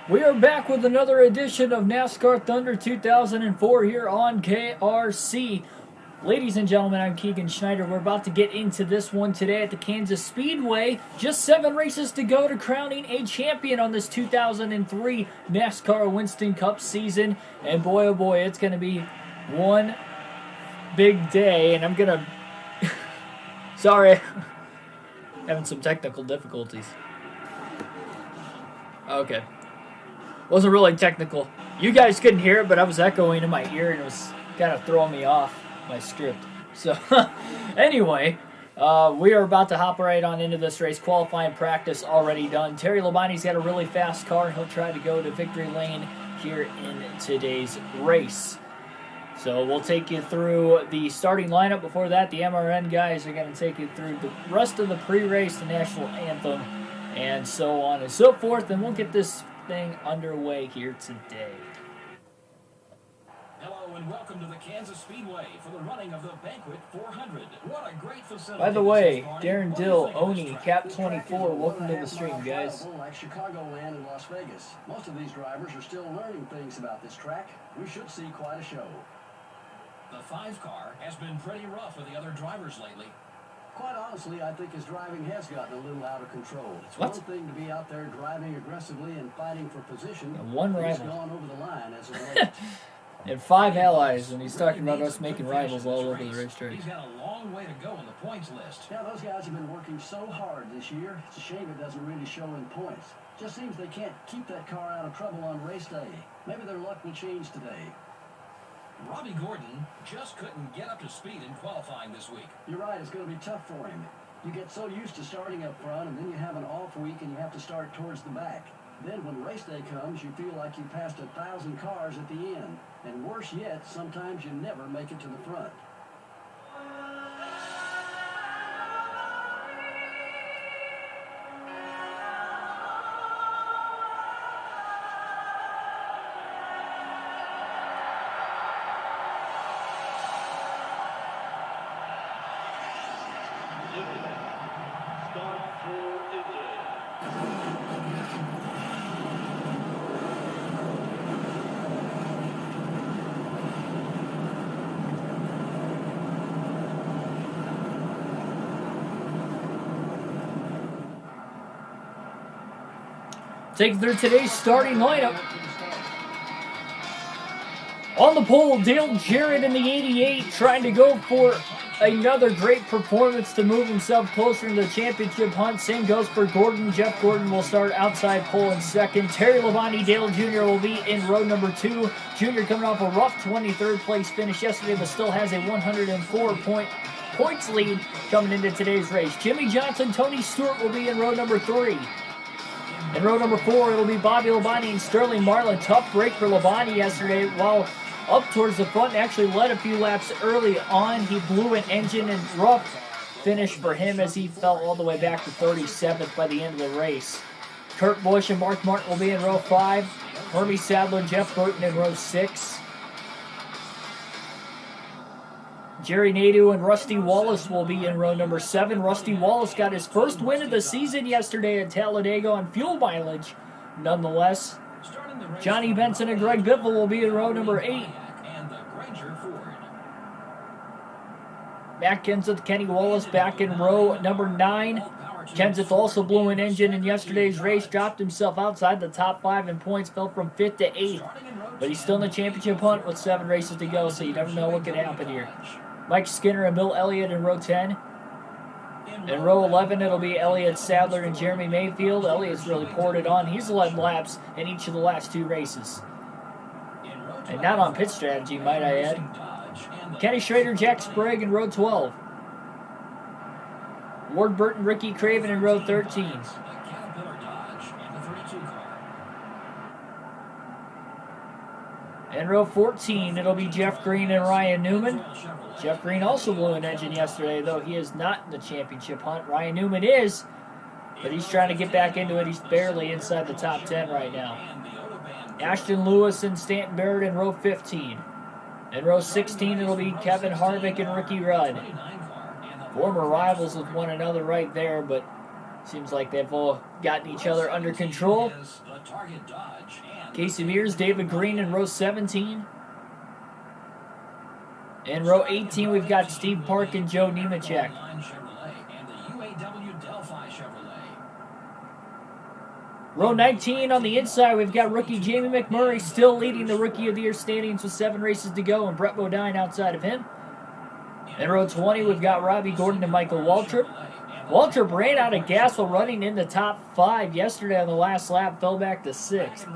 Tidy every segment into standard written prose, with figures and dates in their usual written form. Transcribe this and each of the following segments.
We are back with another edition of NASCAR Thunder 2004 here on KRC. Ladies and gentlemen, I'm Keegan Schneider. We're about to get into this one today at the Kansas Speedway. Just 7 races to go to crowning a champion on this 2003 NASCAR Winston Cup season. And boy, oh boy, it's going to be one big day. And I'm going to... Sorry. Having some technical difficulties. Okay. Wasn't really technical. You guys couldn't hear it, but I was echoing in my ear, and it was kind of throwing me off my script. So, anyway, we are about to hop right on into this race. Qualifying practice already done. Terry Labonte's got a really fast car, and he'll try to go to victory lane here in today's race. So we'll take you through the starting lineup. Before that, the MRN guys are going to take you through the rest of the pre-race, the national anthem, and so on and so forth, and we'll get this thing underway here today. Hello and welcome to the Kansas Speedway for the running of the Banquet 400. What a great facility. By the way, Darren Dill, Oni, Cap 24, welcome to the stream, guys. Like Chicagoland and Las Vegas. Most of these drivers are still learning things about this track. We should see quite a show. The 5 car has been pretty rough with the other drivers lately. Quite honestly, I think his driving has gotten a little out of control. It's one thing to be out there driving aggressively and fighting for position. And one rival. He's gone over the line as of late. And 5 allies, and he's talking about us making rivals all over the racetrack. He's got a long way to go on the points list. Yeah, those guys have been working so hard this year. It's a shame it doesn't really show in points. Just seems they can't keep that car out of trouble on race day. Maybe their luck will change today. Robbie Gordon just couldn't get up to speed in qualifying this week. You're right, it's going to be tough for him. You get so used to starting up front, and then you have an off week and you have to start towards the back. Then when race day comes, you feel like you passed 1,000 cars at the end. And worse yet, sometimes you never make it to the front. Taking through today's starting lineup. On the pole, Dale Jarrett in the 88, trying to go for another great performance to move himself closer to the championship hunt. Same goes for Gordon. Jeff Gordon will start outside pole in second. Terry Labonte Dale Jr. will be in row number 2. Jr. coming off a rough 23rd place finish yesterday, but still has a 104 points lead coming into today's race. Jimmy Johnson, Tony Stewart will be in row number 3. In row number 4, it'll be Bobby Labonte and Sterling Marlin. Tough break for Labonte yesterday while up towards the front and actually led a few laps early on. He blew an engine and rough finish for him as he fell all the way back to 37th by the end of the race. Kurt Busch and Mark Martin will be in row 5. Hermie Sadler, Jeff Burton in row 6. Jerry Nadeau and Rusty Wallace will be in row number 7. Rusty Wallace got his first win of the season yesterday at Talladega on fuel mileage. Nonetheless, Johnny Benson and Greg Biffle will be in row number 8. Matt Kenseth, Kenny Wallace back in row number 9. Kenseth also blew an engine in yesterday's race, dropped himself outside the top 5 in points, fell from 5th to 8th. But he's still in the championship hunt with 7 races to go, so you never know what could happen here. Mike Skinner and Bill Elliott in row 10. In row 11, it'll be Elliott Sadler and Jeremy Mayfield. Elliott's really poured it on. He's led laps in each of the last 2 races. And not on pit strategy, might I add. Kenny Schrader, Jack Sprague in row 12. Ward Burton, Ricky Craven in row 13. In row 14, it'll be Jeff Green and Ryan Newman. Jeff Green also blew an engine yesterday, though he is not in the championship hunt. Ryan Newman is, but he's trying to get back into it. He's barely inside the top 10 right now. Ashton Lewis and Stanton Barrett in row 15. In row 16, it'll be Kevin Harvick and Ricky Rudd. Former rivals with one another right there, but Seems like they've all gotten each other under control. Casey Mears, David Green in row 17. In row 18, we've got Steve Park and Joe Nemechek. Row 19 on the inside, we've got rookie Jamie McMurray still leading the Rookie of the Year standings with 7 races to go, and Brett Bodine outside of him. In row 20, we've got Robbie Gordon and Michael Waltrip. Waltrip ran out of gas while running in the top 5 yesterday on the last lap, fell back to 6th.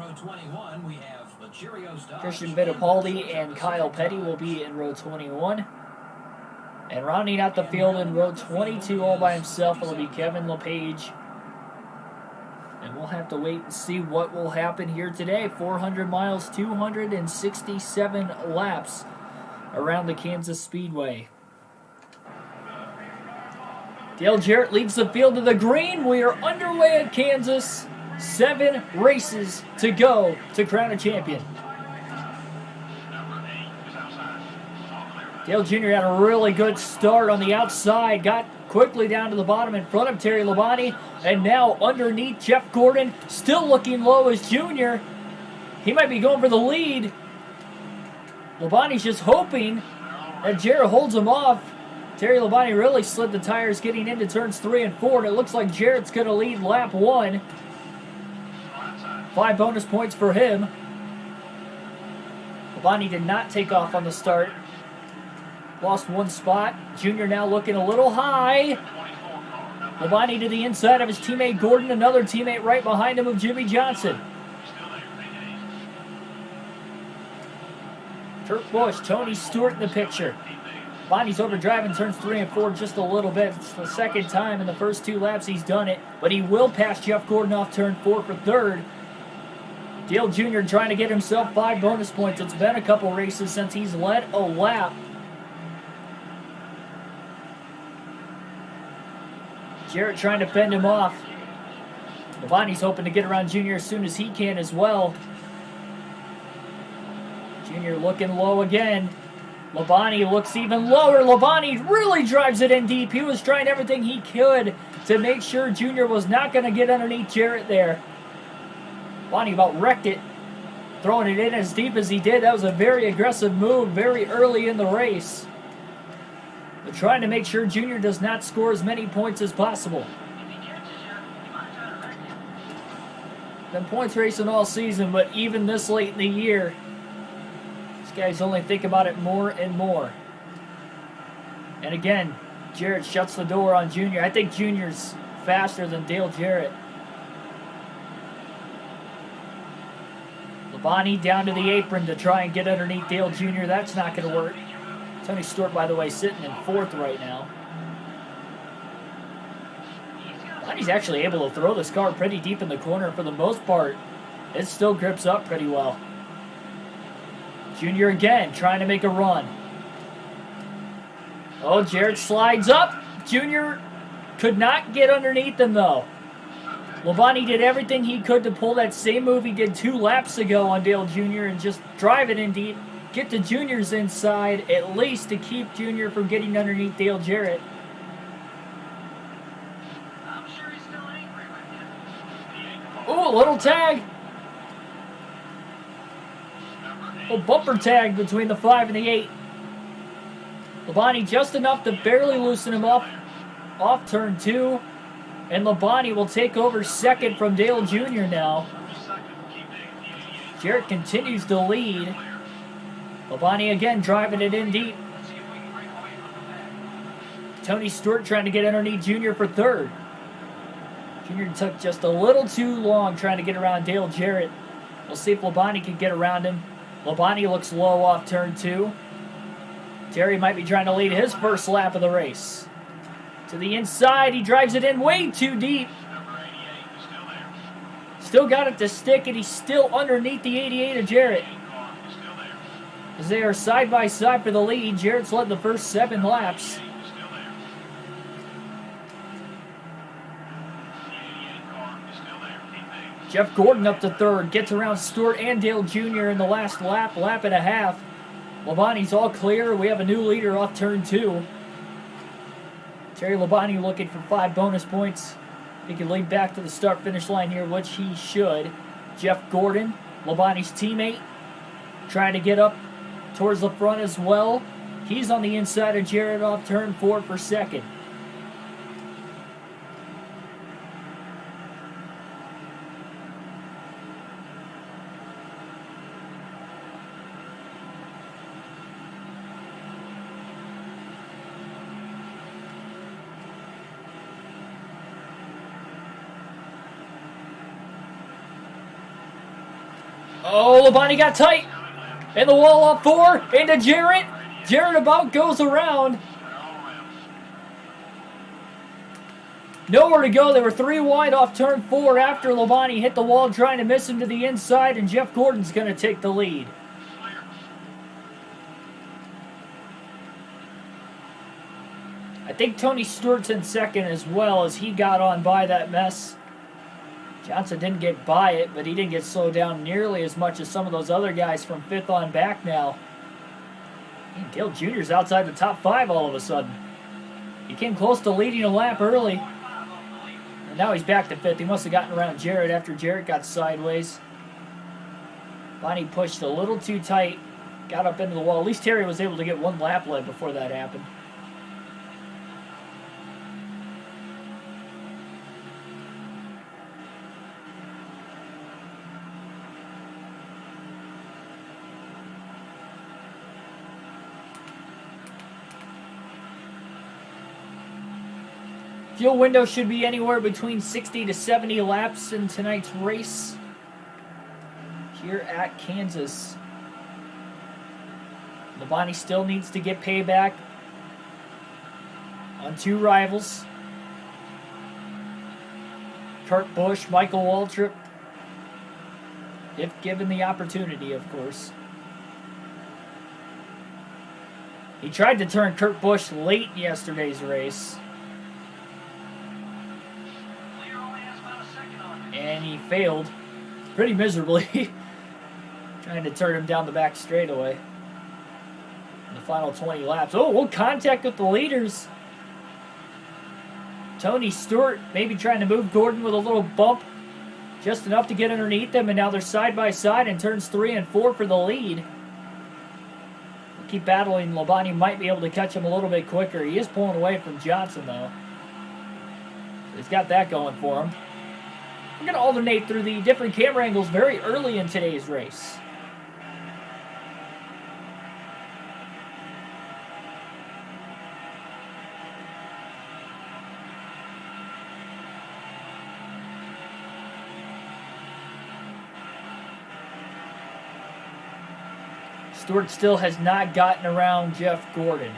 Christian Fittipaldi and Kyle Petty will be in row 21. And rounding out the field in row 22 all by himself will be Kevin LePage. And we'll have to wait and see what will happen here today. 400 miles, 267 laps around the Kansas Speedway. Dale Jarrett leads the field to the green. We are underway at Kansas. 7 races to go to crown a champion. Dale Jr. had a really good start on the outside. Got quickly down to the bottom in front of Terry Labonte. And now underneath Jeff Gordon. Still looking low as Jr. He might be going for the lead. Labonte's just hoping that Jarrett holds him off. Terry Labonte really slid the tires getting into turns 3 and 4. And it looks like Jarrett's going to lead lap 1. 5 bonus points for him. Labonte did not take off on the start. Lost 1 spot. Junior now looking a little high. Labonte to the inside of his teammate Gordon. Another teammate right behind him of Jimmy Johnson. Kurt Busch, Tony Stewart in the picture. Labonte's overdriving turns 3 and 4 just a little bit. It's the second time in the first 2 laps he's done it. But he will pass Jeff Gordon off turn 4 for third. Dale Jr. trying to get himself 5 bonus points. It's been a couple races since he's led a lap. Jarrett trying to fend him off. Labonte's hoping to get around Jr. as soon as he can as well. Jr. looking low again. Labonte looks even lower. Labonte really drives it in deep. He was trying everything he could to make sure Jr. was not going to get underneath Jarrett there. Labonte about wrecked it, throwing it in as deep as he did. That was a very aggressive move very early in the race. But trying to make sure Junior does not score as many points as possible. Been points racing all season, but even this late in the year, these guys only think about it more and more. And again, Jarrett shuts the door on Junior. I think Junior's faster than Dale Jarrett. Labonte down to the apron to try and get underneath Dale Jr. That's not going to work. Tony Stewart, by the way, sitting in 4th right now. Labonte's actually able to throw this car pretty deep in the corner. For the most part, it still grips up pretty well. Junior again, trying to make a run. Oh, Jarrett slides up. Junior could not get underneath him, though. Labonte did everything he could to pull that same move he did 2 laps ago on Dale Jr. and just drive it in deep. Get the Juniors inside, at least to keep Junior from getting underneath Dale Jarrett. I'm sure he's still angry with you. Ooh, a little tag. A bumper tag between the 5 and the 8. Labonte just enough to barely loosen him up off turn 2. And Labonte will take over 2nd from Dale Jr. now. Jarrett continues to lead. Labonte again driving it in deep. Tony Stewart trying to get underneath Jr. for 3rd. Jr. took just a little too long trying to get around Dale Jarrett. We'll see if Labonte can get around him. Labonte looks low off turn 2. Terry might be trying to lead his first lap of the race. To the inside, he drives it in way too deep. Still got it to stick, and he's still underneath the 88 of Jarrett. As they are side by side for the lead, Jarrett's led the first 7 laps. Jeff Gordon up to 3rd, gets around Stewart and Dale Jr. in the last lap and a half. Labonte's all clear. We have a new leader off turn 2. Terry Labonte looking for 5 bonus points. He can lead back to the start-finish line here, which he should. Jeff Gordon, Labonte's teammate, trying to get up towards the front as well. He's on the inside of Jarrett off turn 4 for second. Oh, Labonte got tight. And the wall off 4 into Jarrett. Jarrett about goes around. Nowhere to go. They were 3 wide off turn 4 after Labonte hit the wall trying to miss him to the inside, and Jeff Gordon's going to take the lead. I think Tony Stewart's in second as well, as he got on by that mess. Johnson didn't get by it, but he didn't get slowed down nearly as much as some of those other guys from 5th on back now. And Dale Jr.'s outside the top 5 all of a sudden. He came close to leading a lap early. And now he's back to 5th. He must have gotten around Jarrett after Jarrett got sideways. Bonnie pushed a little too tight, got up into the wall. At least Terry was able to get 1 lap led before that happened. Fuel window should be anywhere between 60 to 70 laps in tonight's race here at Kansas. Labonte still needs to get payback on 2 rivals. Kurt Busch, Michael Waltrip, if given the opportunity, of course. He tried to turn Kurt Busch late in yesterday's race. And he failed pretty miserably. Trying to turn him down the back straightaway. In the final 20 laps. Oh, we'll contact with the leaders. Tony Stewart maybe trying to move Gordon with a little bump. Just enough to get underneath them. And now they're side by side in turns 3 and 4 for the lead. We'll keep battling. Labonte might be able to catch him a little bit quicker. He is pulling away from Johnson, though. He's got that going for him. We're going to alternate through the different camera angles very early in today's race. Stewart still has not gotten around Jeff Gordon.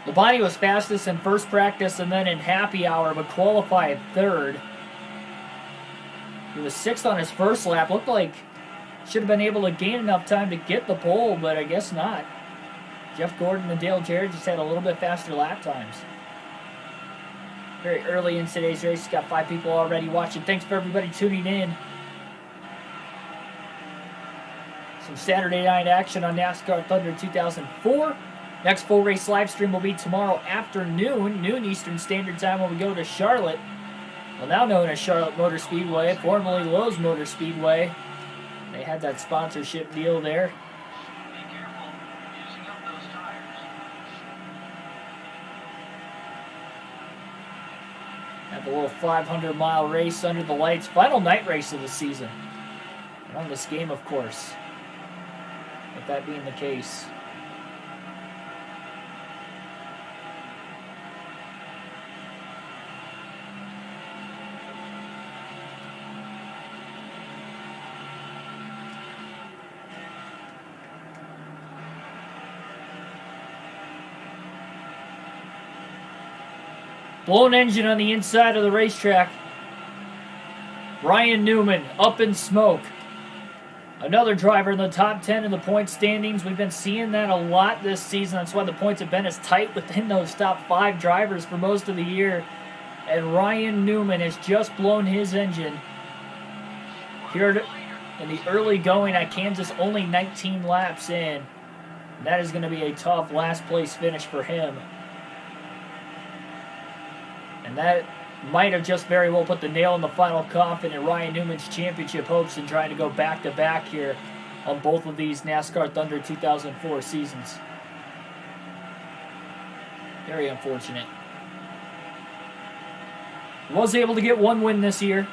Labonte was fastest in first practice and then in happy hour, but qualified 3rd. He was 6th on his first lap. Looked like should have been able to gain enough time to get the pole, but I guess not. Jeff Gordon and Dale Jarrett just had a little bit faster lap times. Very early in today's race. Got 5 people already watching. Thanks for everybody tuning in. Some Saturday night action on NASCAR Thunder 2004. Next full race live stream will be tomorrow afternoon, noon Eastern Standard Time, when we go to Charlotte. Well, now known as Charlotte Motor Speedway, formerly Lowe's Motor Speedway. They had that sponsorship deal there. Be careful using up those tires. Have a little 500-mile race under the lights. Final night race of the season. And on this game, of course. With that being the case. Blown engine on the inside of the racetrack. Ryan Newman up in smoke. Another driver in the top 10 in the point standings. We've been seeing that a lot this season. That's why the points have been as tight within those top 5 drivers for most of the year. And Ryan Newman has just blown his engine here in the early going at Kansas, only 19 laps in. That is going to be a tough last place finish for him. And that might have just very well put the nail in the final coffin in Ryan Newman's championship hopes in trying to go back-to-back here on both of these NASCAR Thunder 2004 seasons. Very unfortunate. Was able to get one win this year.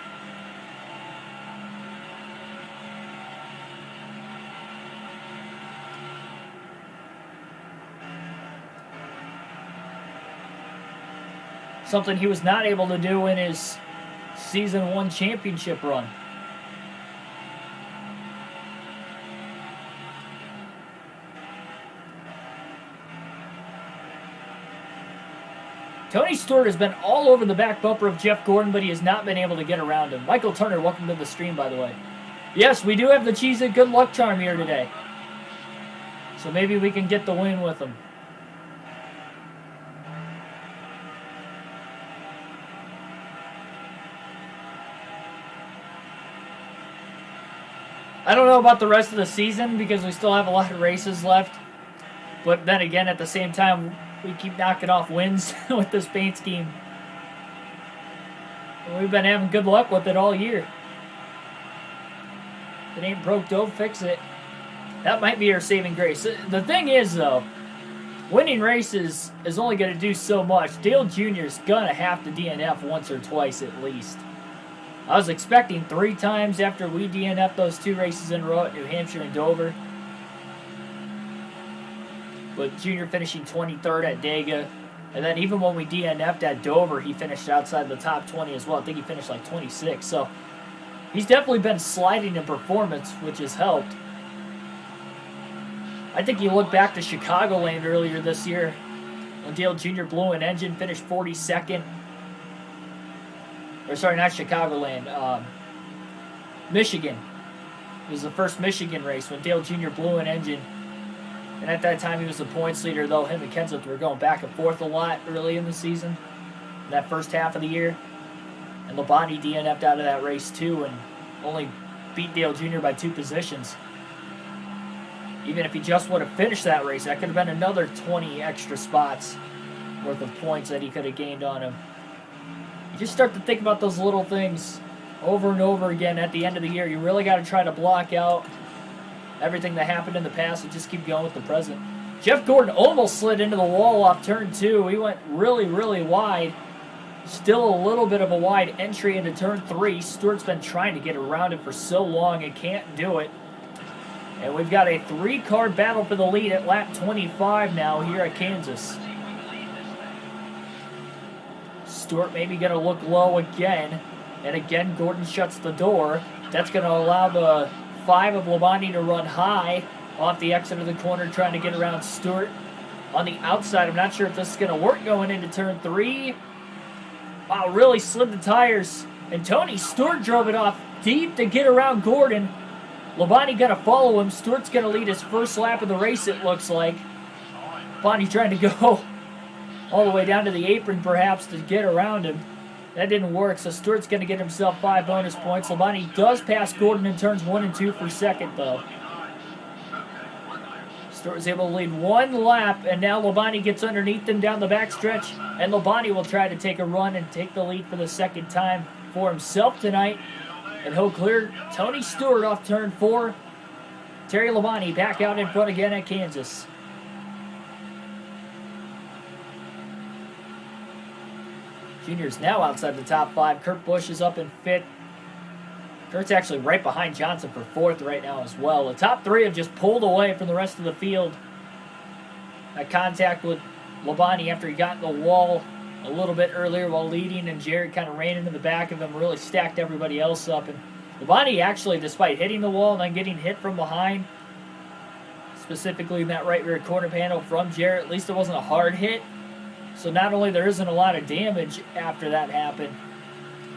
Something he was not able to do in his Season 1 championship run. Tony Stewart has been all over the back bumper of Jeff Gordon, but he has not been able to get around him. Michael Turner, welcome to the stream, by the way. Yes, we do have the Cheez-It Good Luck Charm here today. So maybe we can get the win with him. I don't know about the rest of the season because we still have a lot of races left. But then again, at the same time, we keep knocking off wins with this paint scheme. And we've been having good luck with it all year. If it ain't broke, don't fix it. That might be our saving grace. The thing is, though, winning races is only going to do so much. Dale Jr. is going to have to DNF once or twice at least. I was expecting 3 times after we DNF'd those 2 races in a row at New Hampshire and Dover. But Junior finishing 23rd at Dega. And then even when we DNF'd at Dover, he finished outside the top 20 as well. I think he finished like 26. So he's definitely been sliding in performance, which has helped. I think you look back to Chicagoland earlier this year when Dale Jr. blew an engine, finished 42nd. Or sorry, not Chicagoland. Michigan. It was the first Michigan race when Dale Jr. blew an engine. And at that time, he was the points leader, though him and Kenseth were going back and forth a lot early in the season, in that first half of the year. And Labonte DNF'd out of that race, too, and only beat Dale Jr. by 2 positions. Even if he just would have finished that race, that could have been another 20 extra spots worth of points that he could have gained on him. You just start to think about those little things over and over again at the end of the year. You really got to try to block out everything that happened in the past and just keep going with the present. Jeff Gordon almost slid into the wall off turn 2. He went really, really wide. Still a little bit of a wide entry into turn 3. Stewart's been trying to get around it for so long and can't do it. And we've got a 3-car battle for the lead at lap 25 now here at Kansas. Stewart maybe going to look low again. And again, Gordon shuts the door. That's going to allow the 5 of Labonte to run high off the exit of the corner, trying to get around Stewart on the outside. I'm not sure if this is going to work going into turn 3. Wow, really slid the tires. And Tony Stewart drove it off deep to get around Gordon. Labonte got to follow him. Stewart's going to lead his first lap of the race, it looks like. Labonte trying to go all the way down to the apron, perhaps, to get around him. That didn't work, so Stewart's going to get himself 5 bonus points. Labonte does pass Gordon in turns 1 and 2 for second, though. Stewart was able to lead 1 lap, and now Labonte gets underneath him down the backstretch, and Labonte will try to take a run and take the lead for the second time for himself tonight. And he'll clear Tony Stewart off turn 4. Terry Labonte back out in front again at Kansas. Junior's now outside the top 5. Kurt Busch is up in 5th. Kurt's actually right behind Johnson for 4th right now as well. The top 3 have just pulled away from the rest of the field. That contact with Labonte after he got in the wall a little bit earlier while leading, and Jared kind of ran into the back of him, really stacked everybody else up. And Labonte actually, despite hitting the wall and then getting hit from behind, specifically in that right rear corner panel from Jarrett, at least it wasn't a hard hit. So not only there isn't a lot of damage after that happened,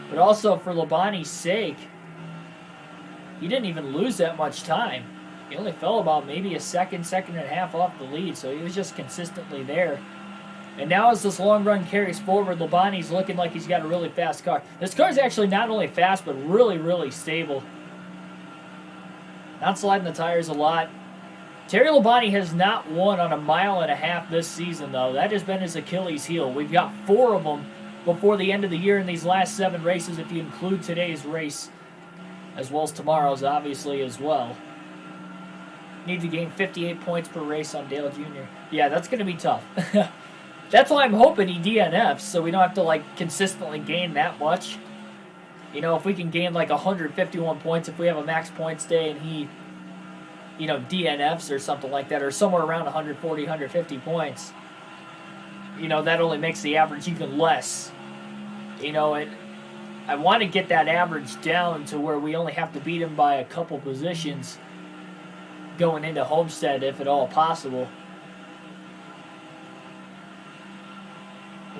but also for Labonte's sake, he didn't even lose that much time. He only fell about maybe a second and a half off the lead, so he was just consistently there. And now as this long run carries forward, Labonte's looking like he's got a really fast car. This car's actually not only fast, but really, really stable. Not sliding the tires a lot. Terry Labonte has not won on a mile and a half this season, though. That has been his Achilles heel. We've got 4 of them before the end of the year in these last 7 races, if you include today's race, as well as tomorrow's, obviously, as well. Need to gain 58 points per race on Dale Jr. Yeah, that's going to be tough. That's why I'm hoping he DNFs, so we don't have to, consistently gain that much. You know, if we can gain, 151 points, if we have a max points day and he, DNFs or something like that, or somewhere around 140, 150 points, that only makes the average even less. I want to get that average down to where we only have to beat him by a couple positions going into Homestead, if at all possible.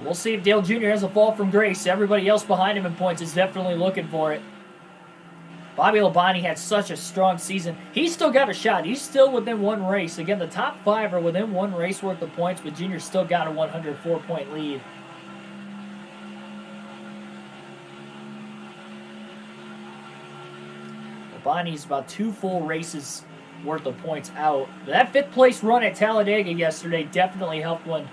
We'll see if Dale Jr. has a fall from grace. Everybody else behind him in points is definitely looking for it. Bobby Labonte had such a strong season. He's still got a shot. He's still within 1 race. Again, the top 5 are within 1 race worth of points, but Jr. still got a 104-point lead. Labonte's about 2 full races worth of points out. That 5th place run at Talladega yesterday definitely helped when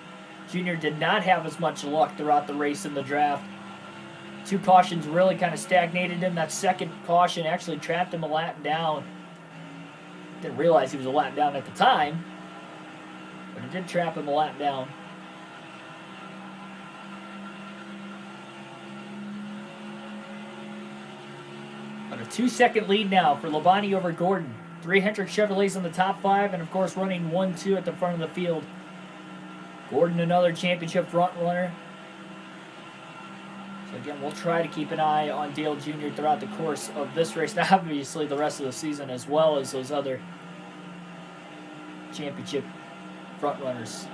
Jr. did not have as much luck throughout the race in the draft. 2 cautions really kind of stagnated him. That second caution actually trapped him a lap down. Didn't realize he was a lap down at the time, but it did trap him a lap down. But a 2-second lead now for Labonte over Gordon. 3 Hendrick Chevrolets in the top 5, and of course running 1-2 at the front of the field. Gordon, another championship front runner. So again, we'll try to keep an eye on Dale Jr. throughout the course of this race, and obviously the rest of the season, as well as those other championship front runners.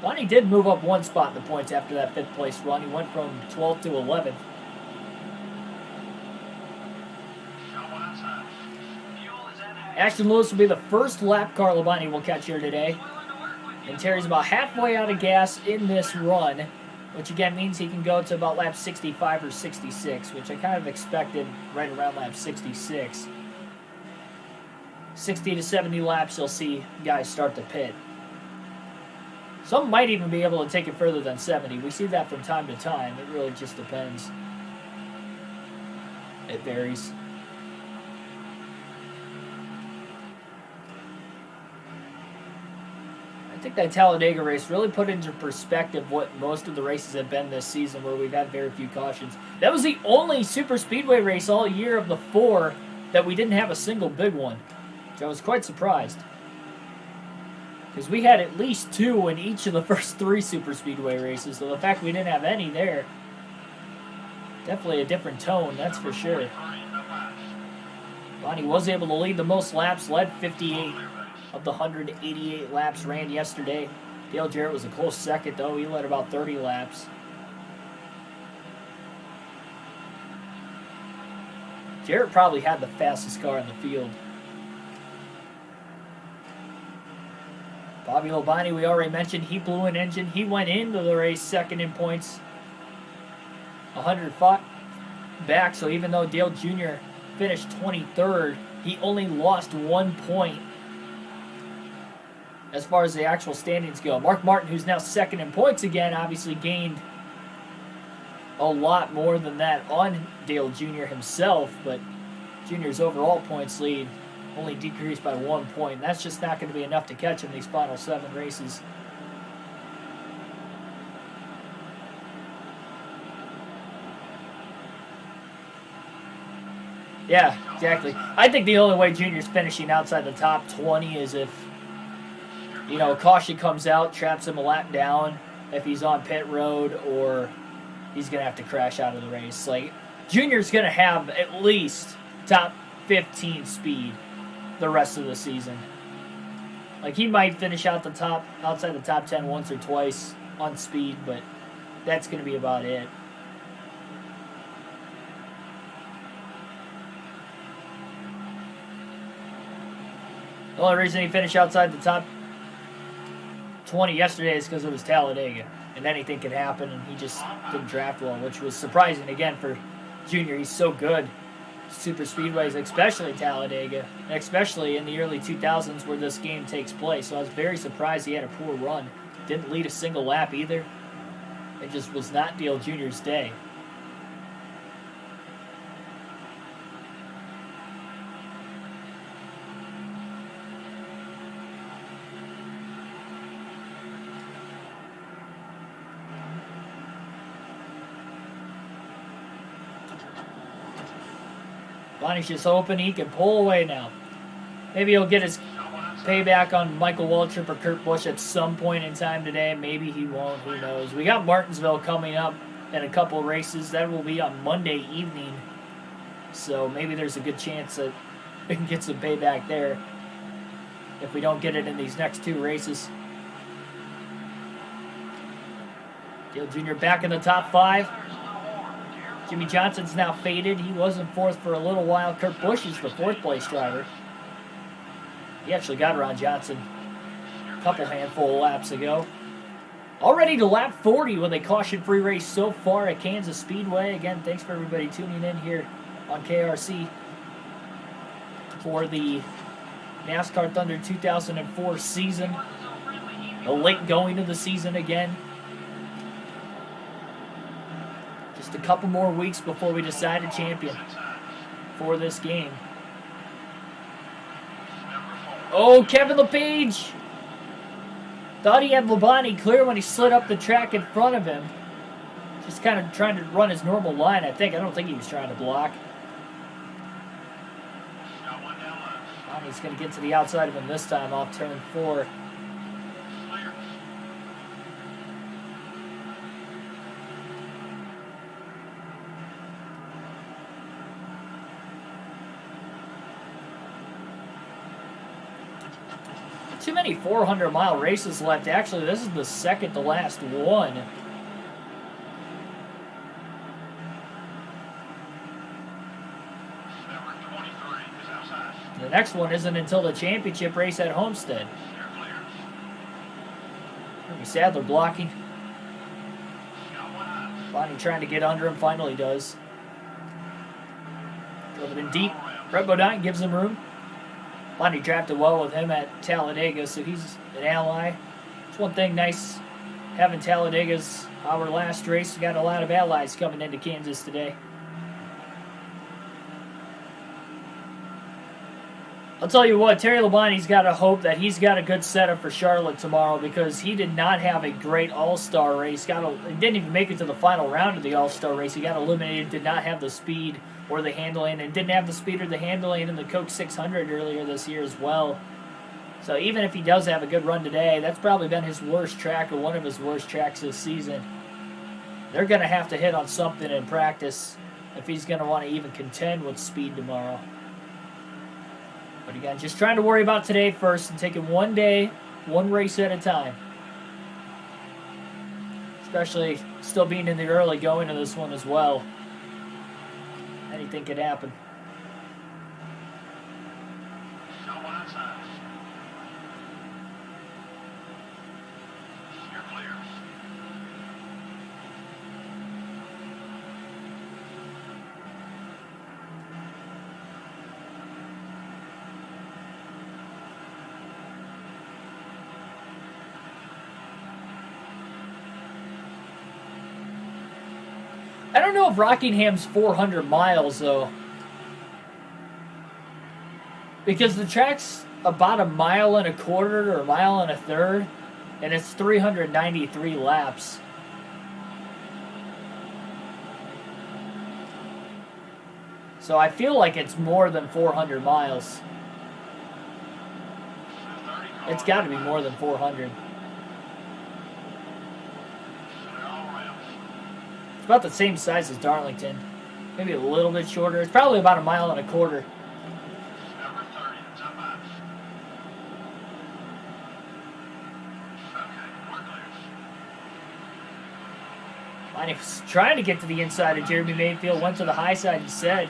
Bonnie did move up 1 spot in the points after that 5th place run. He went from 12th to 11th. Ashton Lewis will be the first lap car Labonte will catch here today. And Terry's about halfway out of gas in this run, which again means he can go to about lap 65 or 66, which I kind of expected right around lap 66. 60 to 70 laps, you'll see guys start to pit. Some might even be able to take it further than 70. We see that from time to time. It really just depends. It varies. I think that Talladega race really put into perspective what most of the races have been this season, where we've had very few cautions. That was the only super speedway race all year of the 4 that we didn't have a single big one, which I was quite surprised, because we had at least 2 in each of the first 3 super speedway races. So the fact we didn't have any there, definitely a different tone, that's for sure. Bonnie was able to lead the most laps, led 58 of the 188 laps ran yesterday. Dale Jarrett was a close second, though. He led about 30 laps. Jarrett probably had the fastest car in the field. Bobby Labonte, we already mentioned, he blew an engine. He went into the race second in points, 105 back. So even though Dale Jr. finished 23rd, he only lost 1 point as far as the actual standings go. Mark Martin, who's now second in points again, obviously gained a lot more than that on Dale Jr. himself, but Jr.'s overall points lead only decreased by 1 point. That's just not going to be enough to catch him these final 7 races. Yeah, exactly. I think the only way Junior's finishing outside the top 20 is if, caution comes out, traps him a lap down, if he's on pit road, or he's going to have to crash out of the race. Junior's going to have at least top 15 speed the rest of the season. He might finish outside the top 10 once or twice on speed, but that's going to be about it. The only reason he finished outside the top 20 yesterday is because it was Talladega, and anything could happen, and he just didn't draft well, which was surprising again for Junior. He's so good. Super speedways, especially Talladega, and especially in the early 2000s where this game takes place. So I was very surprised he had a poor run. Didn't lead a single lap either. It just was not Dale Jr.'s day. Bonnie's just open. He can pull away now. Maybe he'll get his payback on Michael Waltrip or Kurt Busch at some point in time today. Maybe he won't. Who knows? We got Martinsville coming up in a couple of races. That will be on Monday evening. So maybe there's a good chance that we can get some payback there if we don't get it in these next two races. Dale Jr. back in the top 5. Jimmy Johnson's now faded. He was in 4th for a little while. Kurt Busch is the 4th place driver. He actually got around Johnson a couple handful of laps ago. Already to lap 40 with a caution-free race so far at Kansas Speedway. Again, thanks for everybody tuning in here on KRC for the NASCAR Thunder 2004 season. A late going of the season again. Just a couple more weeks before we decide a champion for this game. Oh, Kevin LePage! Thought he had Labonte clear when he slid up the track in front of him. Just kind of trying to run his normal line, I think. I don't think he was trying to block. He's going to get to the outside of him this time off turn 4. Too many 400-mile races left. Actually, this is the second to last one. The next one isn't until the championship race at Homestead. Sadler blocking. Bonnie trying to get under him. Finally does. Drove it in deep. Brett Bodine gives him room. Bonnie drafted well with him at Talladega, so he's an ally. It's one thing nice having Talladega's our last race. We got a lot of allies coming into Kansas today. I'll tell you what, Terry Labonte's got to hope that he's got a good setup for Charlotte tomorrow because he did not have a great All-Star race. He didn't even make it to the final round of the All-Star race. He got eliminated, did not have the speed or the handling, and didn't have the speed or the handling in the Coke 600 earlier this year as well. So even if he does have a good run today, that's probably been his worst track or one of his worst tracks this season. They're going to have to hit on something in practice if he's going to want to even contend with speed tomorrow. But again, just trying to worry about today first and taking one day, one race at a time. Especially still being in the early going of this one as well. Anything could happen. I don't know if Rockingham's 400 miles, though. Because the track's about a mile and a quarter or a mile and a third, and it's 393 laps. So I feel like it's more than 400 miles. It's got to be more than 400. It's about the same size as Darlington. Maybe a little bit shorter. It's probably about a mile and a quarter. Bonnie was trying to get to the inside of Jeremy Mayfield, went to the high side instead.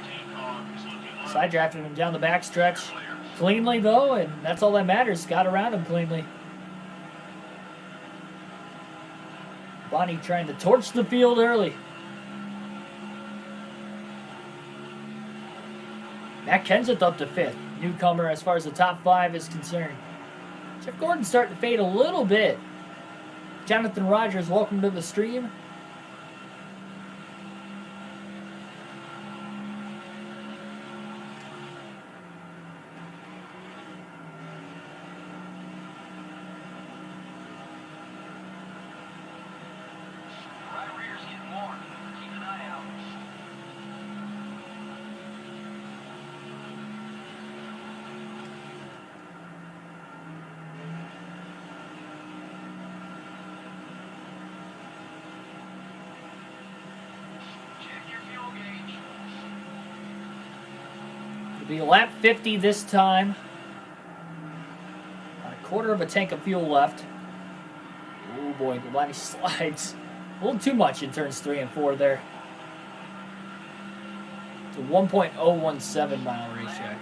Side drafted him down the backstretch cleanly, though, and that's all that matters. Got around him cleanly. Bonnie trying to torch the field early. Matt Kenseth up to 5th. Newcomer as far as the top 5 is concerned. Jeff Gordon's starting to fade a little bit. Jonathan Rogers, welcome to the stream. It'll be lap 50 this time. About a quarter of a tank of fuel left. Oh boy, the body slides a little too much in turns 3 and 4 there. It's a 1.017 mile racetrack.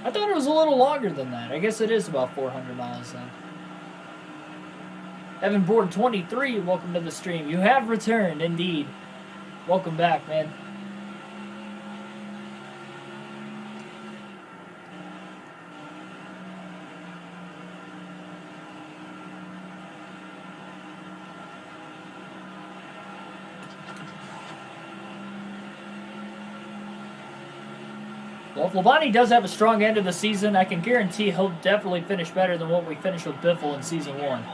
I thought it was a little longer than that. I guess it is about 400 miles then. Evan Board 23, welcome to the stream. You have returned, indeed. Welcome back, man. Well, if Labonte does have a strong end of the season, I can guarantee he'll definitely finish better than what we finished with Biffle in Season 1.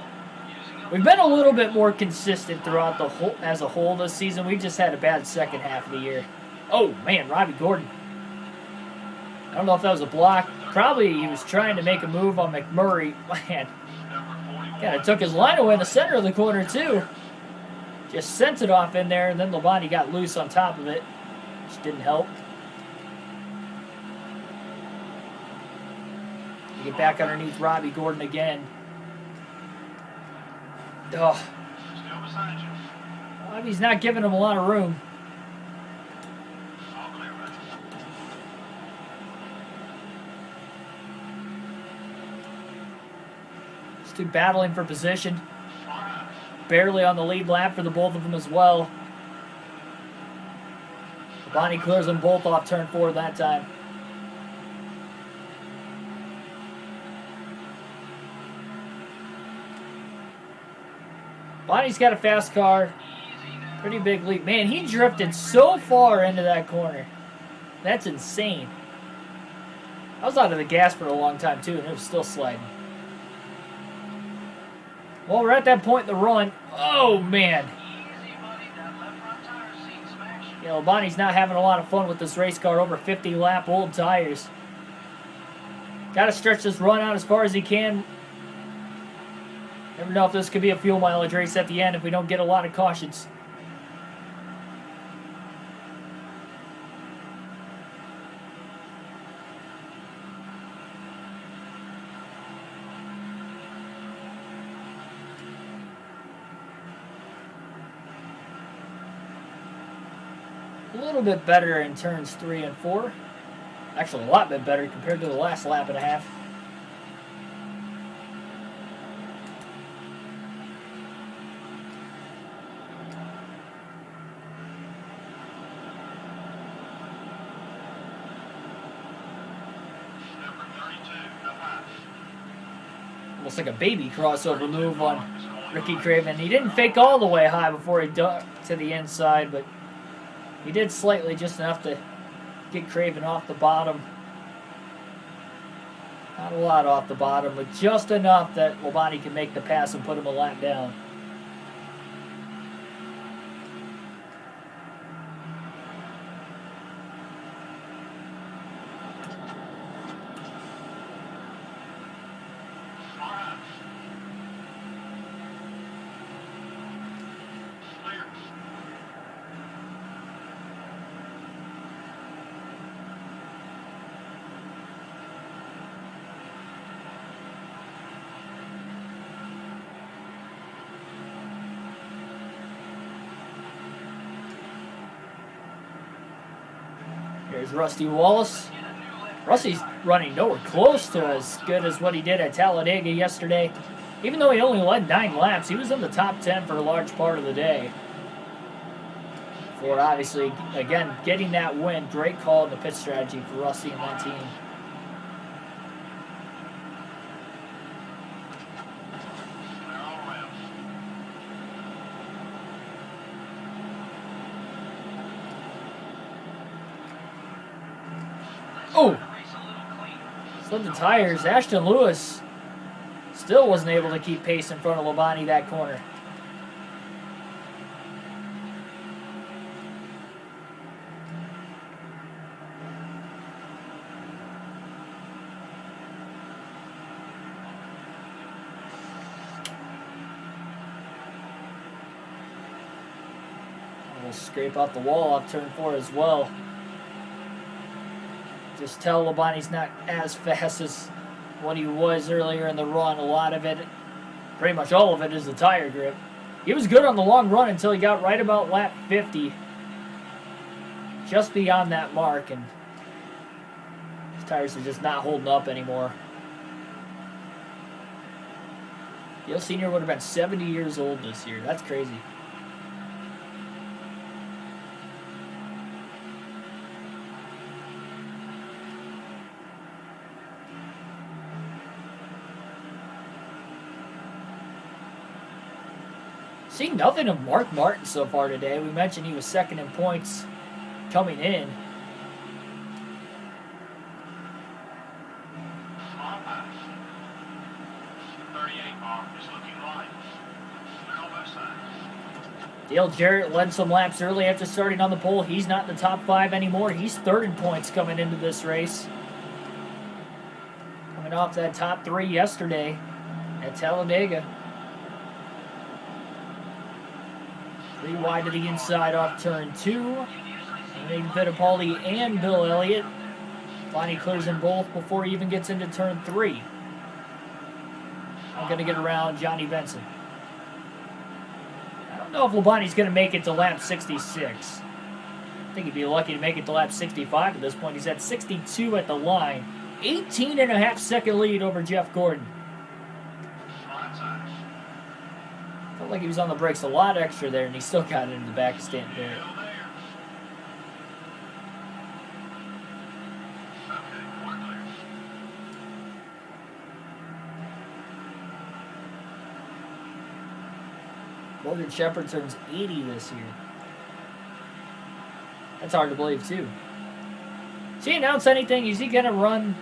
We've been a little bit more consistent throughout the whole, as a whole this season. We just had a bad second half of the year. Oh, man, Robbie Gordon. I don't know if that was a block. Probably he was trying to make a move on McMurray. Man, kind of took his line away in the center of the corner, too. Just sent it off in there, and then Labonte got loose on top of it, which didn't help. Get back underneath Robbie Gordon again. Oh. Robbie's not giving him a lot of room. These two battling for position. Barely on the lead lap for the both of them as well. Bonnie clears them both off turn 4 that time. Bonnie's got a fast car. Pretty big lead. Man, he drifted so far into that corner. That's insane. I was out of the gas for a long time, too, and it was still sliding. Well, we're at that point in the run. Oh, man. Yeah, well, Bonnie's not having a lot of fun with this race car. Over 50-lap old tires. Got to stretch this run out as far as he can. Never know if this could be a fuel mileage race at the end if we don't get a lot of cautions. A little bit better in turns 3 and 4. Actually, a lot bit better compared to the last lap and a half. Almost like a baby crossover move on Ricky Craven. He didn't fake all the way high before he ducked to the inside, but he did slightly, just enough to get Craven off the bottom. Not a lot off the bottom, but just enough that Labonte can make the pass and put him a lap down. There's Rusty Wallace. Rusty's running nowhere close to as good as what he did at Talladega yesterday. Even though he only led 9 laps, he was in the top 10 for a large part of the day. For obviously, again, getting that win. Great call in the pit strategy for Rusty and that team. Oh! Slid the tires. Ashton Lewis still wasn't able to keep pace in front of Labonte that corner. We'll scrape out the wall off turn 4 as well. Just tell Labonte's not as fast as what he was earlier in the run. A lot of it, pretty much all of it, is the tire grip. He was good on the long run until he got right about lap 50. Just beyond that mark, and his tires are just not holding up anymore. Dale Sr. would have been 70 years old this year. That's crazy. Seen nothing of Mark Martin so far today. We mentioned he was second in points coming in. Dale Jarrett led some laps early after starting on the pole. He's not in the top 5 anymore. He's third in points coming into this race. Coming off that top 3 yesterday at Talladega. 3 wide to the inside off turn 2. Nathan Fittipaldi and Bill Elliott. Bonnie clears them both before he even gets into turn 3. I'm going to get around Johnny Benson. I don't know if Labonte's going to make it to lap 66. I think he'd be lucky to make it to lap 65 at this point. He's at 62 at the line. 18.5 second lead over Jeff Gordon. Felt like he was on the brakes a lot extra there, and he still got it into the back of Stanton Barrett. Morgan Shepherd turns 80 this year. That's hard to believe, too. Does he announce anything? Is he going to run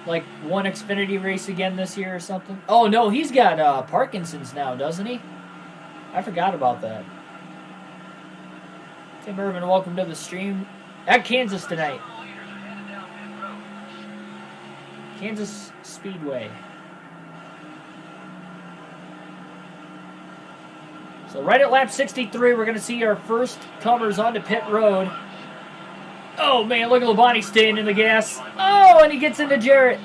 like one Xfinity race again this year or something? Oh, no, he's got Parkinson's now, doesn't he? I forgot about that. Tim Irvin, welcome to the stream. At Kansas tonight. Kansas Speedway. So right at lap 63, we're going to see our first comers onto pit road. Oh, man, look at Labonte staying in the gas. Oh, and he gets into Jarrett.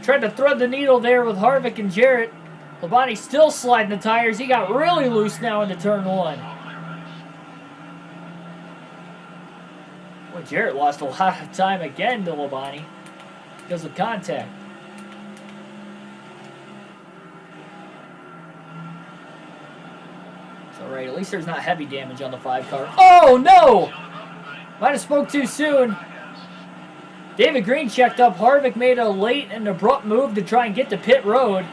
Tried to thread the needle there with Harvick and Jarrett. Labonte still sliding the tires. He got really loose now into turn 1. Boy, Jarrett lost a lot of time again to Labonte because of contact. It's alright, at least there's not heavy damage on the 5 car. Oh, no! Might have spoke too soon. David Green checked up. Harvick made a late and abrupt move to try and get to pit road.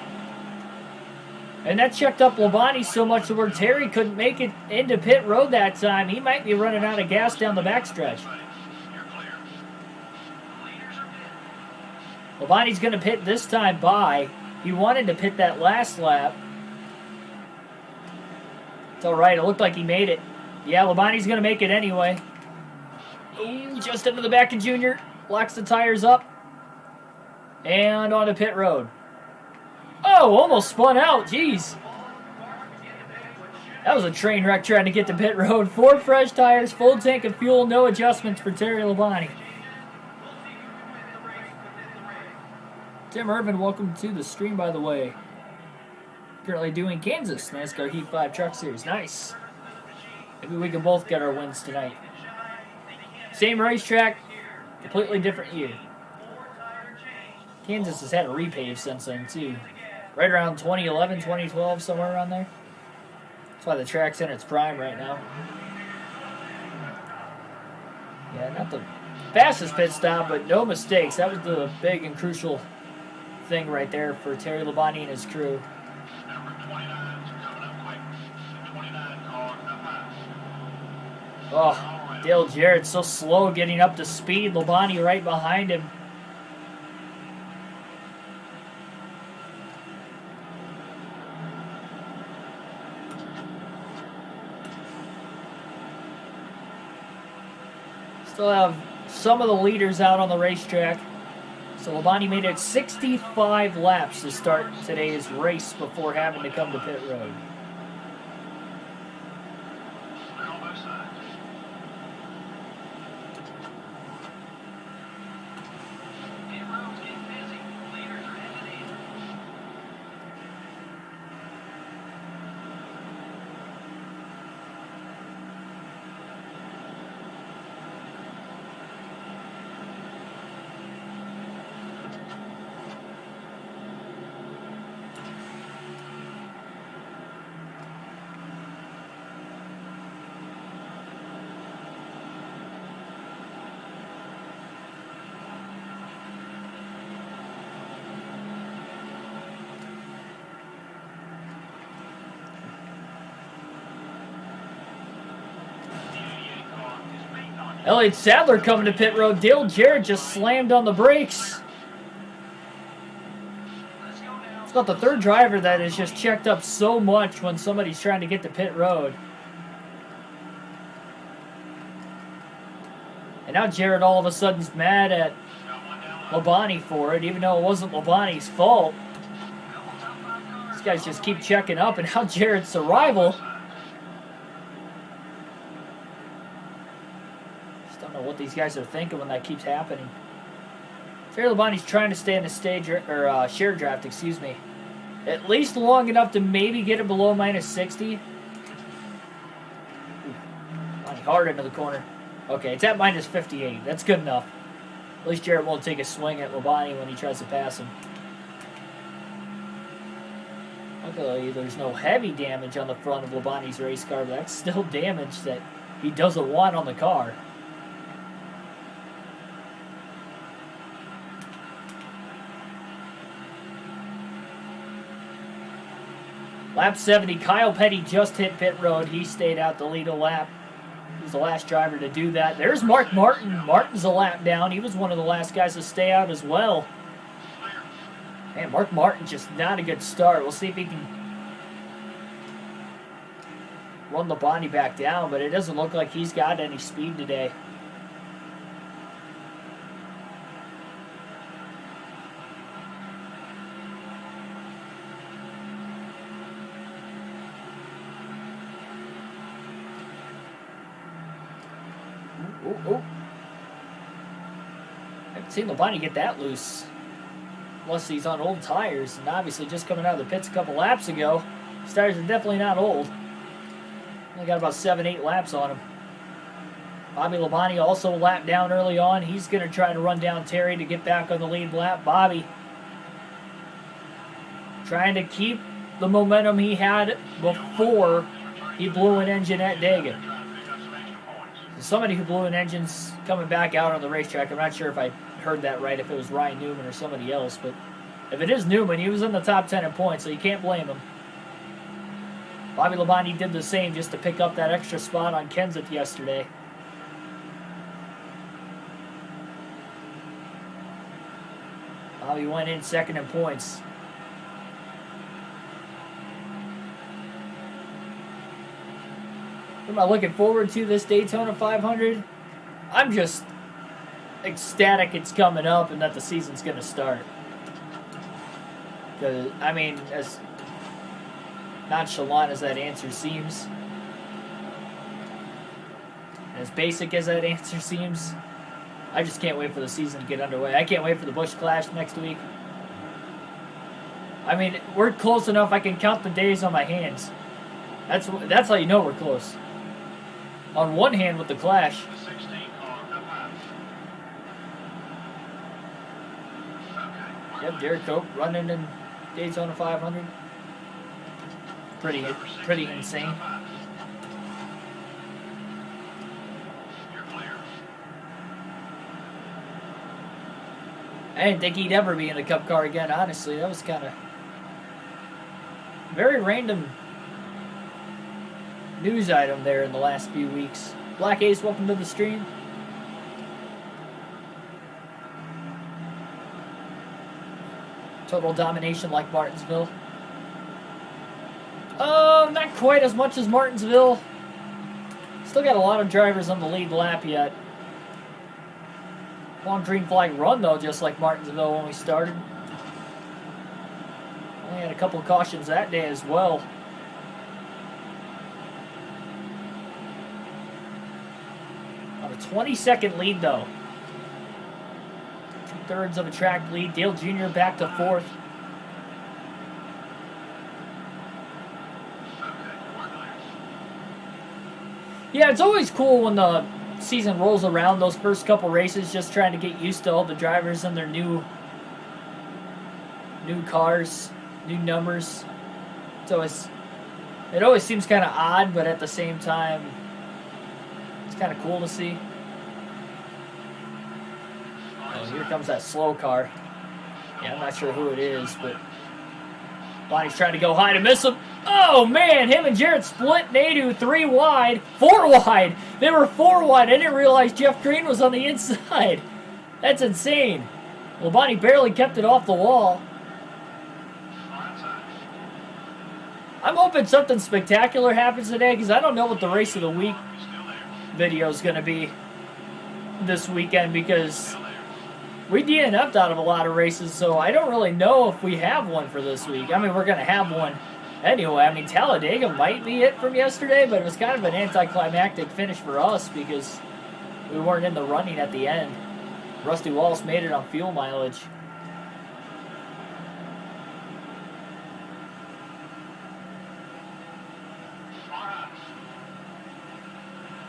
And that checked up Labonte so much to where Terry couldn't make it into pit road that time. He might be running out of gas down the backstretch. Labonte's going to pit this time by. He wanted to pit that last lap. It's alright. It looked like he made it. Yeah, Labonte's going to make it anyway. Ooh, just into the back of Junior. Locks the tires up. And onto pit road. Oh, almost spun out. Jeez. That was a train wreck trying to get to pit road. 4 fresh tires, full tank of fuel, no adjustments for Terry Labonte. Tim Irvin, welcome to the stream, by the way. Currently doing Kansas NASCAR Heat 5 Truck Series. Nice. Maybe we can both get our wins tonight. Same racetrack, completely different year. Kansas has had a repave since then, too. Right around 2011, 2012, somewhere around there. That's why the track's in its prime right now. Yeah, not the fastest pit stop, but no mistakes. That was the big and crucial thing right there for Terry Labonte and his crew. Oh, Dale Jarrett so slow getting up to speed. Labonte right behind him. Still have some of the leaders out on the racetrack. So Labonte made it 65 laps to start today's race before having to come to pit road. Elliott Sadler coming to pit road. Dale Jarrett just slammed on the brakes. It's not the third driver that has just checked up so much when somebody's trying to get to pit road. And now Jarrett all of a sudden's mad at Labonte for it, even though it wasn't Labonte's fault. These guys just keep checking up, and now Jarrett's arrival. What these guys are thinking when that keeps happening. Terry Labonte's trying to stay in the stage or share draft, excuse me, at least long enough to maybe get it below minus 60. Labonte hard into the corner. Okay, it's at minus 58. That's good enough. At least Jarrett won't take a swing at Labonte when he tries to pass him. Luckily, there's no heavy damage on the front of Labonte's race car, but that's still damage that he doesn't want on the car. Lap 70, Kyle Petty just hit pit road. He stayed out to lead a lap. He was the last driver to do that. There's Mark Martin. Martin's a lap down. He was one of the last guys to stay out as well. Man, Mark Martin just not a good start. We'll see if he can run Labonte back down, but it doesn't look like he's got any speed today. Oh. I haven't seen Labonte get that loose. Unless he's on old tires. And obviously just coming out of the pits a couple laps ago. His tires are definitely not old. Only got about 7-8 laps on him. Bobby Labonte also a lap down early on. He's going to try to run down Terry to get back on the lead lap. Bobby trying to keep the momentum he had before he blew an engine at Dagan. Somebody who blew an engine's coming back out on the racetrack. I'm not sure if I heard that right, if it was Ryan Newman or somebody else, but if it is Newman, he was in the top 10 in points, so you can't blame him. Bobby Labonte did the same just to pick up that extra spot on Kenseth yesterday. Bobby went in second in points. What am I looking forward to this Daytona 500? I'm just ecstatic it's coming up and that the season's going to start. Because, I mean, as nonchalant as that answer seems, as basic as that answer seems, I just can't wait for the season to get underway. I can't wait for the Busch Clash next week. I mean, we're close enough I can count the days on my hands. That's how you know we're close. On one hand with the Clash, Yep, Derek Cope running in Daytona 500. Pretty insane. I didn't think he'd ever be in a Cup car again, honestly. That was kind of very random news item there in the last few weeks. Black Ace, welcome to the stream. Total domination like Martinsville. Not quite as much as Martinsville. Still got a lot of drivers on the lead lap yet. Long green flag run, though, just like Martinsville when we started. Only had a couple of cautions that day as well. On a 20-second lead, though. 2/3 of a track lead. Dale Jr. back to 4th. Yeah, it's always cool when the season rolls around, those first couple races, just trying to get used to all the drivers and their new cars, new numbers. It always seems kind of odd, but at the same time, it's kind of cool to see. Oh, here comes that slow car. Yeah, I'm not sure who it is, but Bonnie's trying to go high to miss him. Oh, man, him and Jarrett split. Nadu 3 wide, 4 wide. They were 4 wide. I didn't realize Jeff Green was on the inside. That's insane. Well, Bonnie barely kept it off the wall. I'm hoping something spectacular happens today because I don't know what the race of the week video is going to be this weekend because we DNF'd out of a lot of races, so I don't really know if we have one for this week. I mean, we're going to have one anyway. I mean, Talladega might be it from yesterday, but it was kind of an anticlimactic finish for us because we weren't in the running at the end. Rusty Wallace made it on fuel mileage.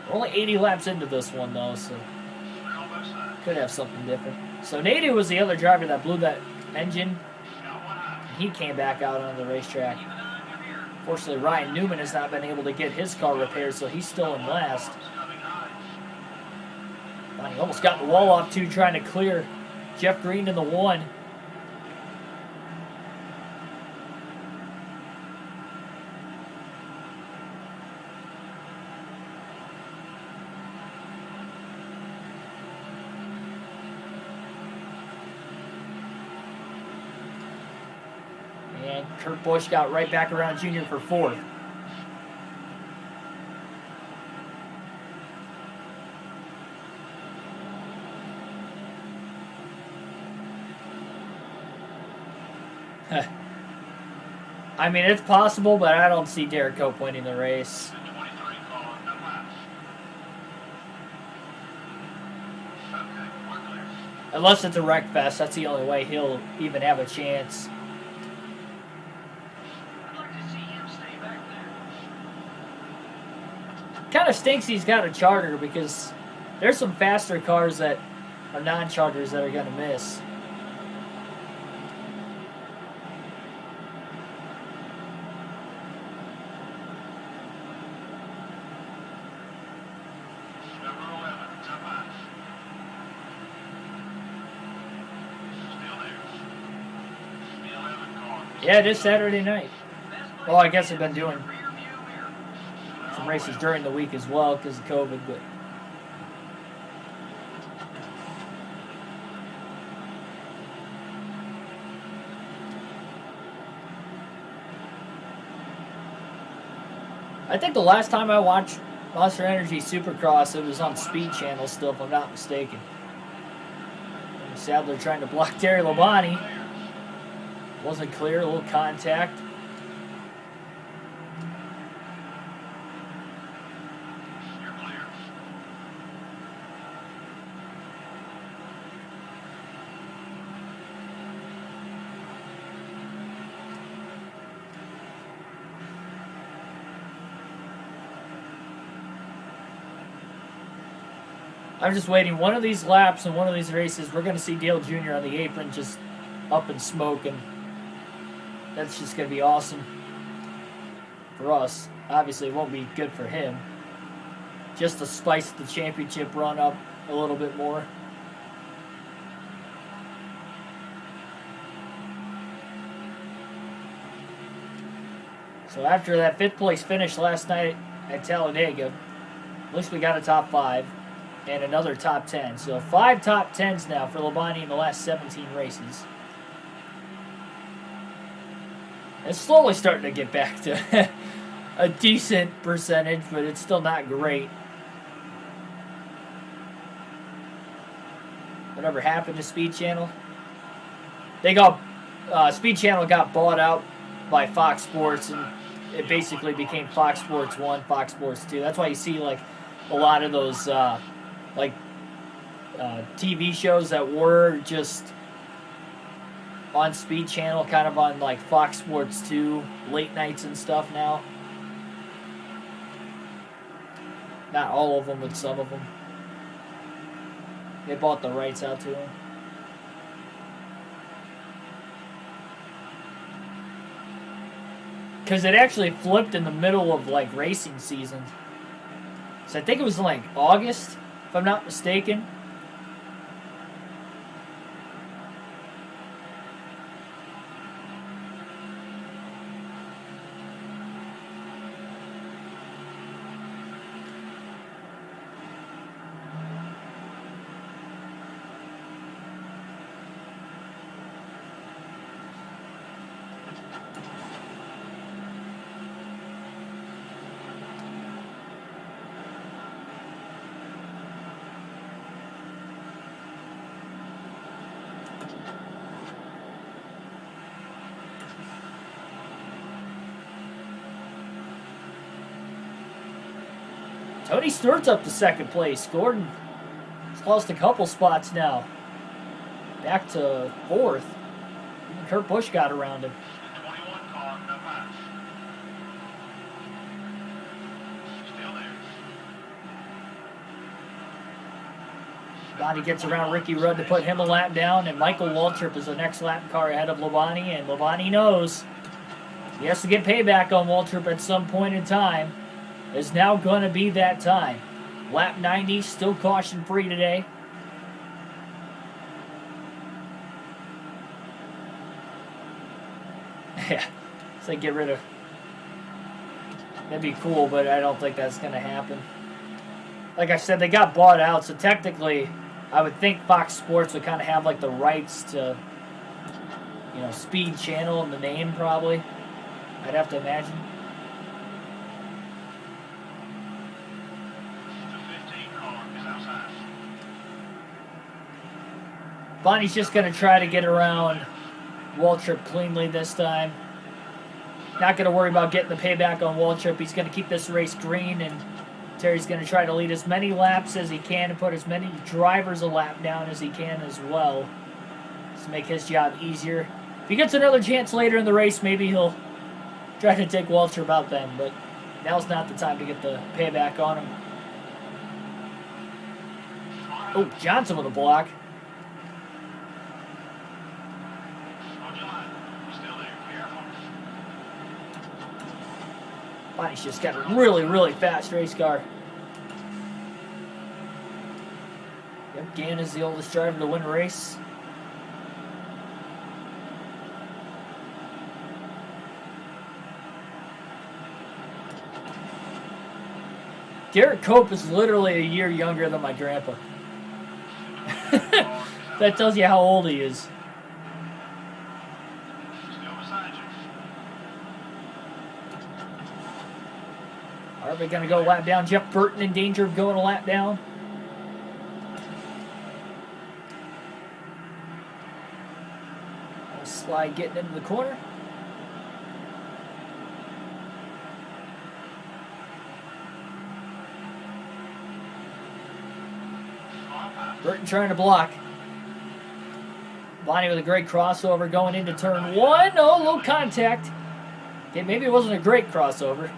We're only 80 laps into this one, though, so could have something different. So Nadu was the other driver that blew that engine. He came back out on the racetrack. Fortunately, Ryan Newman has not been able to get his car repaired, so he's still in last. He almost got the wall off, too, trying to clear Jeff Green in the 1. And Kurt Busch got right back around Junior for 4th. I mean, it's possible, but I don't see Derek Cope winning the race. Unless it's a wreck fest, that's the only way he'll even have a chance. Kind of stinks he's got a charter because there's some faster cars that are non-charters that are going to miss. Yeah, it is Saturday night. Well, I guess I've been doing some races during the week as well because of COVID, but I think the last time I watched Monster Energy Supercross, it was on Speed Channel still, if I'm not mistaken. Sadler trying to block Terry Labonte. Wasn't clear, a little contact. I'm just waiting one of these laps and one of these races. We're going to see Dale Jr. on the apron just up and smoking. That's just going to be awesome for us. Obviously, it won't be good for him. Just to spice the championship run up a little bit more. So after that 5th place finish last night at Talladega, at least we got a top 5 and another top 10. So 5 top 10s now for Labonte in the last 17 races. It's slowly starting to get back to a decent percentage, but it's still not great. Whatever happened to Speed Channel? Speed Channel got bought out by Fox Sports, and it basically became Fox Sports 1, Fox Sports 2. That's why you see like a lot of those TV shows that were just on Speed Channel, kind of on like Fox Sports 2 late nights and stuff now. Not all of them, but some of them. They bought the rights out to them. Because it actually flipped in the middle of like racing season. So I think it was like August, if I'm not mistaken. Tony Stewart's up to 2nd place. Gordon has lost a couple spots now. Back to 4th. Even Kurt Busch got around him. 21 car, no pass. Still there. Labonte gets around Ricky Rudd to put him a lap down, and Michael Waltrip is the next lap car ahead of Labonte, and Labonte knows he has to get payback on Waltrip at some point in time. It's now going to be that time. Lap 90, still caution-free today. Yeah, so get rid of... That'd be cool, but I don't think that's going to happen. Like I said, they got bought out, so technically, I would think Fox Sports would kind of have like the rights to, Speed Channel in the name, probably. I'd have to imagine. Bonnie's just going to try to get around Waltrip cleanly this time. Not going to worry about getting the payback on Waltrip. He's going to keep this race green, and Terry's going to try to lead as many laps as he can and put as many drivers a lap down as he can as well to make his job easier. If he gets another chance later in the race, maybe he'll try to take Waltrip out then, but now's not the time to get the payback on him. Oh, Johnson with a block. Bonnie's just got a really, really fast race car. Yep, Gann is the oldest driver to win a race. Garrett Cope is literally a year younger than my grandpa. That tells you how old he is. Are we going to go lap down? Jeff Burton in danger of going a lap down. Slide getting into the corner. Burton trying to block. Bonnie with a great crossover going into turn 1. Oh, low contact. Okay, maybe it wasn't a great crossover.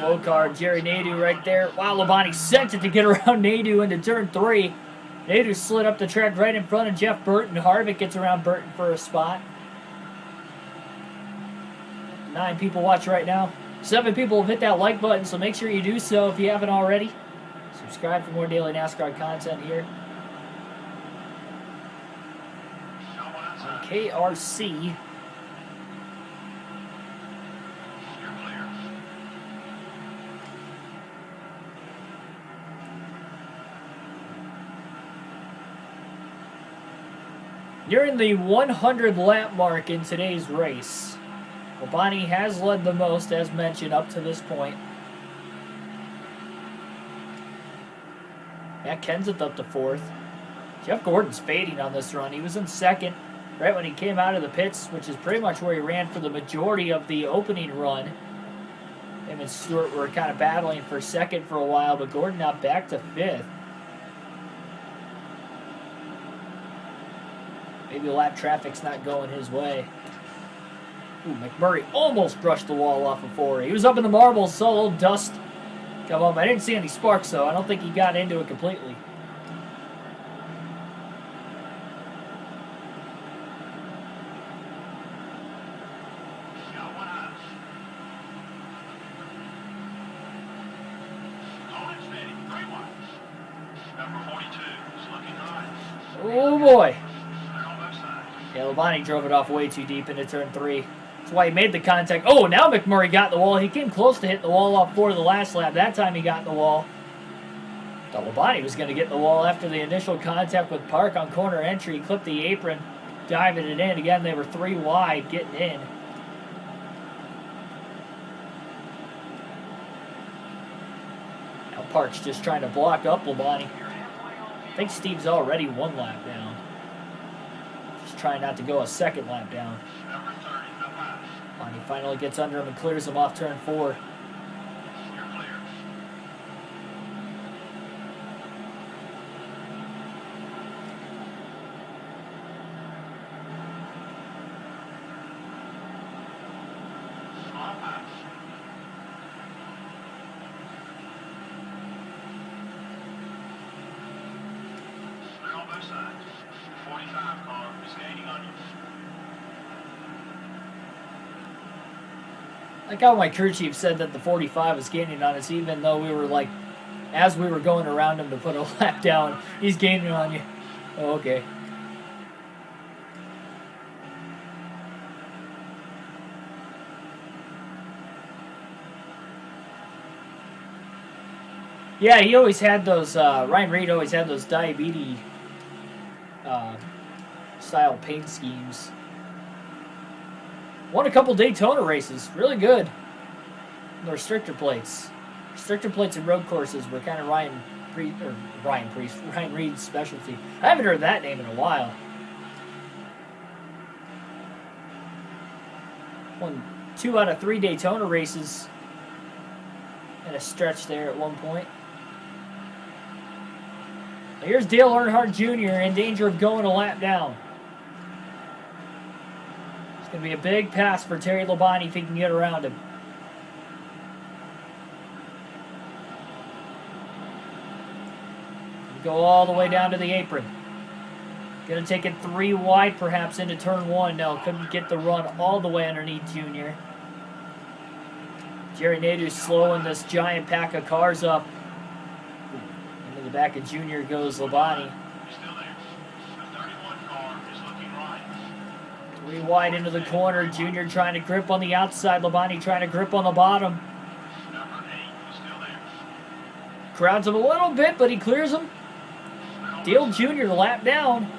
Slow car, Jerry Nadeau right there. Wow, Labonte sent it to get around Nadeau into turn 3. Nadeau slid up the track right in front of Jeff Burton. Harvick gets around Burton for a spot. 9 people watch right now. 7 people have hit that like button, so make sure you do so if you haven't already. Subscribe for more daily NASCAR content here on KRC. Nearing the 100 lap mark in today's race. Labonte has led the most, as mentioned, up to this point. Matt Kenseth up to 4th. Jeff Gordon's fading on this run. He was in 2nd right when he came out of the pits, which is pretty much where he ran for the majority of the opening run. Him and Stewart were kind of battling for 2nd for a while, but Gordon now back to 5th. Maybe lap traffic's not going his way. Ooh, McMurray almost brushed the wall off before. He was up in the marbles, saw a little dust come up. I didn't see any sparks, though. I don't think he got into it completely. Oh, boy. Yeah, Labonte drove it off way too deep into turn 3. That's why he made the contact. Oh, now McMurray got the wall. He came close to hitting the wall off 4 the last lap. That time he got the wall. Thought Labonte was going to get the wall after the initial contact with Park on corner entry. He clipped the apron, diving it in. Again, they were 3 wide getting in. Now Park's just trying to block up Labonte. I think Steve's already 1 lap down. Trying not to go a 2nd lap down. Bonnie finally gets under him and clears him off turn 4. I like how my crew chief said that the 45 was gaining on us, even though we were like, as we were going around him to put a lap down, he's gaining on you. Oh, okay. Yeah, he always had those, Ryan Reed always had those diabetes style paint schemes. Won a couple Daytona races. Really good. The restrictor plates. Restrictor plates and road courses were kind of Ryan Reed's specialty. I haven't heard that name in a while. Won 2 out of 3 Daytona races in a stretch there at one point. Here's Dale Earnhardt Jr. in danger of going a lap down. It's going to be a big pass for Terry Labonte if he can get around him. Go all the way down to the apron. Going to take it 3 wide perhaps into turn 1. No, couldn't get the run all the way underneath Jr. Jerry Nadeau's slowing this giant pack of cars up. Into the back of Jr. goes Labonte. 3 wide into the corner. Jr. trying to grip on the outside. Labonte trying to grip on the bottom. Crowds him a little bit, but he clears him. Dale Jr. lap down.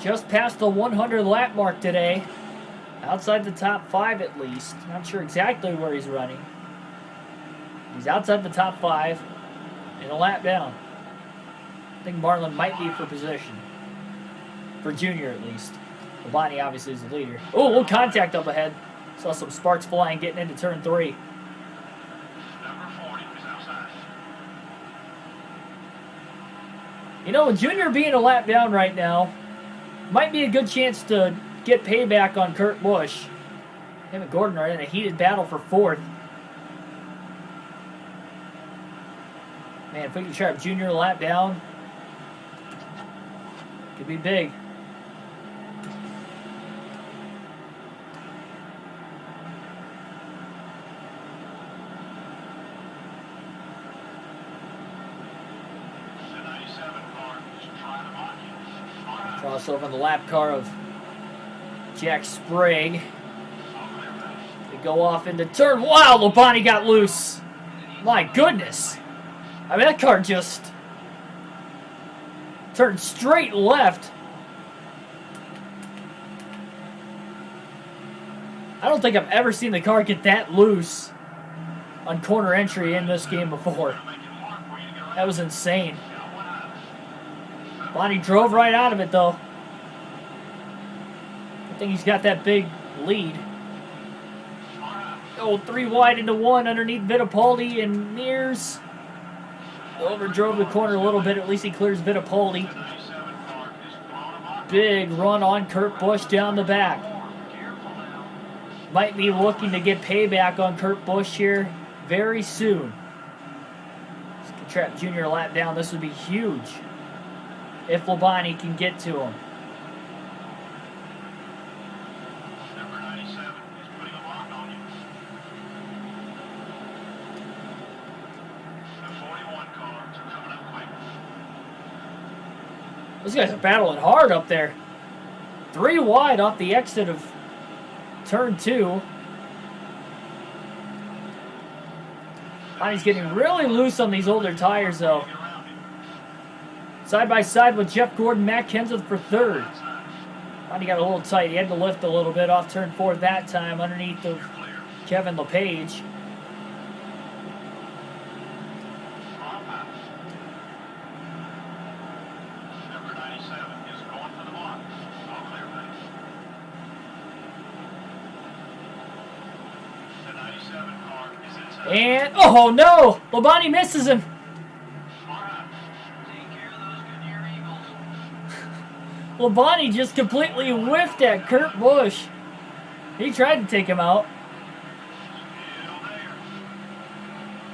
Just past the 100 lap mark today. Outside the top 5 at least. Not sure exactly where he's running. He's outside the top 5 and a lap down. I think Marlin might be for position. For Junior at least. Labonte obviously is the leader. Oh, a little contact up ahead. Saw some sparks flying getting into turn 3. You know, Junior being a lap down right now might be a good chance to get payback on Kurt Busch. Him and Gordon are in a heated battle for 4th. Man, if we can trap Junior lap down, could be big. Crossover on the lap car of Jack Sprague. They go off into turn. Wow, Labonte got loose. My goodness. I mean, that car just turned straight left. I don't think I've ever seen the car get that loose on corner entry in this game before. That was insane. Bonnie drove right out of it, though. I think he's got that big lead. Oh, 3 wide into 1 underneath Fittipaldi and Mears. Overdrove the corner a little bit. At least he clears Fittipaldi. Big run on Kurt Busch down the back. Might be looking to get payback on Kurt Busch here very soon. Trap Junior lap down. This would be huge if Labonte can get to him. Number 97 is putting a lock on you. The 41 cars are coming up quick. Those guys are battling hard up there. 3 wide off the exit of turn 2. Bonnie's getting really loose on these older tires, though. Side by side with Jeff Gordon, Matt Kenseth for 3rd. Bonnie got a little tight. He had to lift a little bit off turn 4 that time underneath of Kevin LePage. Number 97 is going for the block. All clear, base. The 97 car is inside. And, oh no! Labonte misses him. Labonte just completely whiffed at Kurt Busch. He tried to take him out.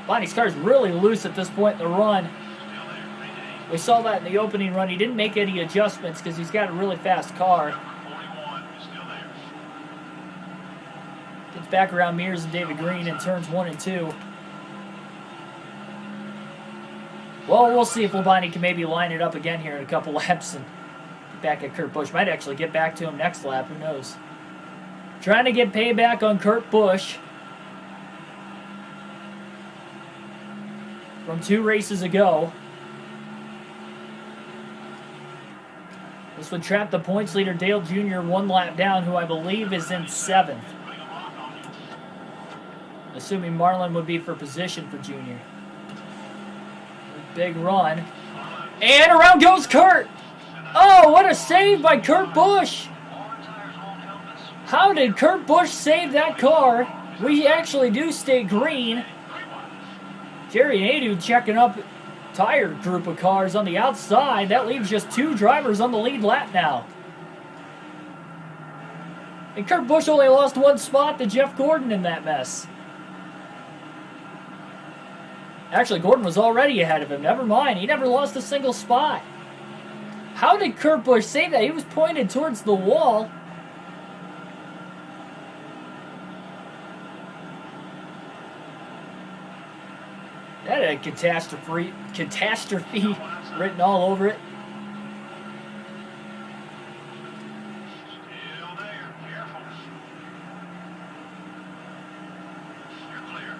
Bonnie's car's really loose at this point in the run. We saw that in the opening run. He didn't make any adjustments because he's got a really fast car. Gets back around Mears and David Green in turns 1 and 2. Well, we'll see if Labonte can maybe line it up again here in a couple laps and get back at Kurt Busch. Might actually get back to him next lap. Who knows? Trying to get payback on Kurt Busch from 2 races ago. This would trap the points leader Dale Jr. 1 lap down, who I believe is in 7th. Assuming Marlin would be for position for Junior. Big run. And around goes Kurt! Oh, what a save by Kurt Busch! How did Kurt Busch save that car? We actually do stay green. Jerry Nadeau checking up tire group of cars on the outside. That leaves just 2 drivers on the lead lap now. And Kurt Busch only lost 1 spot to Jeff Gordon in that mess. Actually, Gordon was already ahead of him. Never mind. He never lost a single spot. How did Kurt Busch save that? He was pointed towards the wall. That had a catastrophe written all over it. Still there. Careful. You're clear.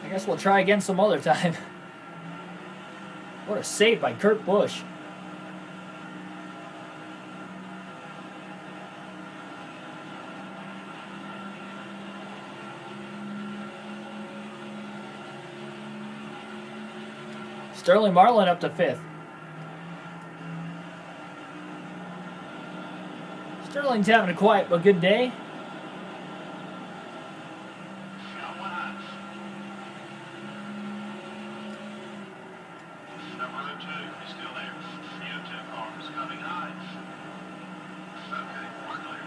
I guess we'll try again some other time. What a save by Kurt Busch. Sterling Marlin up to 5th. Sterling's having a quiet but good day. Number 02 is still there. The 02 car is coming high. Okay, we're clear.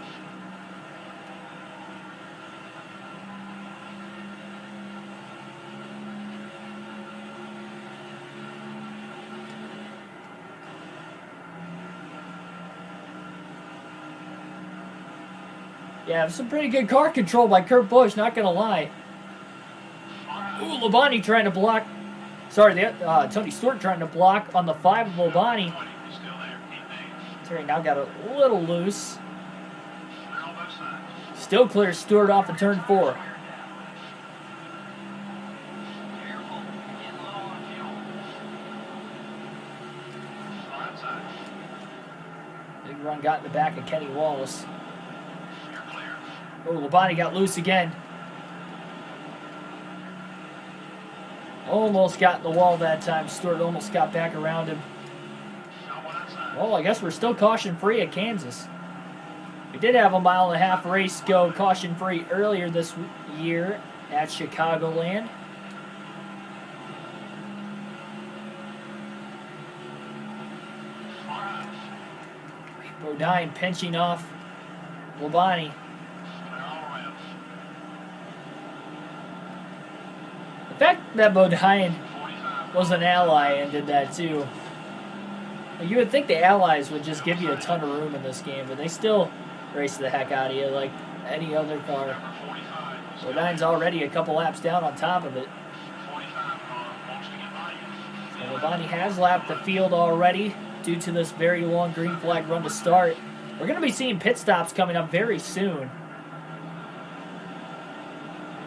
Yeah, some pretty good car control by Kurt Busch, not going to lie. Ooh, Labonte trying to block. Sorry, Tony Stewart trying to block on the 5 of Labonte. Terry now got a little loose. Still clears Stewart off of turn 4. Big run got in the back of Kenny Wallace. Oh, Labonte got loose again. Almost got in the wall that time. Stewart almost got back around him. Well, I guess we're still caution-free at Kansas. We did have a 1.5 mile race go caution-free earlier this year at Chicagoland. Bodine pinching off Labonte. The fact that Bodine was an ally and did that too. You would think the allies would just give you a ton of room in this game, but they still race the heck out of you like any other car. Bodine's already a couple laps down on top of it. So Labonte has lapped the field already due to this very long green flag run to start. We're going to be seeing pit stops coming up very soon.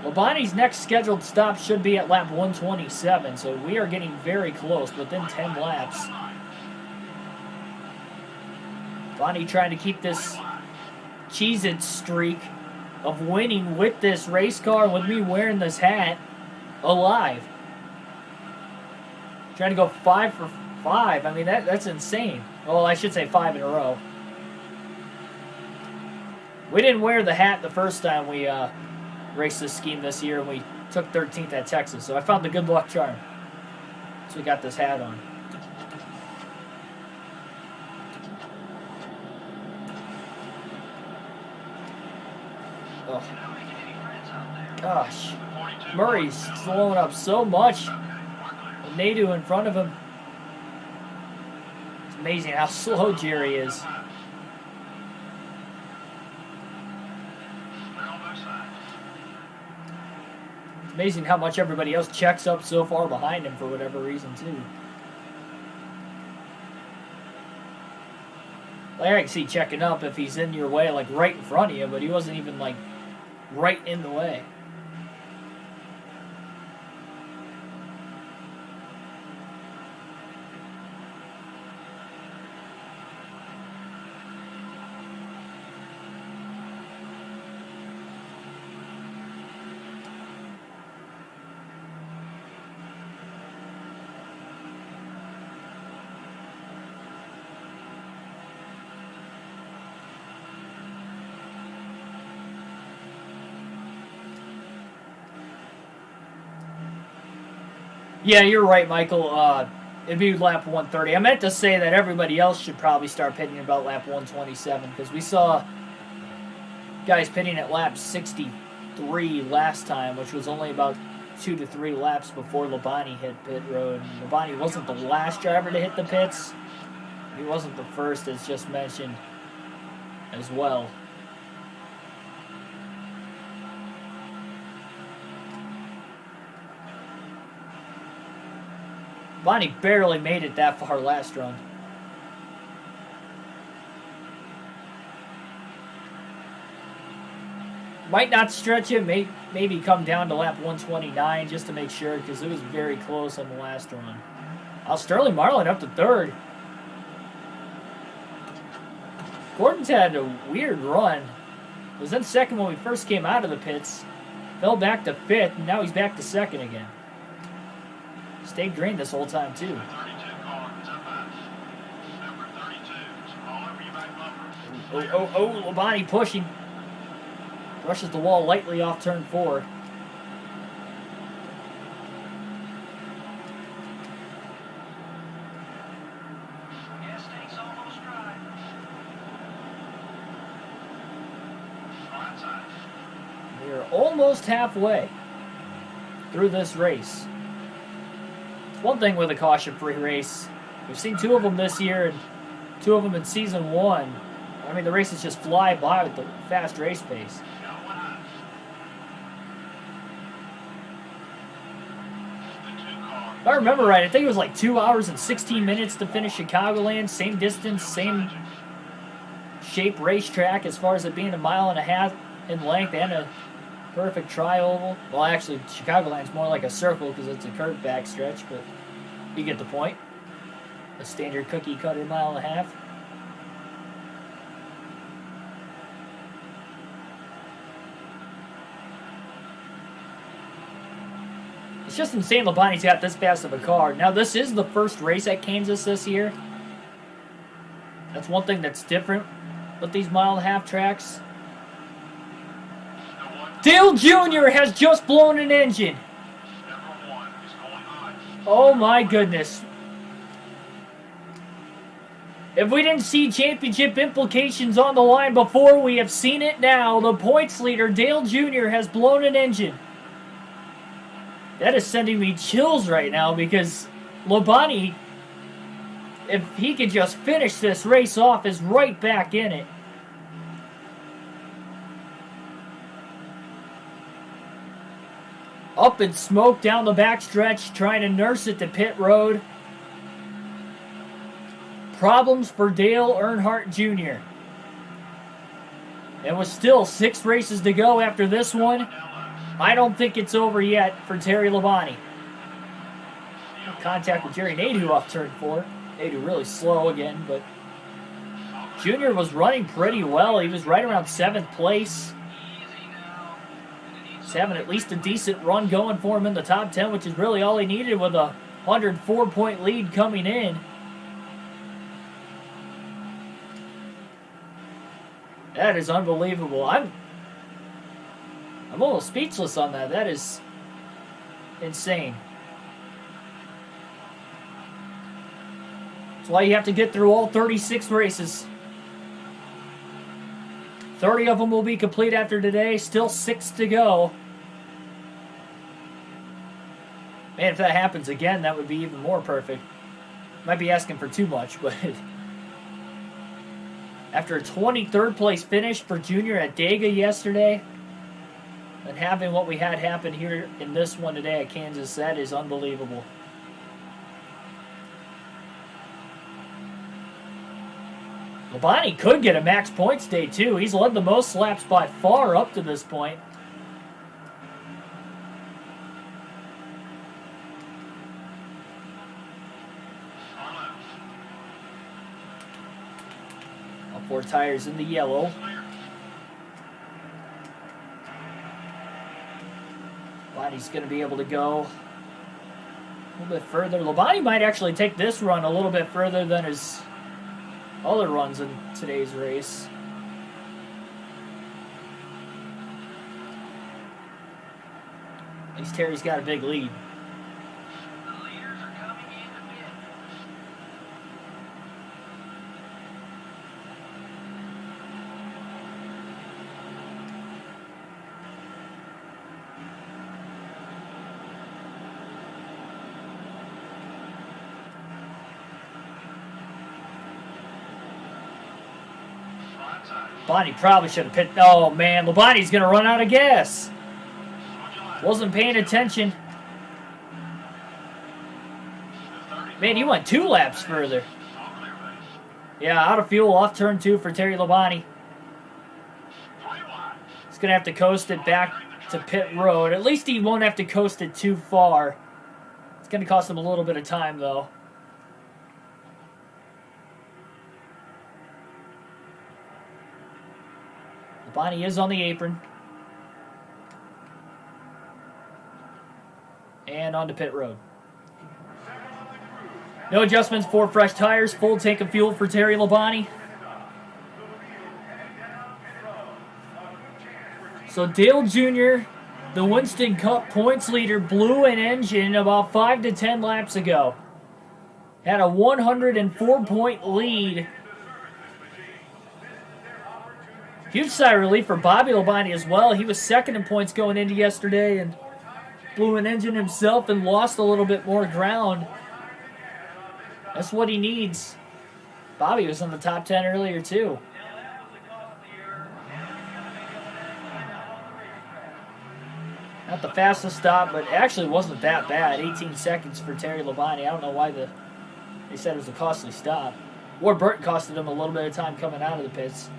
Labonte's next scheduled stop should be at lap 127, so we are getting very close, within 10 laps. Labonte trying to keep this Cheez-It streak of winning with this race car, with me wearing this hat, alive. Trying to go 5 for 5. I mean, that's insane. Well, I should say 5 in a row. We didn't wear the hat the first time we raced this scheme this year, and we took 13th at Texas, so I found the good luck charm. So we got this hat on. Oh. Gosh. Murray's slowing up so much. Nadu in front of him. It's amazing how slow Jerry is. It's amazing how much everybody else checks up so far behind him for whatever reason, too. Like, I can see checking up if he's in your way, like right in front of you, but he wasn't even like right in the way. Yeah, you're right, Michael. It'd be lap 130. I meant to say that everybody else should probably start pitting about lap 127, because we saw guys pitting at lap 63 last time, which was only about 2 to 3 laps before Labonte hit pit road. Labonte wasn't the last driver to hit the pits. He wasn't the first, as just mentioned, as well. Bonnie barely made it that far last run. Might not stretch it, maybe come down to lap 129 just to make sure, because it was very close on the last run. Sterling Marlin up to third. Gordon's had a weird run. Was in second when we first came out of the pits. Fell back to fifth, and now he's back to second again. Stayed green this whole time, too. Oh, Labonte pushing. Brushes the wall lightly off turn 4. We are almost halfway through this race. One thing with a caution-free race, we've seen 2 of them this year and 2 of them in season 1. I mean, the races just fly by with the fast race pace. If I remember right, I think it was like 2 hours and 16 minutes to finish Chicagoland. Same distance, same shape racetrack as far as it being 1.5 miles in length and a perfect tri-oval. Well, actually, Chicagoland's more like a circle because it's a curved backstretch, but you get the point. A standard cookie cutter 1.5 miles. It's just insane Labonte's got this fast of a car. Now, this is the first race at Kansas this year. That's one thing that's different with these 1.5 mile tracks. Dale Jr. has just blown an engine. Oh my goodness. If we didn't see championship implications on the line before, we have seen it now. The points leader, Dale Jr., has blown an engine. That is sending me chills right now because Labonte, if he could just finish this race off, is right back in it. Up in smoke down the backstretch, trying to nurse it to pit road. Problems for Dale Earnhardt Jr. And with still 6 races to go after this one, I don't think it's over yet for Terry Labonte. Contact with Jerry Nadeau off turn 4. Nadeau really slow again, but Junior was running pretty well. He was right around 7th place. He's having at least a decent run going for him in the top 10, which is really all he needed with a 104-point lead coming in. That is unbelievable. I'm almost speechless on that. That is insane. That's why you have to get through all 36 races. 30 of them will be complete after today. Still 6 to go. Man, if that happens again, that would be even more perfect. Might be asking for too much, but after a 23rd place finish for Junior at Dega yesterday, and having what we had happen here in this one today at Kansas, that is unbelievable. Labonte could get a max points day too. He's led the most laps by far up to this point. All 4 tires in the yellow. Labonte's going to be able to go a little bit further. Labonte might actually take this run a little bit further than his other runs in today's race. At least Terry's got a big lead. The leaders are coming in to pit. Labonte probably should have pit. Oh man, Labonte's going to run out of gas. Wasn't paying attention. Man, he went 2 laps further. Yeah, out of fuel off turn 2 for Terry Labonte. He's going to have to coast it back to pit road. At least he won't have to coast it too far. It's going to cost him a little bit of time, though. Labonte is on the apron. And onto pit road. No adjustments, 4 fresh tires, full tank of fuel for Terry Labonte. So Dale Jr., the Winston Cup points leader, blew an engine about 5 to 10 laps ago. Had a 104-point lead. Huge sigh of relief for Bobby Labonte as well. He was 2nd in points going into yesterday and blew an engine himself and lost a little bit more ground. That's what he needs. Bobby was in the top 10 earlier too. not the fastest stop, but it actually wasn't that bad. 18 seconds for Terry Labonte. I don't know why they said it was a costly stop. Ward Burton costed him a little bit of time coming out of the pits.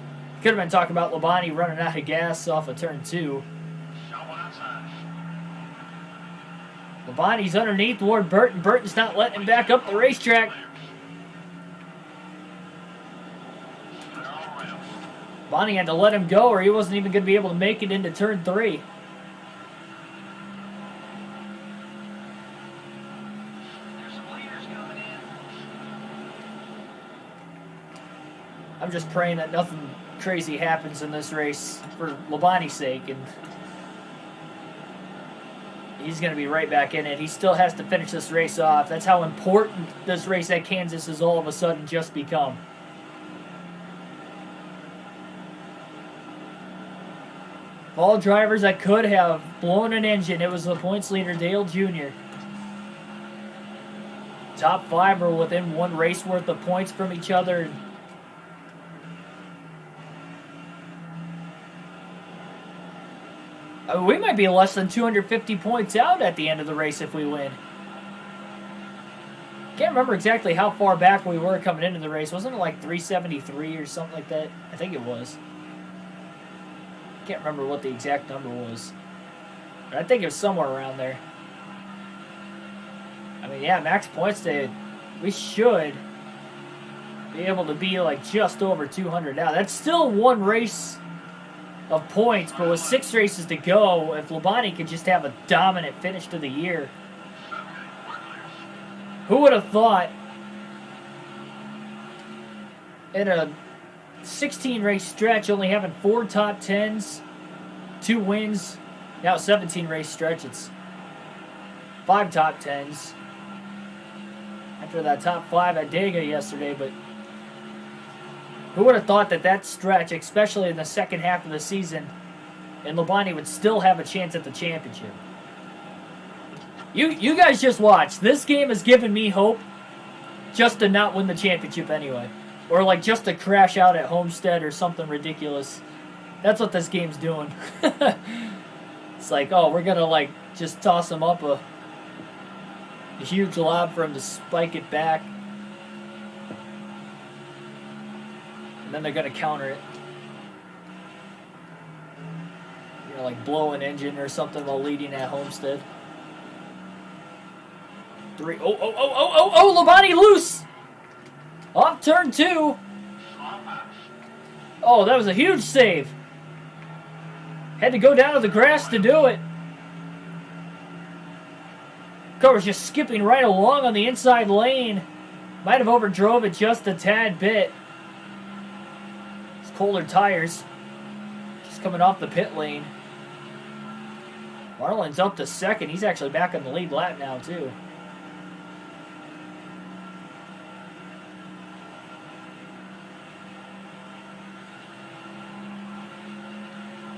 Could have been talking about Labonte running out of gas off of turn 2. Labonte's underneath Ward Burton. Burton's not letting him back up the racetrack. Labonte had to let him go or he wasn't even going to be able to make it into turn 3. I'm just praying that nothing crazy happens in this race for Labonte's sake, and he's going to be right back in it. He still has to finish this race off. That's how important this race at Kansas has all of a sudden just become. Of all drivers that could have blown an engine, it was the points leader, Dale Jr. Top 5 were within 1 race worth of points from each other. We might be less than 250 points out at the end of the race if we win. Can't remember exactly how far back we were coming into the race. Wasn't it like 373 or something like that? I think it was. Can't remember what the exact number was. But I think it was somewhere around there. I mean, yeah, max points day. We should be able to be like just over 200 now. That's still 1 race of points, but with 6 races to go, if Labonte could just have a dominant finish to the year, who would have thought in a 16-race stretch, only having 4 top 10s, 2 wins, now 17-race stretch, it's 5 top 10s after that top 5 at Dega yesterday, but who would have thought that stretch, especially in the second half of the season, and Labonte would still have a chance at the championship? You guys just watch. This game has given me hope just to not win the championship anyway. Or like just to crash out at Homestead or something ridiculous. That's what this game's doing. It's like, oh, we're going to like just toss him up a huge lob for him to spike it back. And then they're going to counter it. You know, like blow an engine or something while leading at Homestead. 3. Oh, Labonte loose! Off turn 2. Oh, that was a huge save. Had to go down to the grass to do it. Car was just skipping right along on the inside lane. Might have overdrove it just a tad bit. Colder tires. Just coming off the pit lane. Marlin's up to 2nd. He's actually back on the lead lap now, too.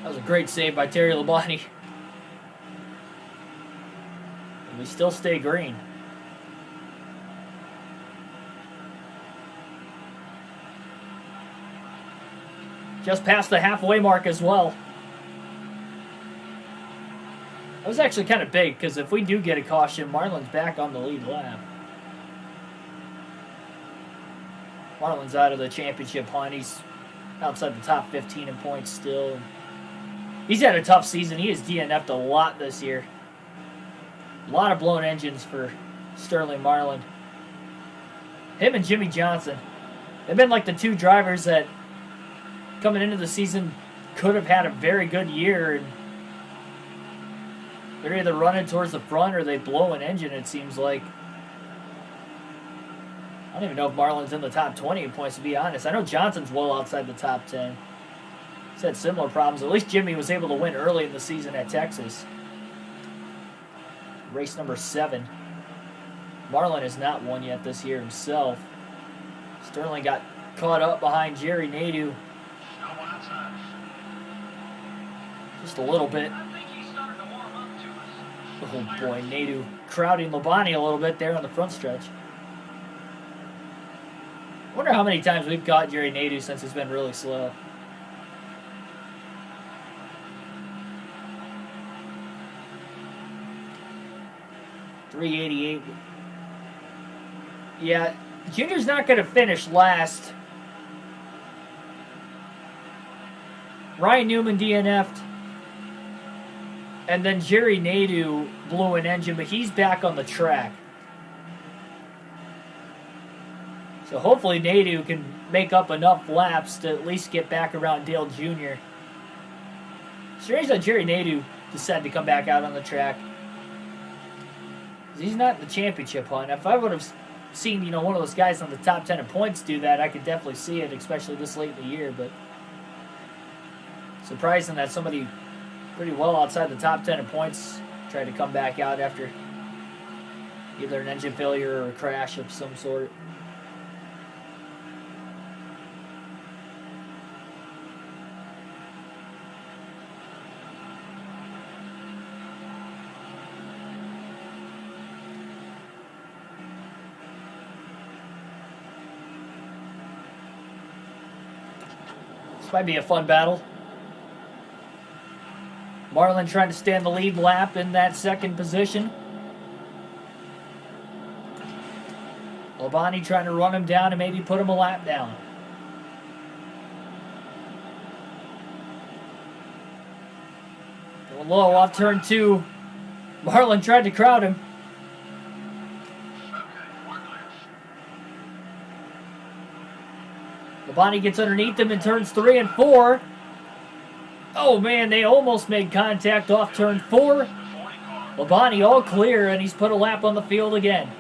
That was a great save by Terry Labonte. And we still stay green. Just past the halfway mark as well. That was actually kind of big, because if we do get a caution, Marlin's back on the lead lap. Marlin's out of the championship hunt. He's outside the top 15 in points still. He's had a tough season. He has DNF'd a lot this year. A lot of blown engines for Sterling Marlin. Him and Jimmy Johnson. They've been like the 2 drivers that coming into the season could have had a very good year, and they're either running towards the front or they blow an engine, it seems like. I don't even know if Marlin's in the top 20 in points, to be honest. I know Johnson's well outside the top 10. He's had similar problems. At least Jimmy was able to win early in the season at Texas. Race number 7. Marlin has not won yet this year himself. Sterling got caught up behind Jerry Nadeau. Just a little bit. Oh boy, Nadeau crowding Labonte a little bit there on the front stretch. I wonder how many times we've caught Jerry Nadeau since he's been really slow. 388. Yeah, Junior's not going to finish last. Ryan Newman DNF'd. And then Jerry Nadeau blew an engine, but he's back on the track. So hopefully Nadeau can make up enough laps to at least get back around Dale Jr. Strange that Jerry Nadeau decided to come back out on the track. He's not in the championship hunt. If I would have seen, one of those guys on the top 10 in points do that, I could definitely see it, especially this late in the year. But surprising that somebody pretty well outside the top 10 in points tried to come back out after either an engine failure or a crash of some sort. This might be a fun battle. Marlin trying to stay in the lead lap in that second position. Labonte trying to run him down and maybe put him a lap down. Going low off turn 2. Marlin tried to crowd him. Labonte gets underneath him in turns 3 and 4. Oh man, they almost made contact off turn 4. Labonte all clear, and he's put a lap on the field again.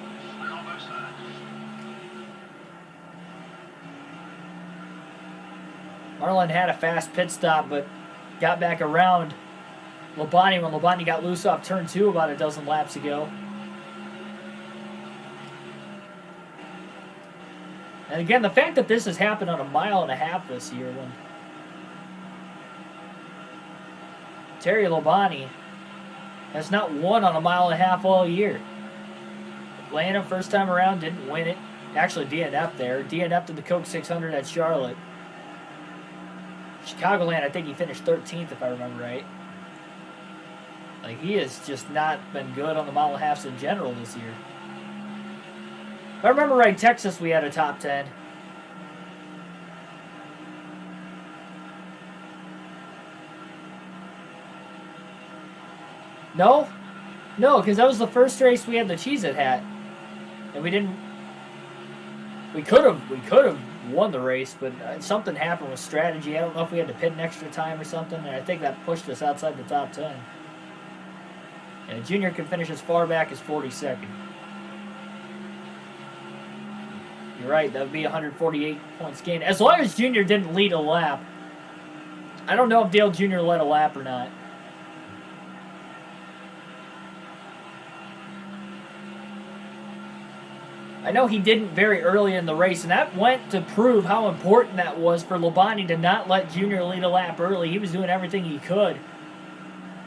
Marlin had a fast pit stop, but got back around Labonte when Labonte got loose off turn 2 about a dozen laps ago. And again, the fact that this has happened on a mile and a half this year, when Terry Labonte has not won on a mile and a half all year. Atlanta, first time around, didn't win it. Actually, DNF'd there. DNF'd in the Coke 600 at Charlotte. Chicagoland, I think he finished 13th, if I remember right. Like, he has just not been good on the mile and a halves in general this year. If I remember right, Texas, we had a top 10. No, because that was the first race we had the Cheez-It hat, and we didn't. We could have won the race, but something happened with strategy. I don't know if we had to pit in extra time or something, and I think that pushed us outside the top 10. And Junior can finish as far back as 42nd. You're right, that would be 148 points gained. As long as Junior didn't lead a lap. I don't know if Dale Jr. led a lap or not. I know he didn't very early in the race, and that went to prove how important that was for Labonte to not let Junior lead a lap early. He was doing everything he could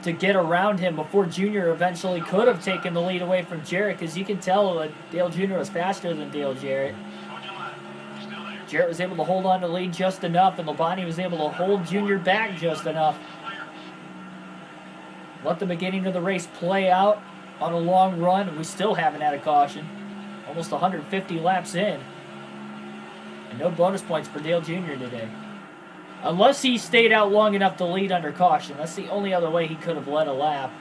to get around him before Junior eventually could have taken the lead away from Jarrett, because you can tell that Dale Jr. was faster than Dale Jarrett. Jarrett was able to hold on to the lead just enough, and Labonte was able to hold Junior back just enough. Let the beginning of the race play out on a long run, and we still haven't had a caution. Almost 150 laps in. And no bonus points for Dale Jr. today. Unless he stayed out long enough to lead under caution. That's the only other way he could have led a lap.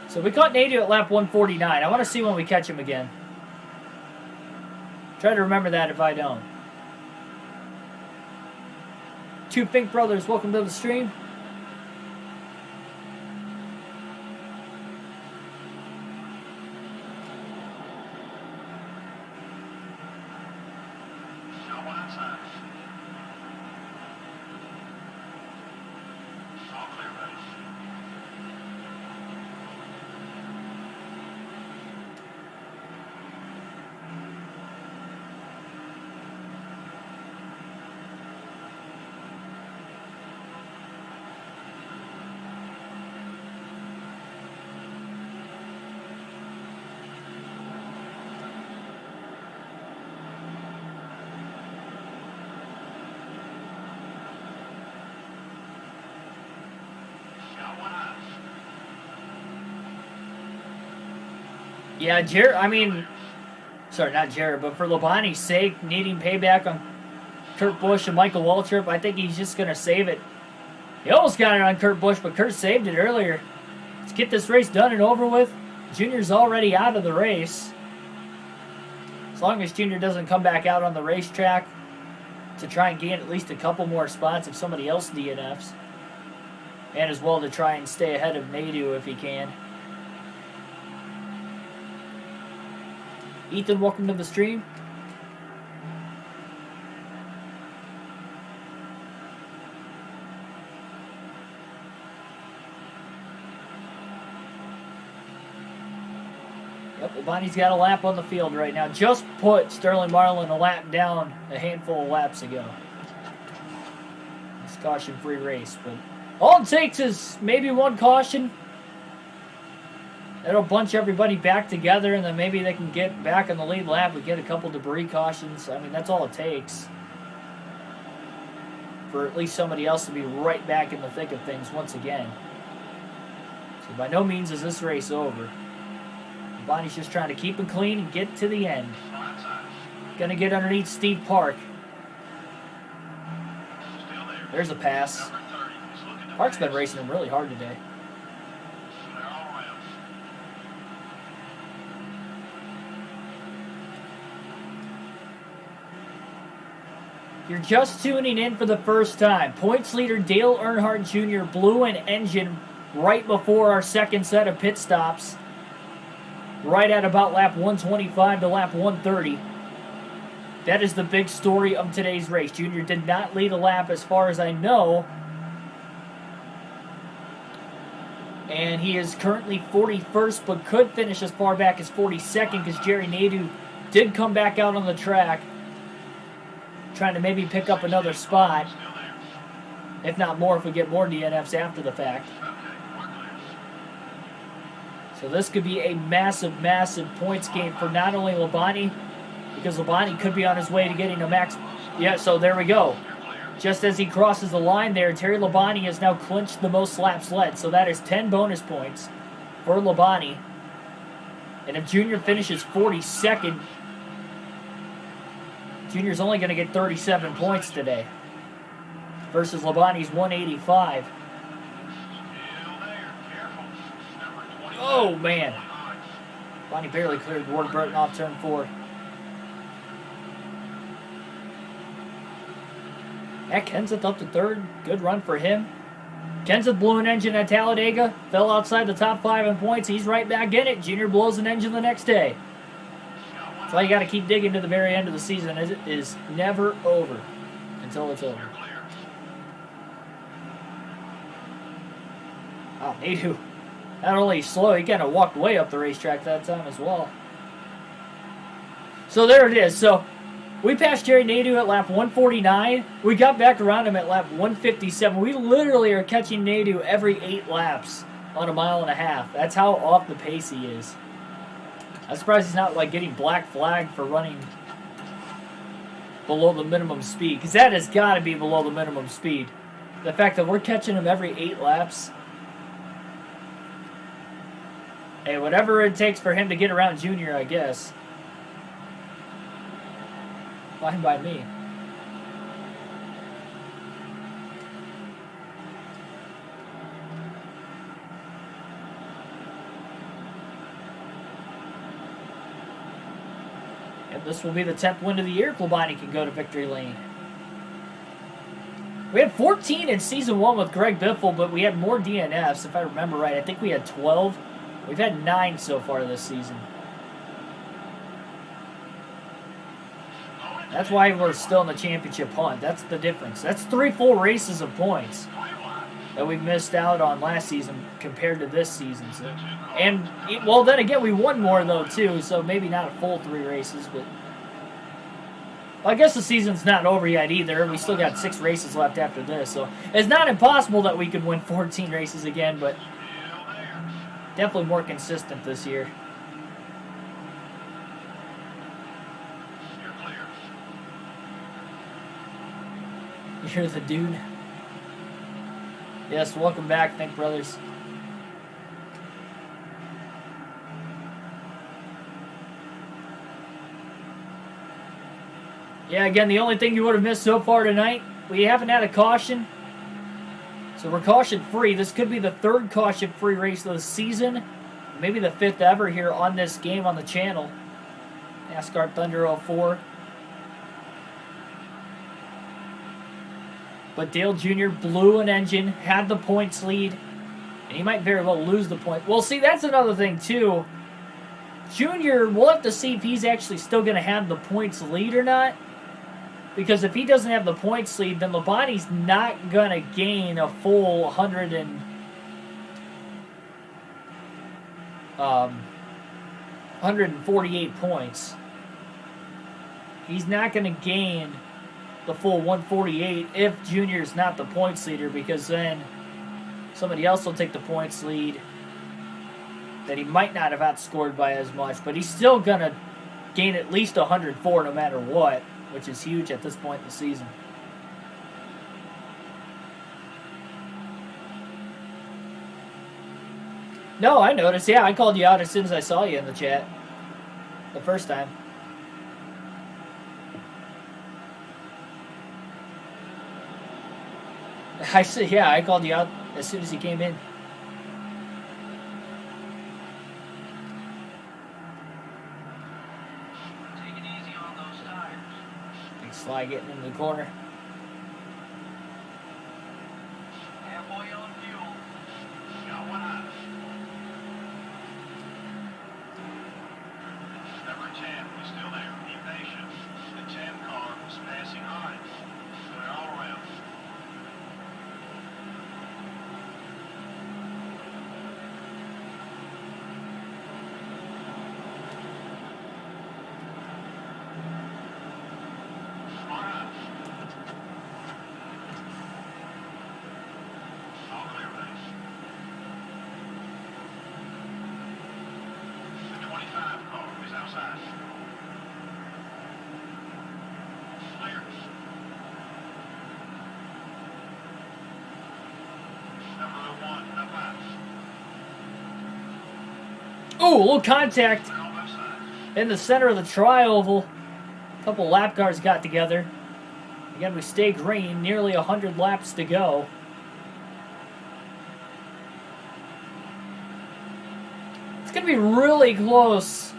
So we caught Nadeau at lap 149. I want to see when we catch him again. Try to remember that if I don't. Two Fink brothers, welcome to the stream. Yeah, Jared, I mean, sorry, not Jared, but for Labonte's sake, needing payback on Kurt Busch and Michael Waltrip, I think he's just going to save it. He almost got it on Kurt Busch, but Kurt saved it earlier. Let's get this race done and over with. Junior's already out of the race. As long as Junior doesn't come back out on the racetrack to try and gain at least a couple more spots if somebody else DNFs. And as well to try and stay ahead of Nadu if he can. Ethan, welcome to the stream. Yep, Labonte's got a lap on the field right now. Just put Sterling Marlin a lap down a handful of laps ago. It's caution-free race, but all it takes is maybe one caution. That'll bunch everybody back together, and then maybe they can get back on the lead lap and get a couple debris cautions. I mean, that's all it takes for at least somebody else to be right back in the thick of things once again. So by no means is this race over. Bonnie's just trying to keep it clean and get to the end. Gonna get underneath Steve Park. There's a pass. Park's been racing him really hard today. You're just tuning in for the first time. Points leader Dale Earnhardt Jr. blew an engine right before our second set of pit stops. Right at about lap 125 to lap 130. That is the big story of today's race. Junior did not lead a lap as far as I know. And he is currently 41st, but could finish as far back as 42nd because Jerry Nadu did come back out on the track, trying to maybe pick up another spot. If not more, if we get more DNFs after the fact. So this could be a massive, massive points game for not only Labonte, because Labonte could be on his way to getting a max. Yeah, so there we go. Just as he crosses the line there, Terry Labonte has now clinched the most laps led. So that is 10 bonus points for Labonte. And if Junior finishes 42nd, Junior's only going to get 37 points today versus Labonte's 185. Oh, man. Bonnie barely cleared Ward Burton off turn 4. At Kenseth up to third. Good run for him. Kenseth blew an engine at Talladega. Fell outside the top 5 in points. He's right back in it. Junior blows an engine the next day. That's why you got to keep digging to the very end of the season. It is never over until it's over. Oh, Nadu. Not only slow, he kind of walked way up the racetrack that time as well. So there it is. So we passed Jerry Nadu at lap 149. We got back around him at lap 157. We literally are catching Nadu every 8 laps on a mile and a half. That's how off the pace he is. I'm surprised he's not like getting black flagged for running below the minimum speed, because that has got to be below the minimum speed. The fact that we're catching him every 8 laps. Hey, whatever it takes for him to get around Junior, I guess. Fine by me. And this will be the 10th win of the year if Labonte can go to victory lane. We had 14 in season 1 with Greg Biffle, but we had more DNFs, if I remember right. I think we had 12. We've had 9 so far this season. That's why we're still in the championship hunt. That's the difference. That's 3 full races of points that we missed out on last season compared to this season. So, and, well, then again, we won more, though, too, so maybe not a full 3 races, but well, I guess the season's not over yet either. We still got 6 races left after this, so it's not impossible that we could win 14 races again, but definitely more consistent this year. You're the dude. Yes, welcome back, Think Brothers. Yeah, again, the only thing you would have missed so far tonight, we haven't had a caution. So we're caution-free. This could be the third caution-free race of the season. Maybe the fifth ever here on this game on the channel. NASCAR Thunder 04. But Dale Jr. blew an engine, had the points lead, and he might very well lose the point. Well, see, that's another thing, too. Jr., we'll have to see if he's actually still going to have the points lead or not. Because if he doesn't have the points lead, then Labonte's not going to gain a full 148 points. He's not going to gain the full 148 if Junior's not the points leader, because then somebody else will take the points lead that he might not have outscored by as much, but he's still going to gain at least 104 no matter what, which is huge at this point in the season. No, I noticed. Yeah, I called you out as soon as I saw you in the chat. The first time. I said, yeah, I called you out as soon as he came in. Take it easy on those tires. Big Sly getting into the corner. Halfway on fuel. Got one out. Number 10 was still there. Be patient. The 10 car was passing high. Clear all around. Ooh, a little contact in the center of the tri-oval. A couple lap cars got together. Again, we stay green, nearly 100 laps to go. It's going to be really close.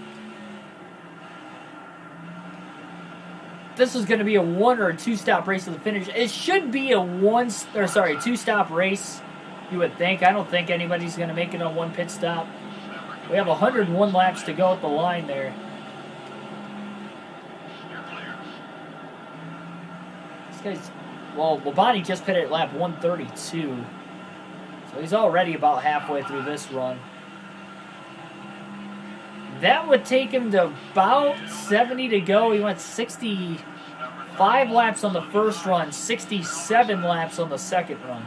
This is going to be a one or a two-stop race to the finish. It should be a two-stop race, you would think. I don't think anybody's going to make it on one pit stop. We have 101 laps to go at the line there. This guy's, well, Labonte just pitted at lap 132. So he's already about halfway through this run. That would take him to about 70 to go. He went 65 laps on the first run, 67 laps on the second run.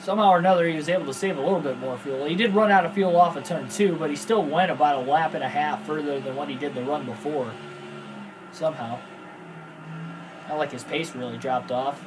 Somehow or another, he was able to save a little bit more fuel. He did run out of fuel off of turn 2, but he still went about a lap and a half further than what he did the run before. Somehow. Not like his pace really dropped off.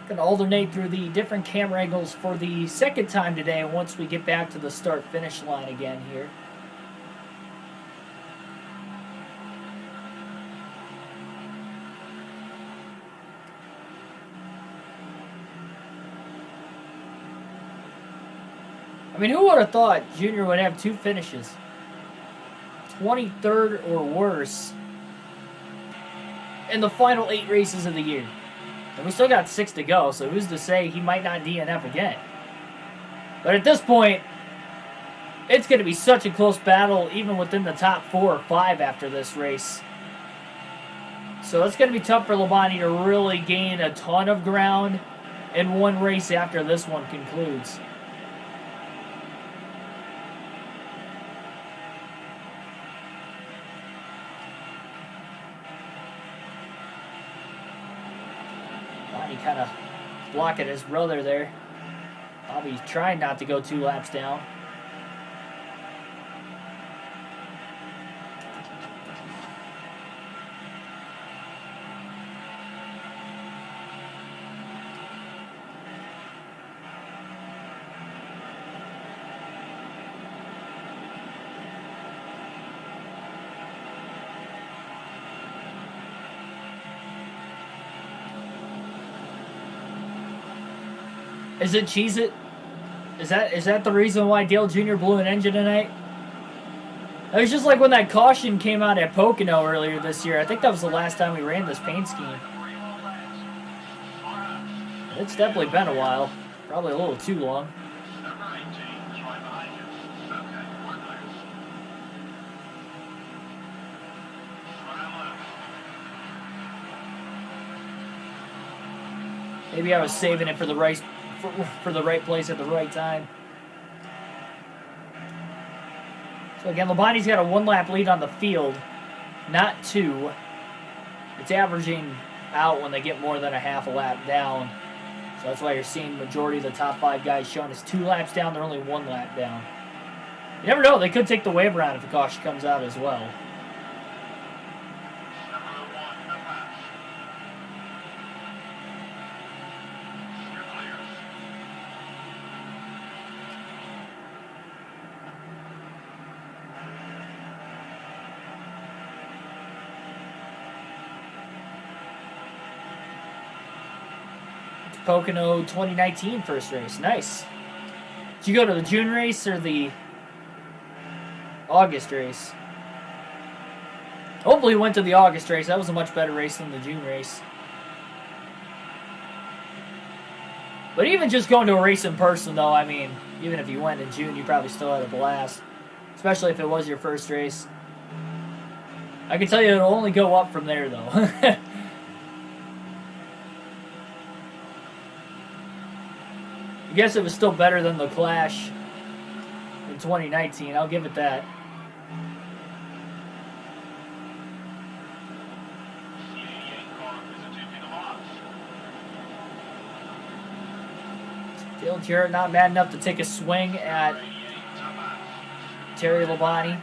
Going to alternate through the different camera angles for the second time today once we get back to the start-finish line again here. I mean, who would have thought Junior would have two finishes? 23rd or worse in the final 8 races of the year. And we still got 6 to go, so who's to say he might not DNF again? But at this point, it's going to be such a close battle, even within the top 4 or 5 after this race. So it's going to be tough for Labonte to really gain a ton of ground in one race after this one concludes. Labonte kind of blocking his brother there. Bobby trying not to go 2 laps down. Is it Cheez-It? Is that the reason why Dale Jr. blew an engine tonight? It was just like when that caution came out at Pocono earlier this year. I think that was the last time we ran this paint scheme. It's definitely been a while. Probably a little too long. Number 18 is right behind you. Okay, we're clear. Right left. Maybe I was saving it for the right place at the right time. So again, Labonte's got a 1-lap lead on the field, not 2. It's averaging out when they get more than a half a lap down. So that's why you're seeing majority of the top 5 guys showing us 2 laps down. They're only 1 lap down. You never know. They could take the wave around if the caution comes out as well. Pocono 2019 first race. Nice. Did you go to the June race or the August race? Hopefully you went to the August race. That was a much better race than the June race. But even just going to a race in person, though, I mean, even if you went in June, you probably still had a blast. Especially if it was your first race. I can tell you it'll only go up from there, though. I guess it was still better than the Clash in 2019. I'll give it that. Dale Jarrett not mad enough to take a swing at Terry Labonte.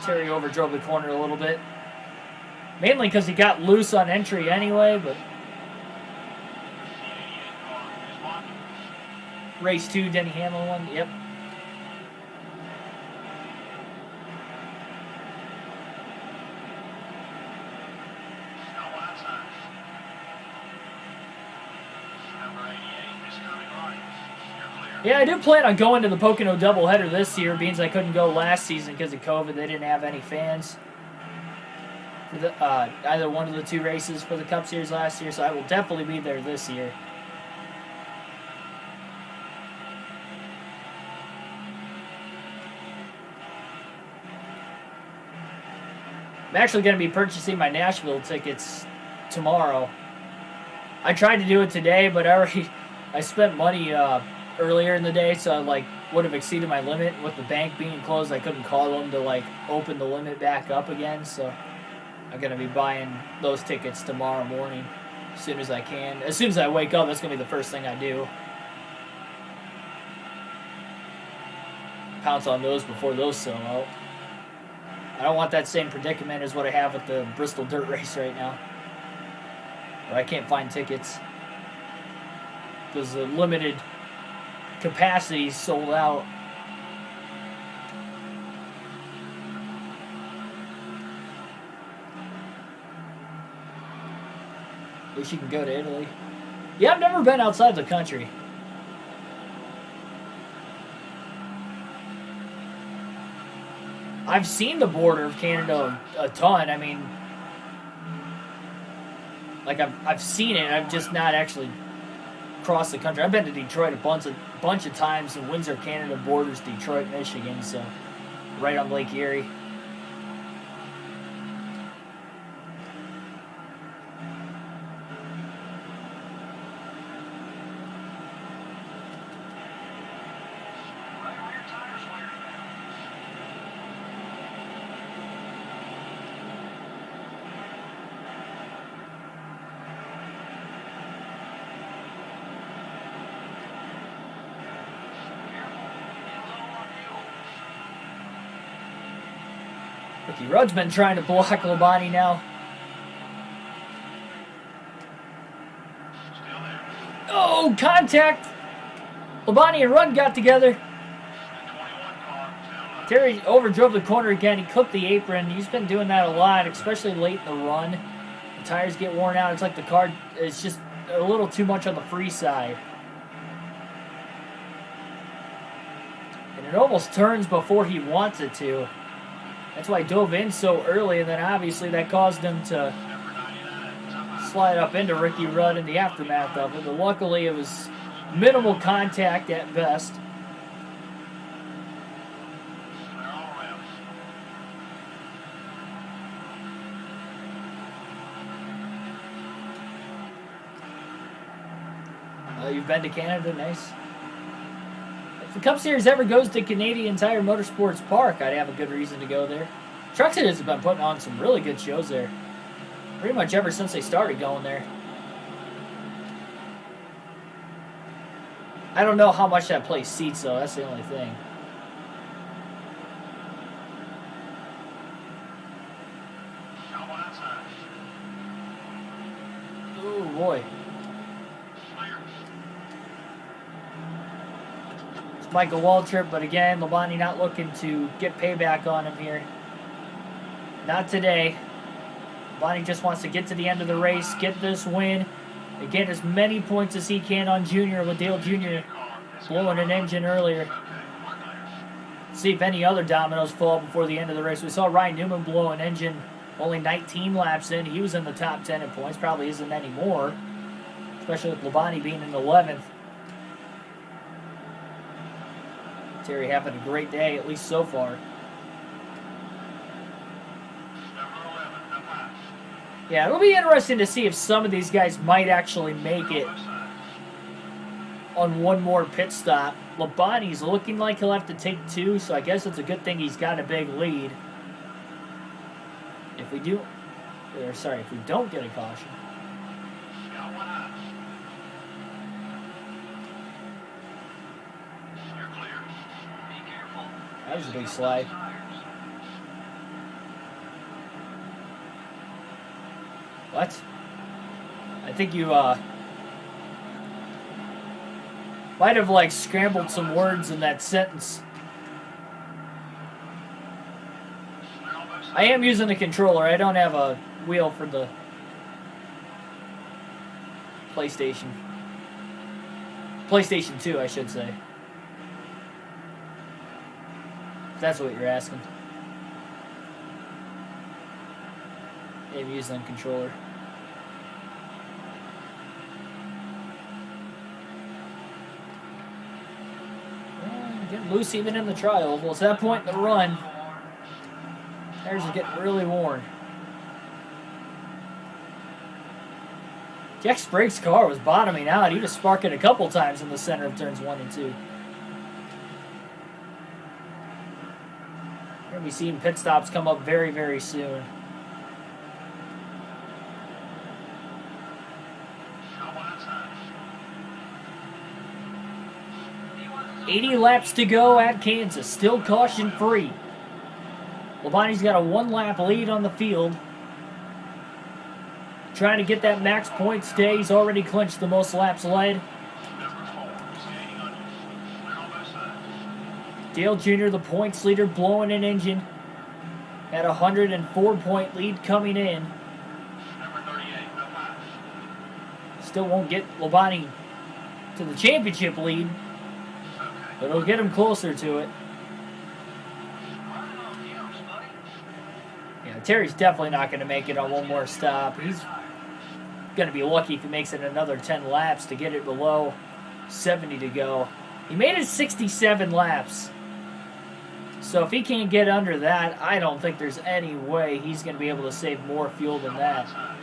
Terry overdrove the corner a little bit. Mainly because he got loose on entry anyway, but... Race 2, Denny Hamlin one. Yep. Yeah, I do plan on going to the Pocono doubleheader this year, being I couldn't go last season because of COVID. They didn't have any fans for the either one of the 2 races for the Cup Series last year, so I will definitely be there this year. I'm actually going to be purchasing my Nashville tickets tomorrow. I tried to do it today, but I spent money earlier in the day, so I would have exceeded my limit. With the bank being closed, I couldn't call them to open the limit back up again. So I'm going to be buying those tickets tomorrow morning as soon as I can. As soon as I wake up, that's going to be the first thing I do. Pounce on those before those sell out. I don't want that same predicament as what I have with the Bristol Dirt Race right now, where I can't find tickets because the limited capacity is sold out. At least you can go to Italy. Yeah, I've never been outside the country. I've seen the border of Canada a ton. I mean, I've seen it. I've just not actually crossed the country. I've been to Detroit a bunch of times. And Windsor, Canada borders Detroit, Michigan, so right on Lake Erie. Ricky Rudd's been trying to block Labonte now. Still there. Oh, contact! Labonte and Rudd got together. The 21 car still left. Terry overdrove the corner again. He clipped the apron. He's been doing that a lot, especially late in the run. The tires get worn out. It's like the car is just a little too much on the free side. And it almost turns before he wants it to. That's why he dove in so early, and then obviously that caused him to Number 99. slide up into Ricky Rudd in the aftermath of it. But luckily it was minimal contact at best. They're all around. You've been to Canada, nice. If the Cup Series ever goes to Canadian Tire Motorsports Park, I'd have a good reason to go there. Truck Series have been putting on some really good shows there. Pretty much ever since they started going there. I don't know how much that place seats, though. That's the only thing. Got one outside. Oh, boy. Clear. It's Michael Waltrip, but again, Labonte not looking to get payback on him here. Not today. Labonte just wants to get to the end of the race, get this win, and get as many points as he can on Junior, with Dale Jr. blowing an engine earlier. Okay, we're clear. See if any other dominoes fall before the end of the race. We saw Ryan Newman blow an engine only 19 laps in. He was in the top 10 in points. Probably isn't anymore, especially with Labonte being in 11th. Terry having a great day, at least so far. Number 11, up high. Yeah, it'll be interesting to see if some of these guys might actually make it Left side. on one more pit stop. Labonte's looking like he'll have to take two, so I guess it's a good thing he's got a big lead. If we do, if we don't get a caution. Got one eye. You're clear. Be careful. That was a big slide. What? I think you might have like scrambled some words in that sentence. They're almost I am using a controller. I don't have a wheel for the PlayStation. PlayStation 2, I should say. If that's what you're asking. I'm using a controller. Getting loose even in the trials. Well, it's that point in the run. Tires are getting really worn. Jack Sprague's car was bottoming out. He was sparking a couple times in the center of turns 1 and 2. We're going to be seeing pit stops come up very, very soon. got one outside. 80 laps to go at Kansas. Still caution free. Labonte's got a 1-lap lead on the field. Trying to get that max points day. He's already clinched the most laps led. Number 4, skating on you. Clear on both sides. Dale Jr., the points leader, blowing an engine. At a 104-point lead coming in. Number 38, up high. Still won't get Labonte to the championship lead, Okay. but it'll get him closer to it. Running on fumes, buddy. Yeah, Terry's definitely not going to make it on one more stop. He's going to be lucky if he makes it another 10 laps to get it below 70 to go. He made it 67 laps. So if he can't get under that, I don't think there's any way he's going to be able to save more fuel than that. Outside.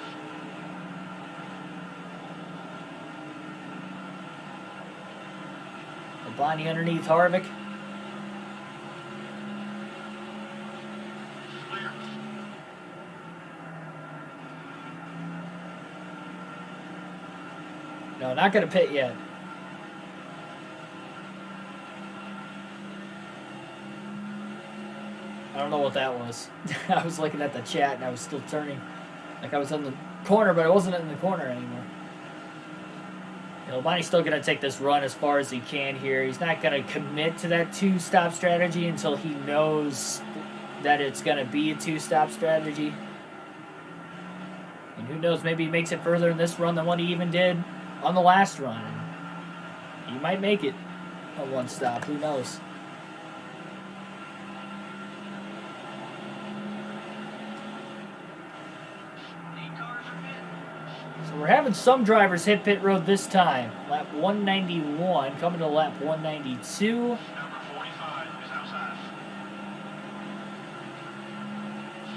Labonte underneath Harvick. Clear. No, not going to pit yet. I don't know what that was. I was looking at the chat and I was still turning like I was in the corner, but I wasn't in the corner anymore. Labonte's still going to take this run as far as he can here. He's not going to commit to that two-stop strategy until he knows that it's going to be a two-stop strategy. And who knows, maybe he makes it further in this run than what he even did on the last run. He might make it a one-stop. Who knows? So we're having some drivers hit pit road this time. Lap 191 coming to lap 192. Number 45 is outside.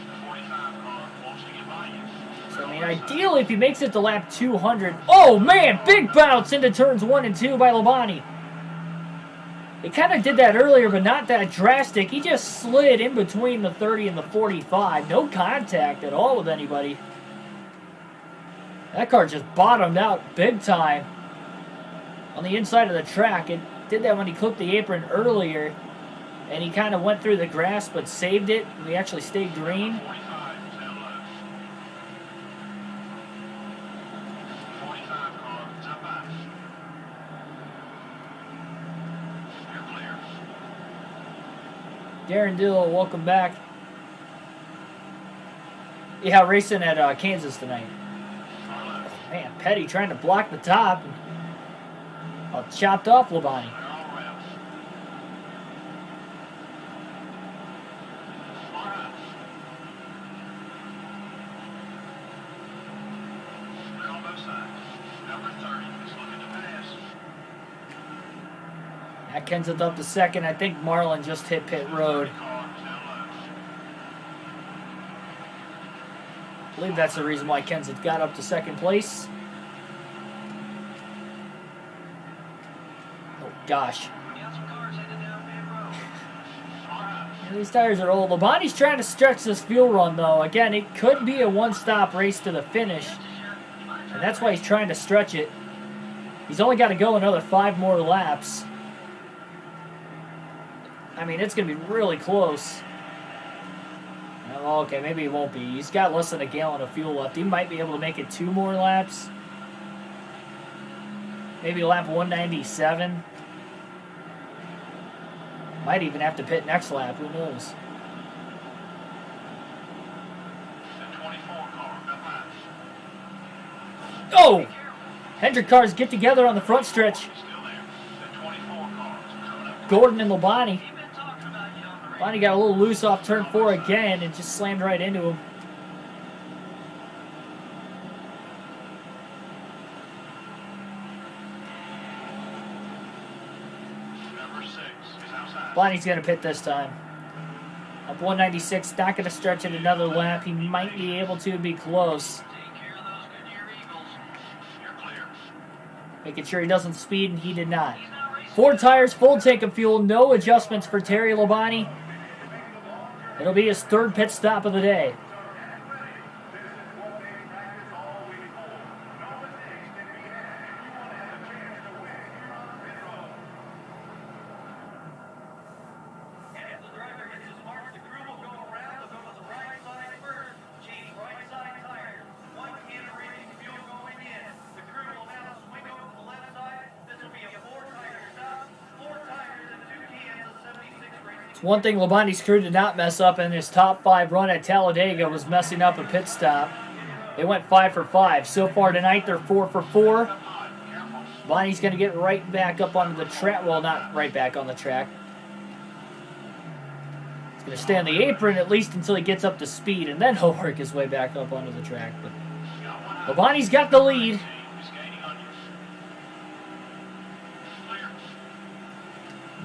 The 45 car wants to get by you. So, I mean, ideally, if he makes it to lap 200... Oh, man! Big bounce into turns 1 and 2 by Livetsream. He kind of did that earlier, but not that drastic. He just slid in between the 30 and the 45. No contact at all with anybody. That car just bottomed out big time on the inside of the track. It did that when he clipped the apron earlier, and he kind of went through the grass but saved it. We actually stayed green. 45 is down low. 45 car is up high. You're clear. Darren Dill, welcome back. Yeah, racing at Kansas tonight. Man, Petty trying to block the top. Chopped off Livetsream. That Kenseth up to second. I think Marlin just hit pit road. I believe that's the reason why Kenseth got up to second place. Oh, gosh. These tires are old. Livetsream's trying to stretch this fuel run, though. Again, it could be a one-stop race to the finish. And that's why he's trying to stretch it. He's only got to go another 5 more laps. I mean, it's going to be really close. Oh, okay, maybe he won't be. He's got less than a gallon of fuel left. He might be able to make it 2 more laps. Maybe lap 197. Might even have to pit next lap. Who knows? Oh! Hendrick cars get together on the front stretch. Gordon and Livetsream. Livetsream got a little loose off turn 4 again and just slammed right into him. Livetsream's going to pit this time. Up 196, not going to stretch it another lap. He might be able to be close. Making sure he doesn't speed, and he did not. 4 tires, full tank of fuel, no adjustments for Terry Livetsream. It'll be his 3rd pit stop of the day. One thing Livetsream's crew did not mess up in his top 5 run at Talladega was messing up a pit stop. They went 5 for 5. So far tonight, they're 4 for 4. Livetsream's going to get right back up onto the track. Well, not right back on the track. He's going to stay on the apron at least until he gets up to speed, and then he'll work his way back up onto the track. But Livetsream's got the lead.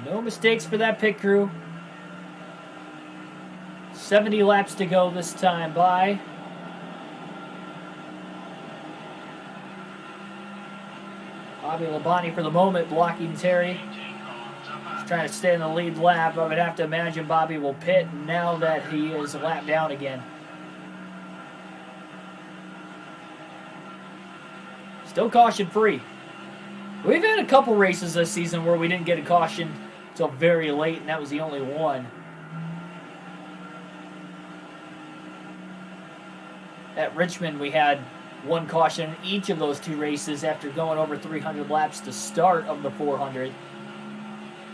No mistakes for that pit crew. 70 laps to go this time by. Bobby Labonte for the moment blocking Terry. He's trying to stay in the lead lap. I would have to imagine Bobby will pit now that he is a lap down again. Still caution free. We've had a couple races this season where we didn't get a caution until very late, and that was the only one. At Richmond, we had one caution in each of those 2 races after going over 300 laps to start of the 400.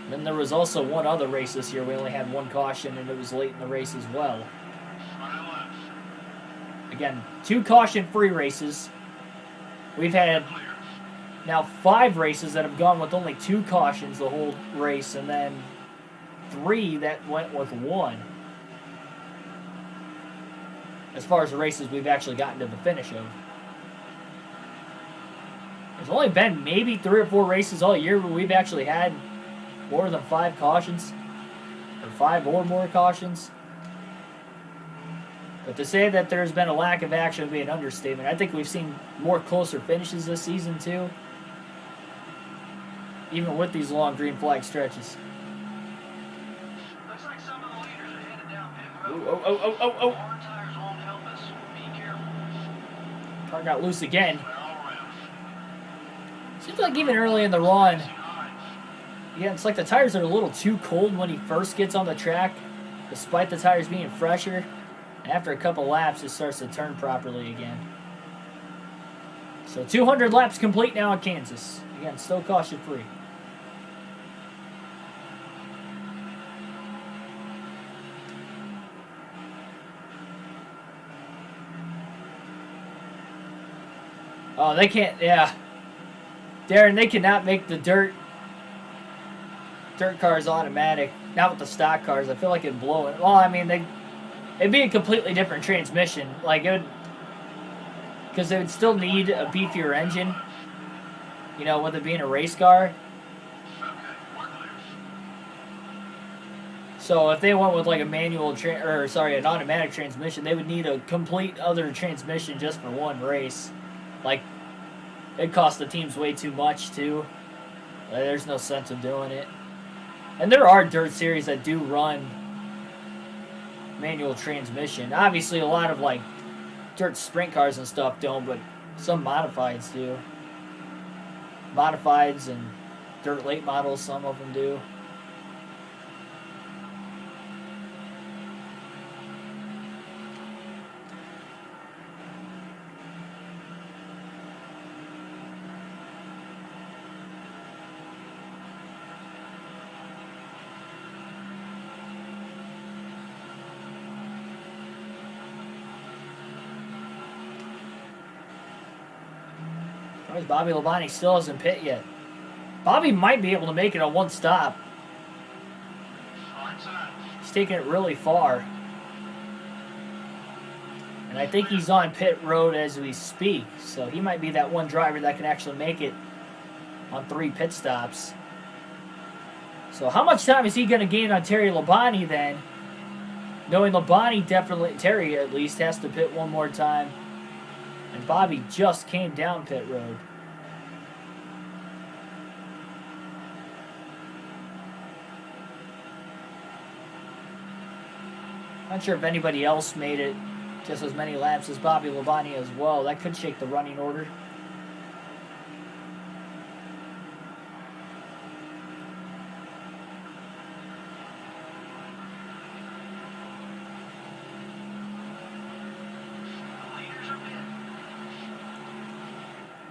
Then there was also one other race this year. We only had 1 caution, and it was late in the race as well. Again, 2 caution-free races. We've had now 5 races that have gone with only 2 cautions the whole race, and then 3 that went with 1. As far as the races we've actually gotten to the finish of. There's only been maybe 3 or 4 races all year where we've actually had more than 5 cautions. Or 5 or more cautions. But to say that there's been a lack of action would be an understatement. I think we've seen more closer finishes this season too. Even with these long green flag stretches. Looks like some of the leaders are headed down pit road. Oh. Hard tires won't help us. Be careful. Car got loose again. We're all around. Seems like even early in the run, yeah, it's like the tires are a little too cold when he first gets on the track, despite the tires being fresher. And after a couple laps, it starts to turn properly again. So 200 laps complete now in Kansas. Again, still caution-free. Oh, they can't, yeah. Darren, they cannot make the dirt cars automatic. Not with the stock cars. I feel like it'd blow it. Well, I mean, it'd be a completely different transmission. Like, it would, because they would still need a beefier engine, you know, with it being a race car. So if they went with like a manual, an automatic transmission, they would need a complete other transmission just for one race. Like, it costs the teams way too much too. There's no sense of doing it. And there are dirt series that do run manual transmission. Obviously, a lot of like dirt sprint cars and stuff don't, but some modifieds do. Modifieds and dirt late models, some of them do. Bobby Labonte still hasn't pit yet. Bobby might be able to make it on one stop. He's taking it really far. And I think he's on pit road as we speak. So he might be that one driver that can actually make it on 3 pit stops. So how much time is he going to gain on Terry Labonte then? Knowing Labonte definitely, Terry at least, has to pit one more time. And Bobby just came down pit road. Not sure if anybody else made it just as many laps as Bobby Labonte as well. That could shake the running order.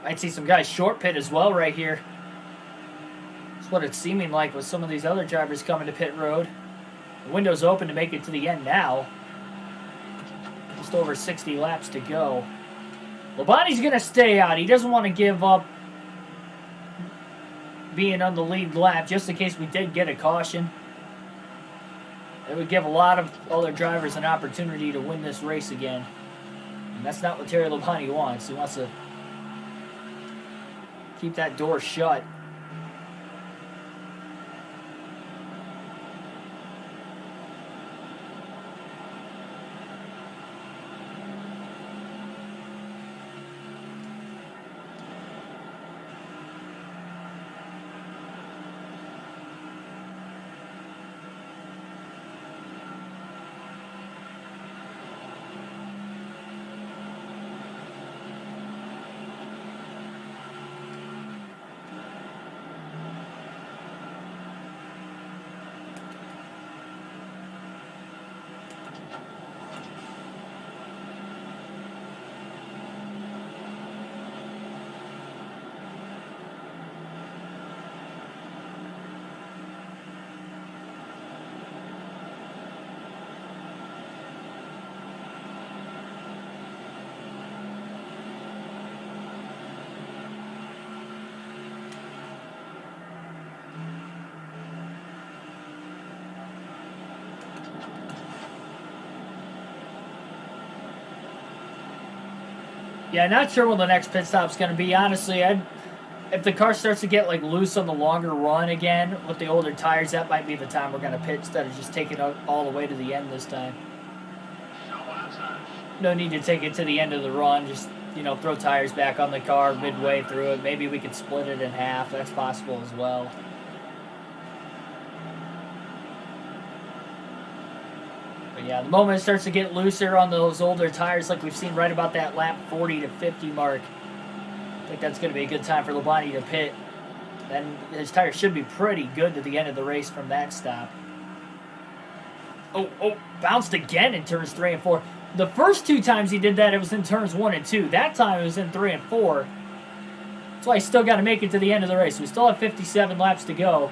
Might see some guys short pit as well right here. That's what it's seeming like with some of these other drivers coming to pit road. The window's open to make it to the end now. Just over 60 laps to go. Labonte's going to stay out. He doesn't want to give up being on the lead lap just in case we did get a caution. It would give a lot of other drivers an opportunity to win this race again. And that's not what Terry Labonte wants. He wants to keep that door shut. Yeah, not sure when the next pit stop's going to be. Honestly, if the car starts to get like loose on the longer run again with the older tires, that might be the time we're going to pit instead of just taking it all the way to the end this time. No need to take it to the end of the run. Just, throw tires back on the car midway through it. Maybe we could split it in half. That's possible as well. But yeah, the moment it starts to get looser on those older tires, like we've seen right about that lap 40 to 50 mark, I think that's going to be a good time for Labonte to pit. Then his tires should be pretty good to the end of the race from that stop. Oh, bounced again in turns 3 and 4. The first 2 times he did that, it was in turns 1 and 2. That time it was in 3 and 4. That's why he's still got to make it to the end of the race. We still have 57 laps to go.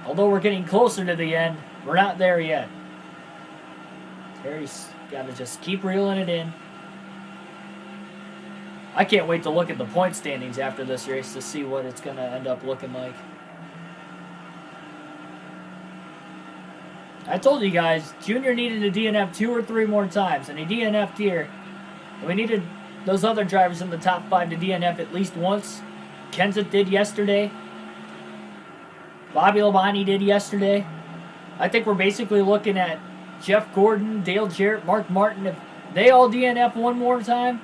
Although we're getting closer to the end, we're not there yet. Terry's got to just keep reeling it in. I can't wait to look at the point standings after this race to see what it's going to end up looking like. I told you guys, Junior needed a DNF 2 or 3 more times, and he DNF'd here. We needed those other drivers in the top 5 to DNF at least once. Kenseth did yesterday. Bobby Labonte did yesterday. I think we're basically looking at Jeff Gordon, Dale Jarrett, Mark Martin. If they all DNF one more time,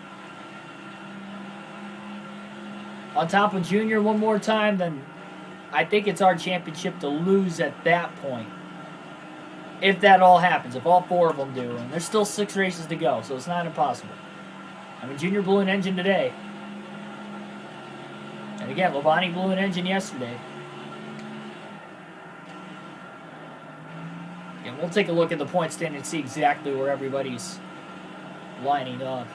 on top of Junior one more time, then I think it's our championship to lose at that point. If that all happens, if all 4 of them do. And there's still 6 races to go, so it's not impossible. I mean, Junior blew an engine today. And again, Labonte blew an engine yesterday. And we'll take a look at the point stand and see exactly where everybody's lining up.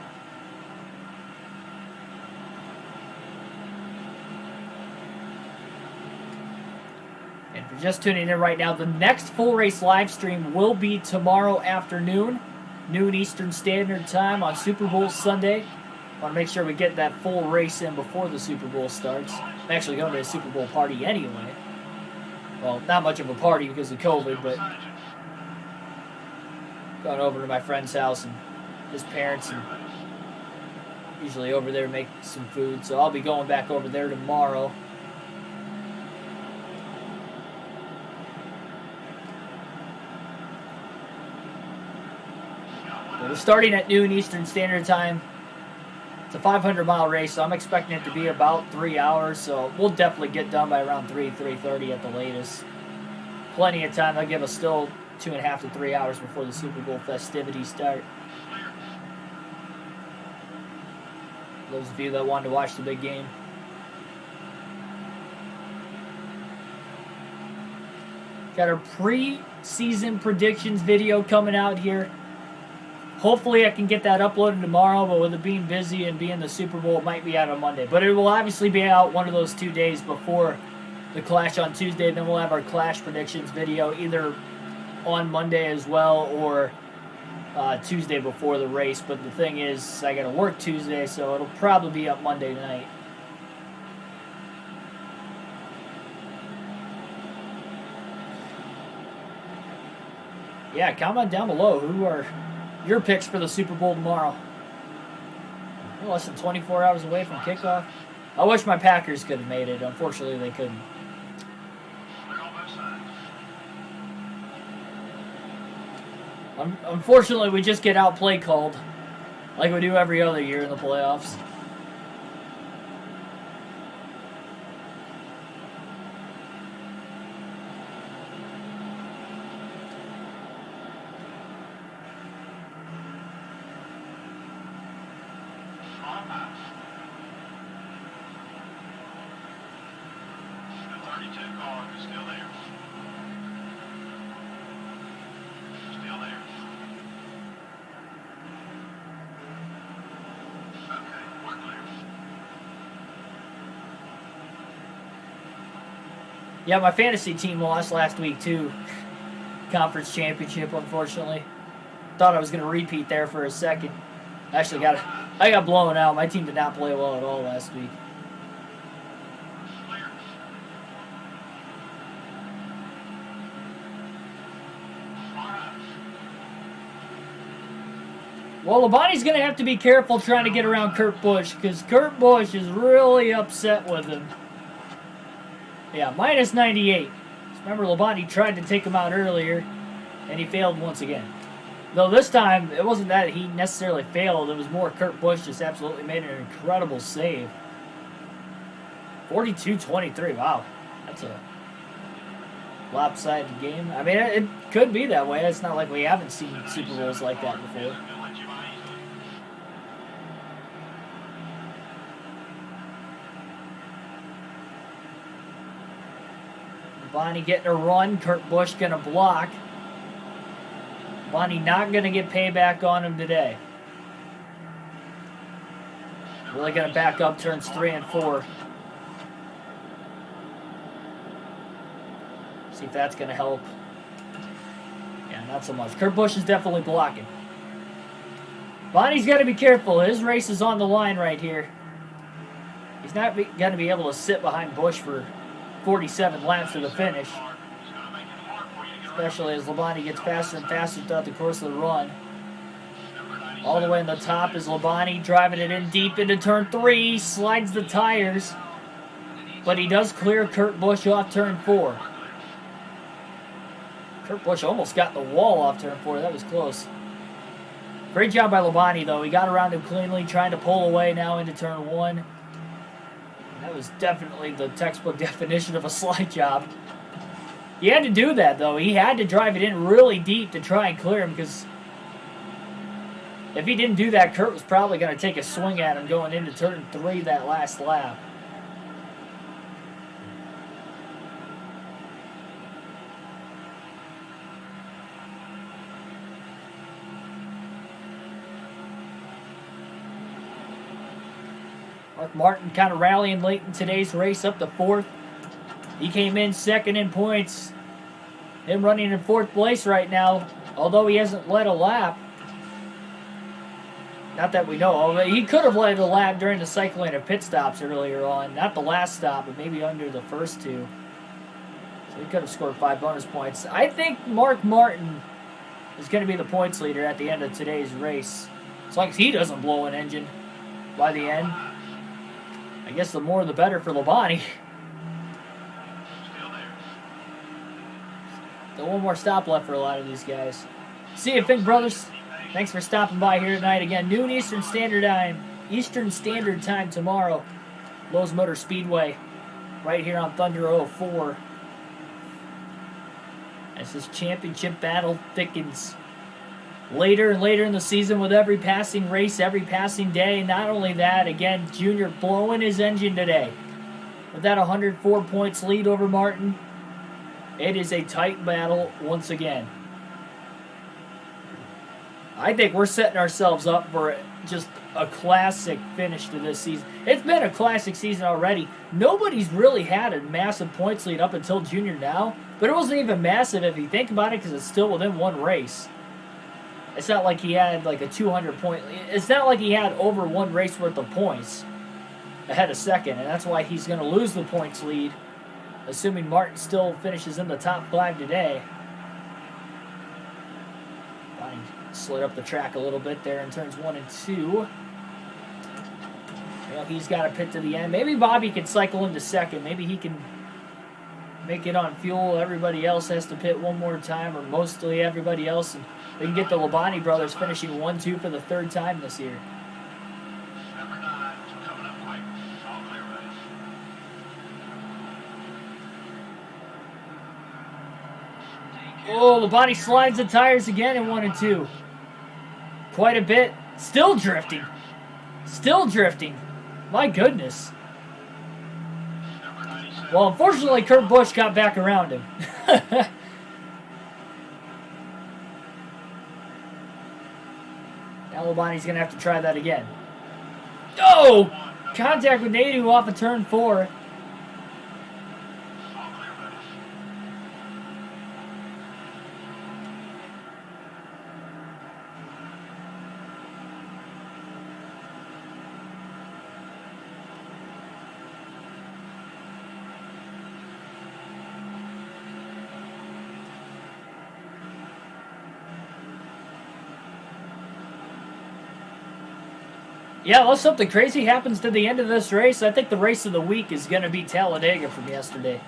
And if you're just tuning in right now, the next full race live stream will be tomorrow afternoon, noon Eastern Standard Time on Super Bowl Sunday. Want to make sure we get that full race in before the Super Bowl starts. I'm actually going to a Super Bowl party anyway. Well, not much of a party because of COVID, but going over to my friend's house and his parents, and usually over there make some food. So I'll be going back over there tomorrow. But we're starting at noon Eastern Standard Time. It's a 500-mile race, so I'm expecting it to be about 3 hours. So we'll definitely get done by around 3:30 at the latest. Plenty of time. They'll give us still 2.5 to 3 hours before the Super Bowl festivities start. Those of you that wanted to watch the big game. Got our pre-season predictions video coming out here. Hopefully I can get that uploaded tomorrow, but with it being busy and being the Super Bowl, it might be out on Monday. But it will obviously be out one of those 2 days before the Clash on Tuesday. Then we'll have our Clash predictions video either on Monday as well or Tuesday before the race. But the thing is, I got to work Tuesday, so it'll probably be up Monday night. Yeah, comment down below who are your picks for the Super Bowl tomorrow. We're less than 24 hours away from kickoff. I wish my Packers could have made it. Unfortunately, they couldn't. Unfortunately, we just get outplay called like we do every other year in the playoffs. Yeah, my fantasy team lost last week too. Conference championship, unfortunately. Thought I was going to repeat there for a second. Actually, I got blown out. My team did not play well at all last week. Well, Labonte's going to have to be careful trying to get around Kurt Busch because Kurt Busch is really upset with him. Yeah, minus 98. Remember, Labonte tried to take him out earlier, and he failed once again. Though this time, it wasn't that he necessarily failed. It was more Kurt Busch just absolutely made an incredible save. 42-23. Wow. That's a lopsided game. I mean, it could be that way. It's not like we haven't seen Super Bowls like that before. Bonnie getting a run. Kurt Busch going to block. Bonnie not going to get payback on him today. Really going to back up turns 3 and 4. See if that's going to help. Yeah, not so much. Kurt Busch is definitely blocking. Bonnie's got to be careful. His race is on the line right here. He's not going to be able to sit behind Busch for 47 laps to the finish. Especially as Labonte gets faster and faster throughout the course of the run. All the way in the top is Labonte driving it in deep into turn 3. Slides the tires. But he does clear Kurt Busch off turn 4. Kurt Busch almost got the wall off turn 4. That was close. Great job by Labonte, though. He got around him cleanly, trying to pull away now into turn 1. That was definitely the textbook definition of a slide job. He had to do that, though. He had to drive it in really deep to try and clear him, because if he didn't do that, Kurt was probably going to take a swing at him going into turn 3 that last lap. Mark Martin kind of rallying late in today's race up to 4th. He came in 2nd in points. Him running in 4th place right now, although he hasn't led a lap. Not that we know of. He could have led a lap during the cycling of pit stops earlier on. Not the last stop, but maybe under the first 2. So he could have scored 5 bonus points. I think Mark Martin is going to be the points leader at the end of today's race. As long as he doesn't blow an engine by the end. I guess the more the better for Labonte. Still one more stop left for a lot of these guys. See you, Fink Brothers. Thanks for stopping by here tonight. Again, noon Eastern Standard Time tomorrow. Lowe's Motor Speedway. Right here on Thunder 04. As this championship battle thickens later and later in the season with every passing race, every passing day. Not only that, again, Junior blowing his engine today. With that 104 points lead over Martin, it is a tight battle once again. I think we're setting ourselves up for just a classic finish to this season. It's been a classic season already. Nobody's really had a massive points lead up until Junior now, but it wasn't even massive if you think about it because it's still within one race. It's not like he had like a 200-point... It's not like he had over one race worth of points ahead of second, and that's why he's going to lose the points lead, assuming Martin still finishes in the top 5 today. Bonnie slid up the track a little bit there in turns 1 and 2. Well, he's got to pit to the end. Maybe Bobby can cycle into second. Maybe he can make it on fuel. Everybody else has to pit one more time, or mostly everybody else, and we can get the Labonte brothers finishing 1-2 for the 3rd time this year. Number 9 coming up quick. All clear race. Oh, Labonte slides the tires again in 1 and 2. Quite a bit. Still drifting. Still drifting. My goodness. Well, unfortunately, Kurt Busch got back around him. Now Labonte's going to have to try that again. Oh! Contact with Nadu off of turn 4. Yeah, unless something crazy happens to the end of this race, I think the race of the week is going to be Talladega from yesterday.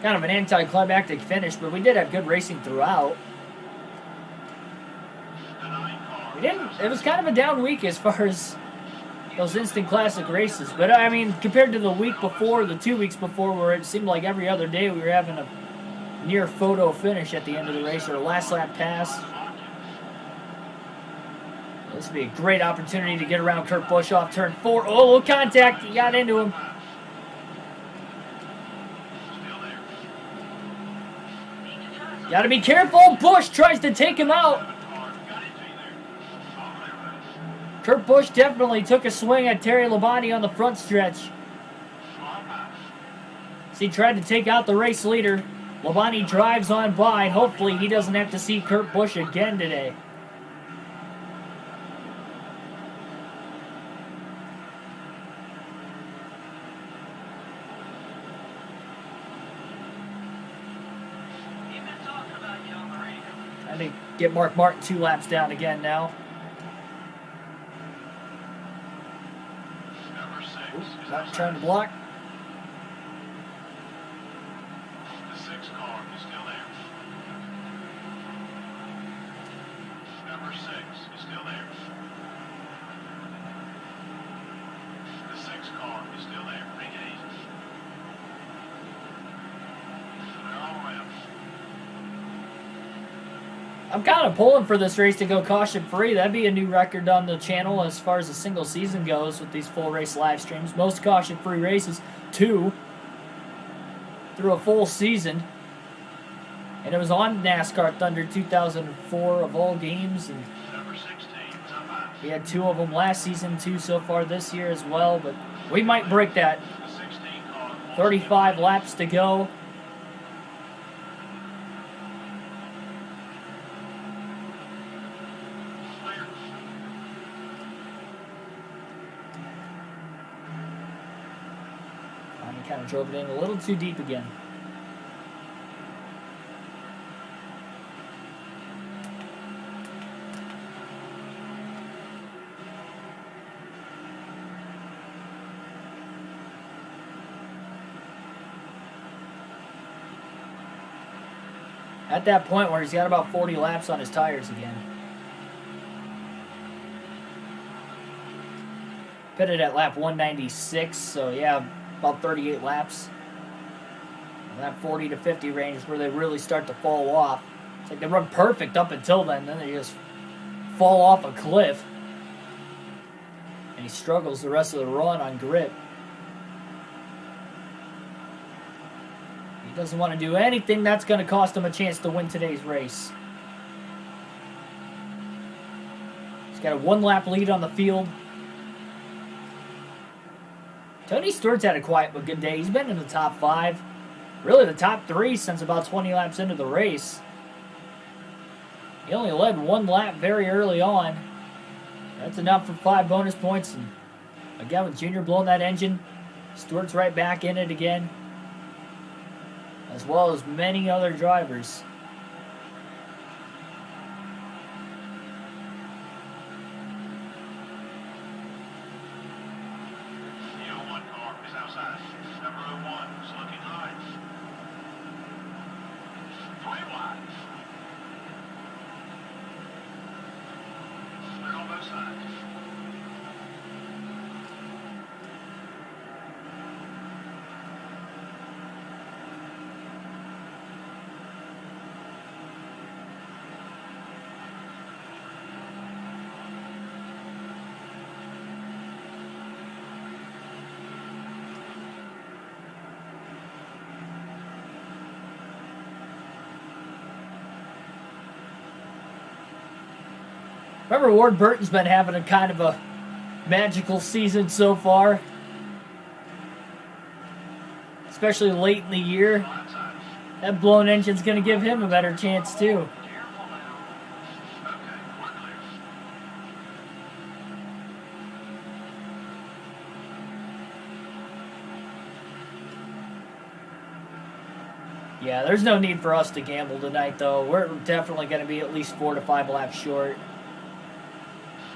Kind of an anticlimactic finish, but we did have good racing throughout. It was kind of a down week as far as those instant classic races. But I mean, compared to the week before, the 2 weeks before, where it seemed like every other day we were having a near photo finish at the end of the race or a last lap pass. This would be a great opportunity to get around Kurt Busch off turn 4. Oh, little contact. He got into him. Got to be careful. Busch tries to take him out. Kurt Busch definitely took a swing at Terry Labonte on the front stretch. As he tried to take out the race leader, Labonte drives on by. Hopefully he doesn't have to see Kurt Busch again today. I think get Mark Martin 2 laps down again now. Not trying to block. The 6 car is still there. Number 6 is still there. The 6 car is still there. Make it easy. They're all around. I'm kind of pulling for this race to go caution-free. That'd be a new record on the channel as far as a single season goes with these full race live streams. Most caution-free races, 2 through a full season. And it was on NASCAR Thunder 2004 of all games. And Number 16 is up high. we had 2 of them last season, 2 so far this year as well. But we might break that. The 16 car. 35 laps to go. Clear. He kind of drove it in a little too deep again. At that point where he's got about 40 laps on his tires again. Pitted at lap 196, so yeah, about 38 laps. And that 40 to 50 range is where they really start to fall off. It's like they run perfect up until then they just fall off a cliff. And he struggles the rest of the run on grip. He doesn't want to do anything that's going to cost him a chance to win today's race. He's got a 1-lap lead on the field. Tony Stewart's had a quiet but good day. He's been in the top 5. Really the top 3 since about 20 laps into the race. He only led 1 lap very early on. That's enough for 5 bonus points. And again, with Junior blowing that engine, Stewart's right back in it again. As well as many other drivers. The 01 car is outside. Number 01 is looking high. 3 wide. Clear on both sides. Remember, Ward Burton's been having a kind of a magical season so far. Especially late in the year. Blindside. That blown engine's going to give him a better chance, too. Careful now. Okay, we're clear. Yeah, there's no need for us to gamble tonight, though. We're definitely going to be at least 4 to 5 laps short.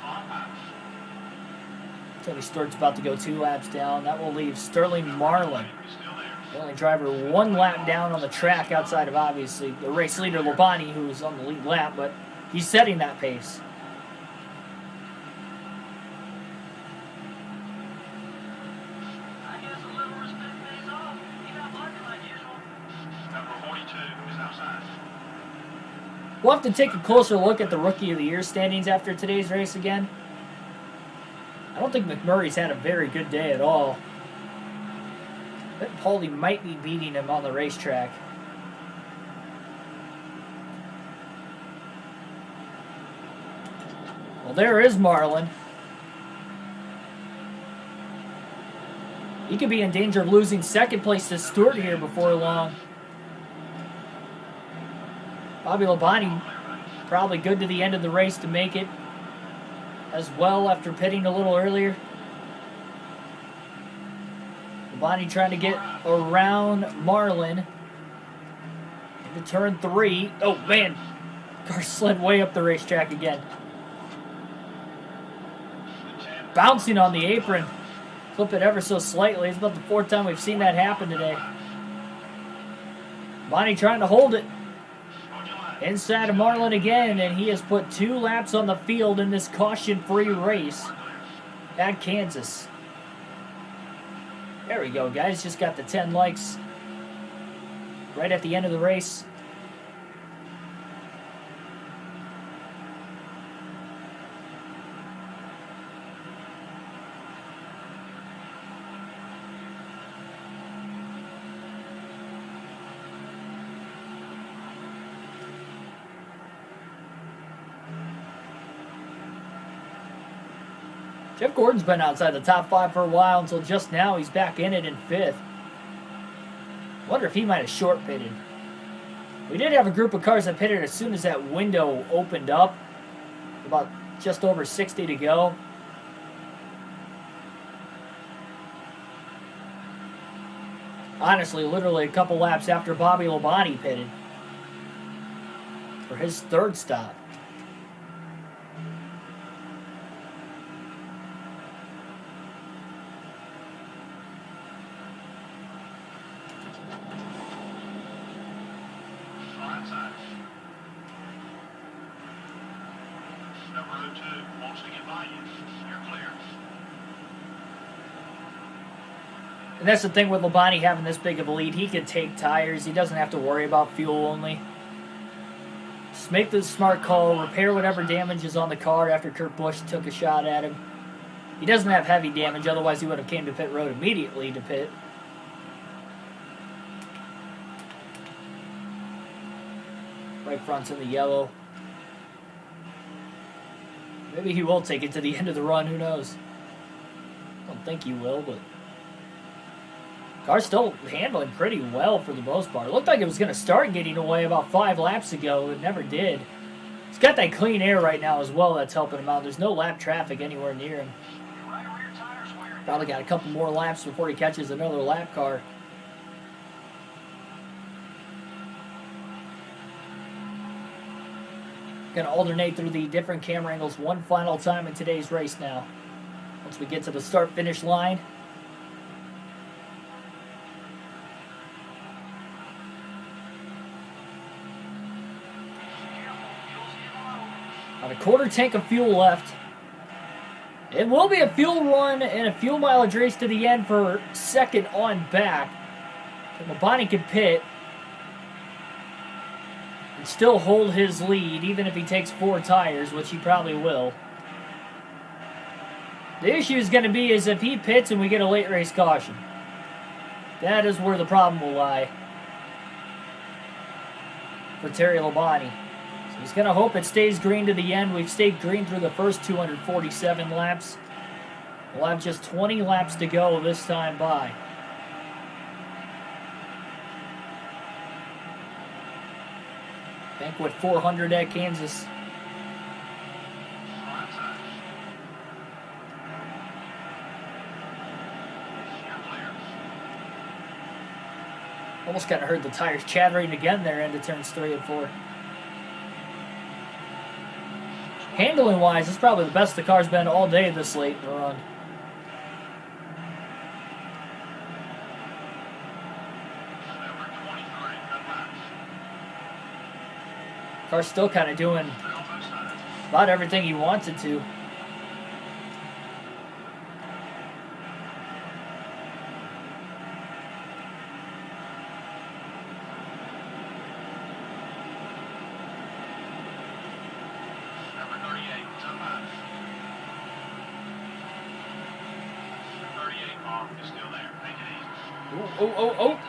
On high. Tony Stewart's about to go 2 laps down. That will leave Sterling Marlin, the only driver 1 lap down on the track outside of, obviously, the race leader Labonte, who's on the lead lap, but he's setting that pace. We'll have to take a closer look at the Rookie of the Year standings after today's race again. I don't think McMurray's had a very good day at all. I bet Paulie might be beating him on the racetrack. Well, there is Marlin. He could be in danger of losing second place to Stewart here before long. Bobby Labonte probably good to the end of the race to make it as well after pitting a little earlier. Labonte trying to get around Marlin into turn 3. Oh, man. Car slid way up the racetrack again. Bouncing on the apron. Flip it ever so slightly. It's about the 4th time we've seen that happen today. Labonte trying to hold it. Inside of Marlin again, and he has put 2 laps on the field in this caution-free race at Kansas. There we go, guys. Just got the 10 likes right at the end of the race. Jeff Gordon's been outside the top 5 for a while until just now he's back in it in 5th. Wonder if he might have short pitted. We did have a group of cars that pitted as soon as that window opened up. About just over 60 to go. Honestly, literally a couple laps after Bobby Labonte pitted for his 3rd stop. And that's the thing with Labonte having this big of a lead. He can take tires. He doesn't have to worry about fuel only. Just make the smart call. Repair whatever damage is on the car after Kurt Busch took a shot at him. He doesn't have heavy damage. Otherwise, he would have came to pit road immediately to pit. Right front's in the yellow. Maybe he will take it to the end of the run. Who knows? I don't think he will, but... Car's still handling pretty well for the most part. It looked like it was going to start getting away about 5 laps ago. It never did. He's got that clean air right now as well that's helping him out. There's no lap traffic anywhere near him. Probably got a couple more laps before he catches another lap car. Going to alternate through the different camera angles one final time in today's race now. Once we get to the start-finish line. About a quarter tank of fuel left. It will be a fuel run and a fuel mileage race to the end for second on back. Labonte can pit and still hold his lead, even if he takes 4 tires, which he probably will. The issue is going to be is if he pits and we get a late race caution. That is where the problem will lie for Terry Labonte. So he's going to hope it stays green to the end. We've stayed green through the first 247 laps. We'll have just 20 laps to go this time by. Banquet 400 at Kansas. Almost kind of heard the tires chattering again there into turns 3 and 4. Handling-wise, it's probably the best the car's been all day this late in the run. Car's still kind of doing about everything he wanted to. Number 38, come on. 38 car is still there. Take it easy. Oh.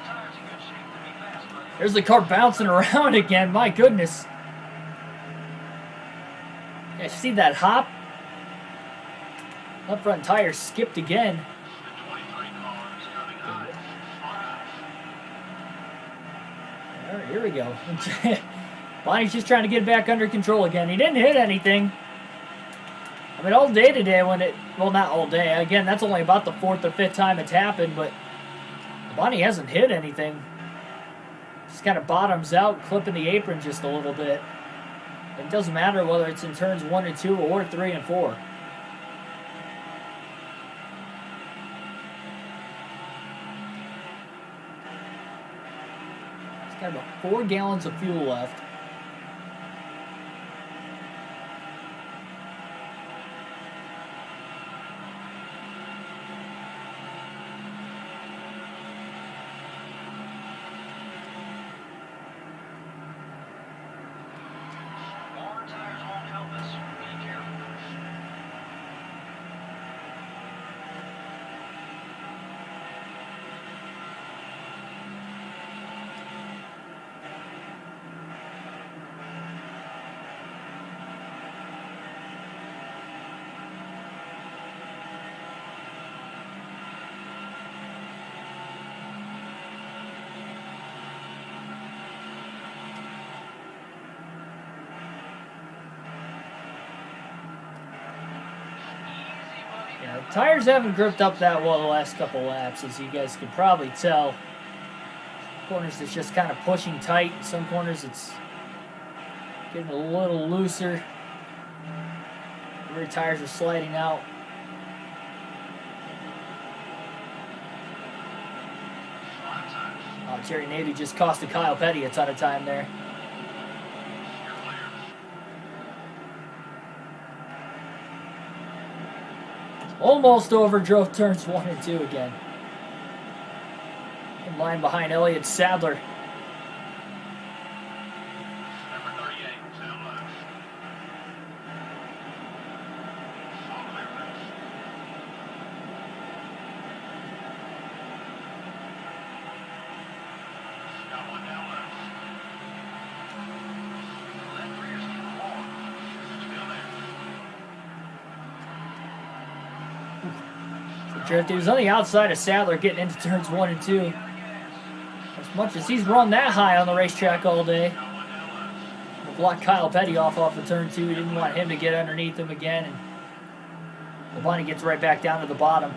There's the car bouncing around again. My goodness. Yeah, see that hop? Left front tire skipped again. The 23 car is coming high. All right, here we go. Bonnie's just trying to get it back under control again. He didn't hit anything. I mean, all day today well, not all day. Again, that's only about the 4th or 5th time it's happened, but Bonnie hasn't hit anything. Just kind of bottoms out, clipping the apron just a little bit. It doesn't matter whether it's in turns 1 and 2 or 3 and 4. He's got about 4 gallons of fuel left. More tires won't help us. Be careful. Yeah, the tires haven't gripped up that well the last couple laps, as you guys can probably tell. Corners it's just kind of pushing tight. In some corners it's getting a little looser. The rear tires are sliding out. Oh, Jerry Navy just costed Kyle Petty a ton of time there. You're clear. Almost overdrove turns 1 and 2 again. In line behind Elliott Sadler. Number 38, still left. All clear, please. Got one down left. Left rear's getting warm. Still there. Drift. He was on the outside of Sadler getting into turns 1 and 2. As much as he's run that high on the racetrack all day. We'll block Kyle Petty off of turn 2. He didn't want him to get underneath him again. And Labonte gets right back down to the bottom.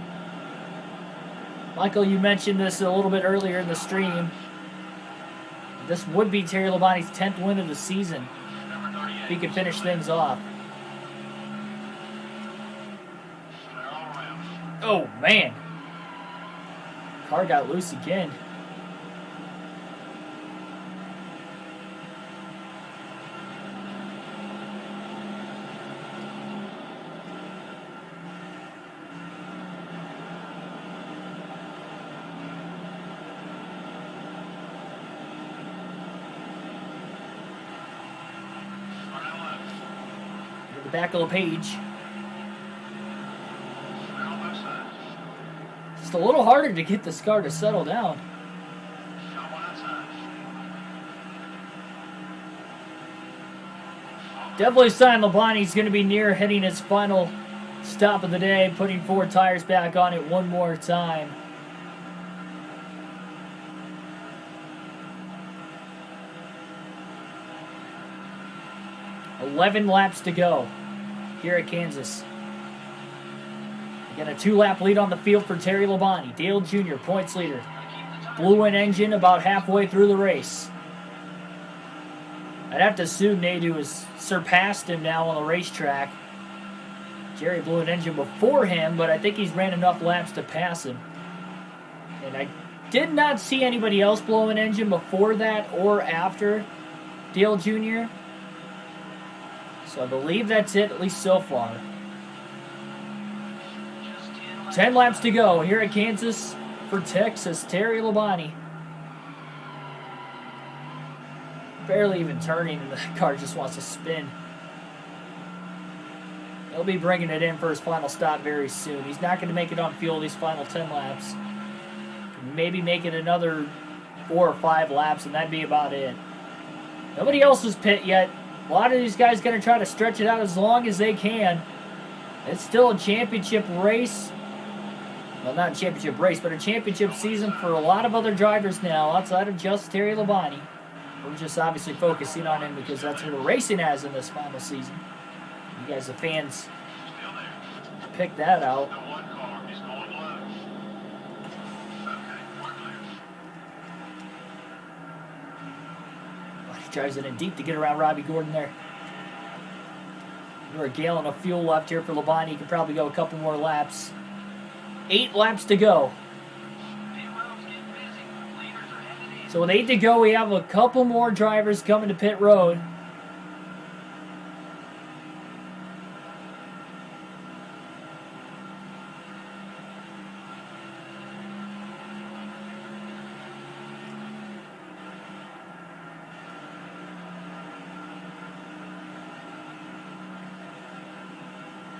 Michael, you mentioned this a little bit earlier in the stream. This would be Terry Labonte's 10th win of the season if he could finish things off. They're all around. Oh, man. Car got loose again. Running left. At the back of the page. They're on both sides. Just a little harder to get this car to settle down. Got one outside. Definitely a sign Labonte's going to be near hitting his final stop of the day, putting 4 tires back on it one more time. "11 laps to go here at Kansas." Again, a 2-lap lead on the field for Terry Labonte. Dale Jr., points leader. Blew an engine about halfway through the race. I'd have to assume Nadu has surpassed him now on the racetrack. Jerry blew an engine before him, but I think he's ran enough laps to pass him. And I did not see anybody else blow an engine before that or after Dale Jr. So I believe that's it, at least so far. 10 laps to go here at Kansas for Texas. Terry Labonte. Barely even turning, and the car just wants to spin. He'll be bringing it in for his final stop very soon. He's not going to make it on fuel these final 10 laps. Maybe make it another 4 or 5 laps, and that'd be about it. Nobody else is pit yet. A lot of these guys going to try to stretch it out as long as they can. It's still a championship race. Well, not a championship race, but a championship season for a lot of other drivers now, outside of just Terry Labonte. We're just obviously focusing on him because that's who we're racing as in this final season. You guys, the fans, pick that out. He drives it in deep to get around Robbie Gordon there. We're a gallon of fuel left here for Labonte. He could probably go a couple more laps. 8 laps to go. So with 8 to go, we have a couple more drivers coming to pit road.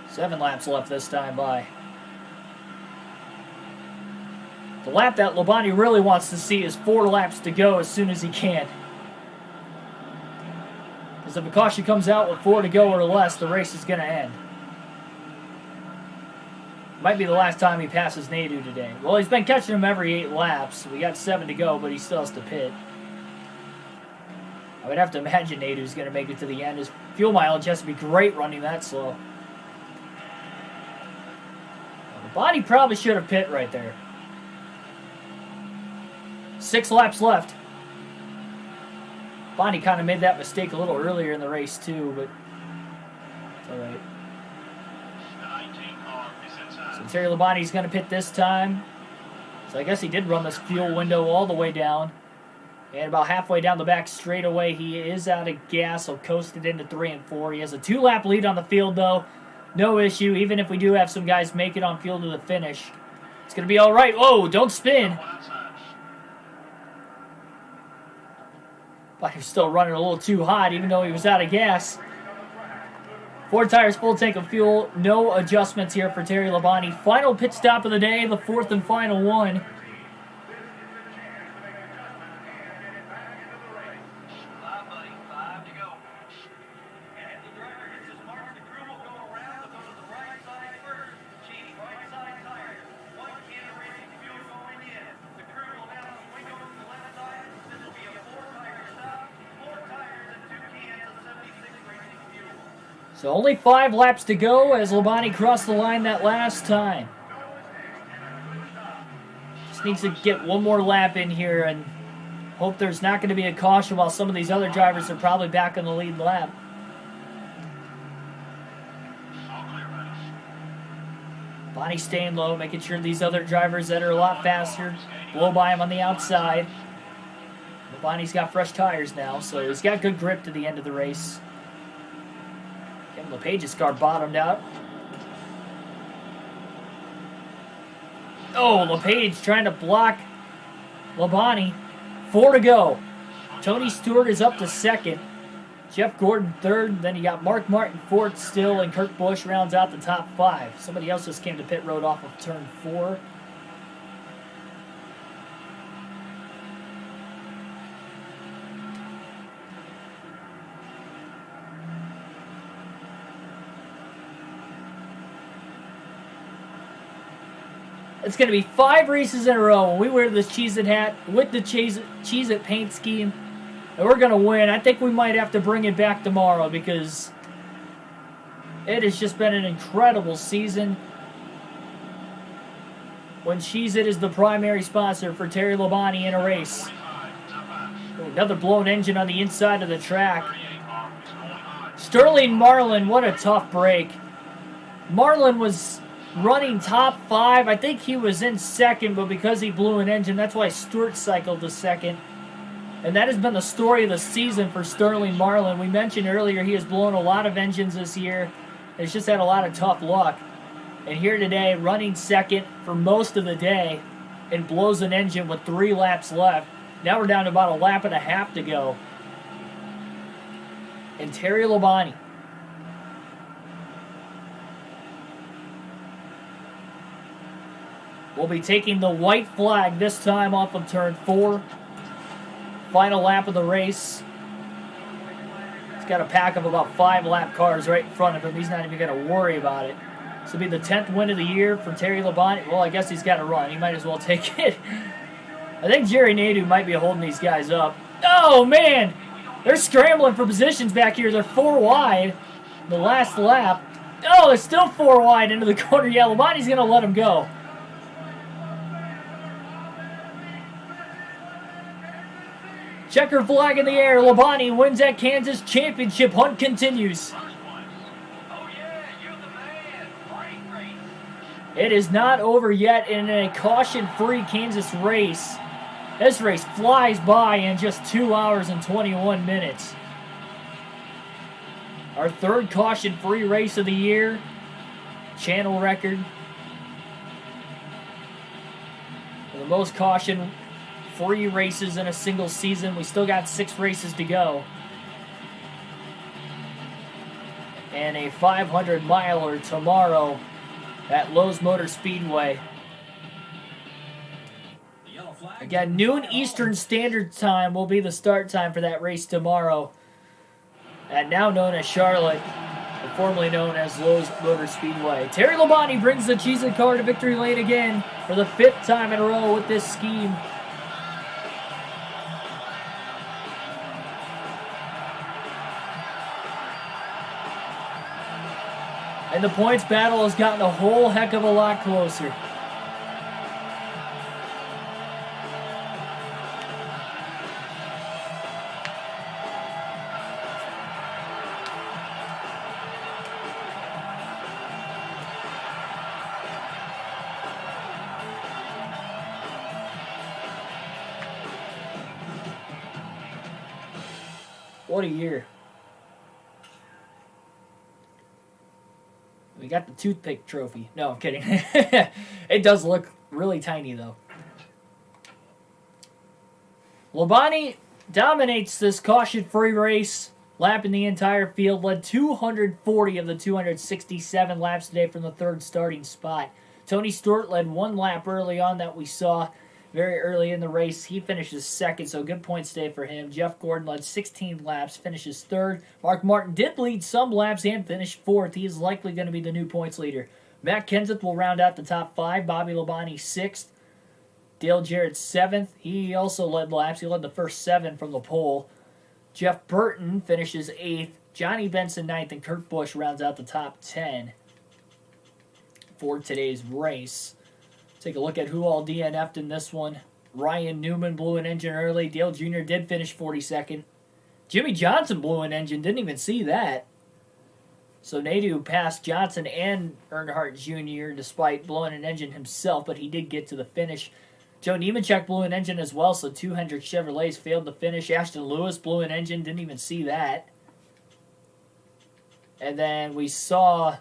Seven laps left this time by. The lap that Labonte really wants to see is 4 laps to go as soon as he can. Because if a caution comes out with 4 to go or less, the race is going to end. Might be the last time he passes Nadu today. Well, he's been catching him every 8 laps. We got 7 to go, but he still has to pit. I would have to imagine Nadu's going to make it to the end. His fuel mileage has to be great running that slow. Labonte probably should have pit right there. 6 laps left. Bonnie kind of made that mistake a little earlier in the race too, but it's all right. So Terry Labonte's going to pit this time. So I guess he did run this fuel window all the way down. And about halfway down the back straightaway, he is out of gas. He'll coast it into 3 and 4. He has a 2-lap lead on the field though. No issue, even if we do have some guys make it on field to the finish. It's going to be all right. Oh, don't spin. But he was still running a little too hot, even though he was out of gas. 4 tires, full tank of fuel. No adjustments here for Terry Labonte. Final pit stop of the day, the 4th and final one. So only 5 laps to go as Labonte crossed the line that last time. Just needs to get one more lap in here and hope there's not going to be a caution while some of these other drivers are probably back on the lead lap. Bonnie staying low, making sure these other drivers that are a lot faster blow by him on the outside. Bonnie's got fresh tires now, so he's got good grip to the end of the race. Kevin LePage's car bottomed out. Oh, LePage trying to block Labonte. 4 to go. Tony Stewart is up to 2nd. Jeff Gordon 3rd. Then you got Mark Martin 4th still, and Kurt Busch rounds out the top 5. Somebody else just came to pit road off of turn 4. It's going to be 5 races in a row when we wear this Cheez-It hat with the Cheez-It paint scheme. And we're going to win. I think we might have to bring it back tomorrow because it has just been an incredible season when Cheez-It is the primary sponsor for Terry Labonte in a race. Oh, another blown engine on the inside of the track. Sterling Marlin, what a tough break. Marlin was running top 5. I think he was in 2nd, but because he blew an engine, that's why Stewart cycled to 2nd. And that has been the story of the season for Sterling Marlin. We mentioned earlier he has blown a lot of engines this year. He's just had a lot of tough luck. And here today, running second for most of the day, and blows an engine with 3 laps left. Now we're down to about a lap and a half to go. And Terry Labonte will be taking the white flag this time off of turn 4. Final lap of the race. He's got a pack of about 5 lap cars right in front of him. He's not even going to worry about it. This will be the 10th win of the year for Terry Labonte. Well, I guess he's got to run. He might as well take it. I think Jerry Nadeau might be holding these guys up. Oh, man! They're scrambling for positions back here. They're 4 wide. The last lap. Oh, they're still 4 wide into the corner. Yeah, Labonte's going to let him go. Checker flag in the air. Labonte wins that Kansas championship. Hunt continues. It is not over yet in a caution-free Kansas race. This race flies by in just 2 hours and 21 minutes. Our 3rd caution-free race of the year. Channel record. For the most caution-free races in a single season. We still got 6 races to go. And a 500-miler tomorrow at Lowe's Motor Speedway. Again, noon Eastern Standard Time will be the start time for that race tomorrow. At now known as Charlotte, or formerly known as Lowe's Motor Speedway. Terry Labonte brings the Cheez-It car to victory lane again for the 5th time in a row with this scheme. And the points battle has gotten a whole heck of a lot closer. What a year. We got the toothpick trophy. No, I'm kidding. It does look really tiny, though. Labonte dominates this caution-free race, lapping the entire field, led 240 of the 267 laps today from the 3rd starting spot. Tony Stewart led 1 lap early on that we saw very early in the race. He finishes 2nd, so good points today for him. Jeff Gordon led 16 laps, finishes 3rd. Mark Martin did lead some laps and finished 4th. He is likely going to be the new points leader. Matt Kenseth will round out the top 5. Bobby Labonte 6th. Dale Jarrett 7th. He also led laps. He led the first 7 from the pole. Jeff Burton finishes 8th. Johnny Benson 9th, and Kurt Busch rounds out the top 10 for today's race. Take a look at who all DNF'd in this one. Ryan Newman blew an engine early. Dale Jr. did finish 42nd. Jimmy Johnson blew an engine. Didn't even see that. So Nadeau passed Johnson and Earnhardt Jr. despite blowing an engine himself, but he did get to the finish. Joe Nemechek blew an engine as well, so 200 Chevrolets failed to finish. Ashton Lewis blew an engine. Didn't even see that. And then we saw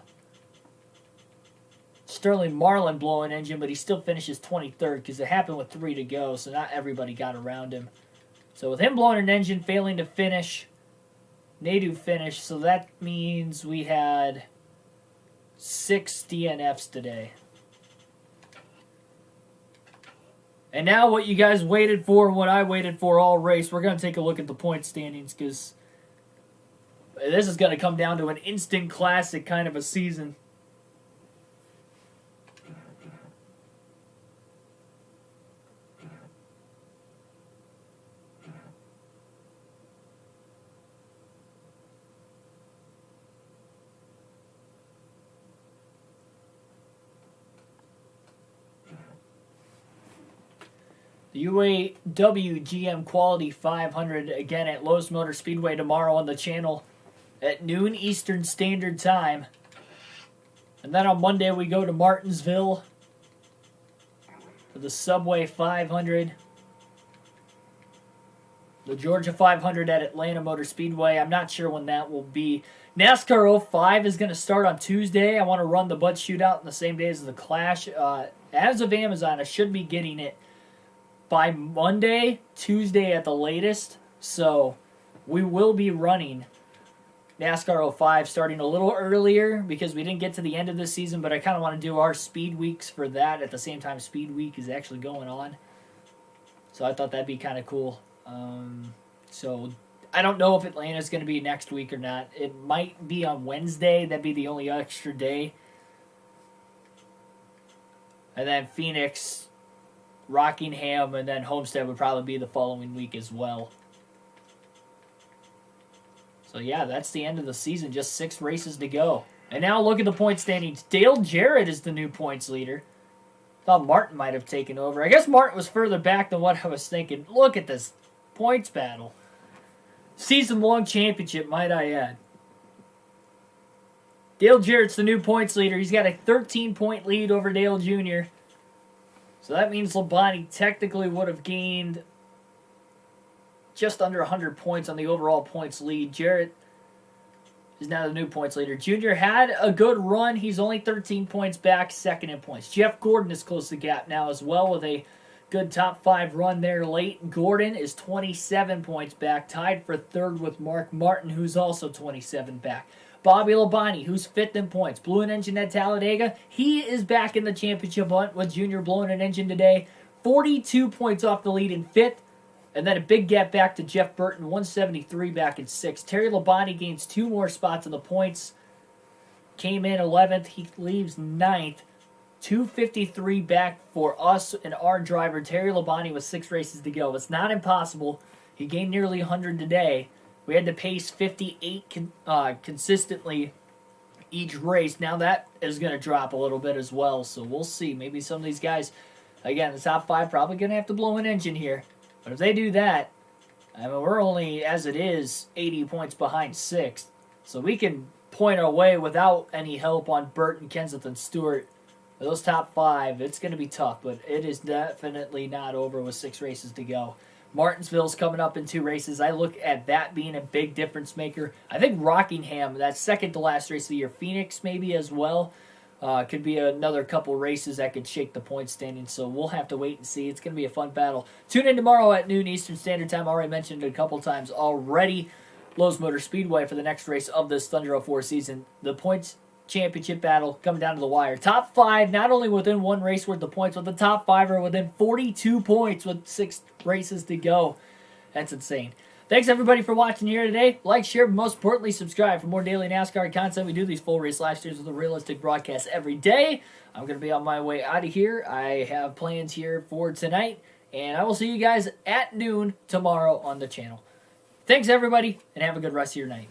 Sterling Marlin blow an engine, but he still finishes 23rd because it happened with 3 to go, so not everybody got around him. So with him blowing an engine, failing to finish, Nadeau finished, so that means we had 6 DNFs today. And now what you guys waited for and what I waited for all race, we're going to take a look at the point standings because this is going to come down to an instant classic kind of a season. The UAW GM Quality 500 again at Lowe's Motor Speedway tomorrow on the channel at noon Eastern Standard Time. And then on Monday we go to Martinsville for the Subway 500. The Georgia 500 at Atlanta Motor Speedway. I'm not sure when that will be. NASCAR 05 is going to start on Tuesday. I want to run the Bud Shootout on the same day as the Clash. As of Amazon, I should be getting it by Monday, Tuesday at the latest. So we will be running NASCAR 05 starting a little earlier because we didn't get to the end of the season, but I kind of want to do our speed weeks for that at the same time Speed Week is actually going on. So I thought that'd be kind of cool. So I don't know if Atlanta's going to be next week or not. It might be on Wednesday. That'd be the only extra day. And then Phoenix, Rockingham, and then Homestead would probably be the following week as well. So yeah, that's the end of the season. Just 6 races to go. And now look at the point standings. Dale Jarrett is the new points leader. Thought Martin might have taken over. I guess Martin was further back than what I was thinking. Look at this points battle. Season-long championship, might I add. Dale Jarrett's the new points leader. He's got a 13-point lead over Dale Jr. So that means Labonte technically would have gained just under 100 points on the overall points lead. Jarrett is now the new points leader. Junior had a good run. He's only 13 points back, second in points. Jeff Gordon has closed the gap now as well with a good top 5 run there late. Gordon is 27 points back, tied for third with Mark Martin, who's also 27 back. Bobby Labonte, who's 5th in points. Blew an engine at Talladega. He is back in the championship hunt with Junior blowing an engine today. 42 points off the lead in 5th. And then a big gap back to Jeff Burton, 173 back in 6th. Terry Labonte gains 2 more spots in the points. Came in 11th. He leaves 9th. 253 back for us and our driver, Terry Labonte, with 6 races to go. It's not impossible. He gained nearly 100 today. We had to pace 58 consistently each race. Now that is going to drop a little bit as well, so we'll see. Maybe some of these guys, again, the top 5 probably going to have to blow an engine here. But if they do that, I mean, we're only, as it is, 80 points behind 6th. So we can point our way without any help on Burton, Kenseth, and Stewart. Those top 5, it's going to be tough, but it is definitely not over with 6 races to go. Martinsville's coming up in 2 races. I look at that being a big difference maker. I think Rockingham, that second to last race of the year, Phoenix maybe as well, could be another couple races that could shake the point standing. So we'll have to wait and see. It's going to be a fun battle. Tune in tomorrow at noon Eastern Standard Time. I already mentioned it a couple times already. Lowe's Motor Speedway for the next race of this Thunder 04 season. The points championship battle coming down to the wire. Top 5, not only within 1 race worth of points, but the top 5 are within 42 points with 6 races to go. That's insane. Thanks everybody for watching here today. Like, share, but most importantly, subscribe for more daily NASCAR content. We do these full race live streams with a realistic broadcast every day. I'm going to be on my way out of here. I have plans here for tonight, and I will see you guys at noon tomorrow on the channel. Thanks everybody, and have a good rest of your night.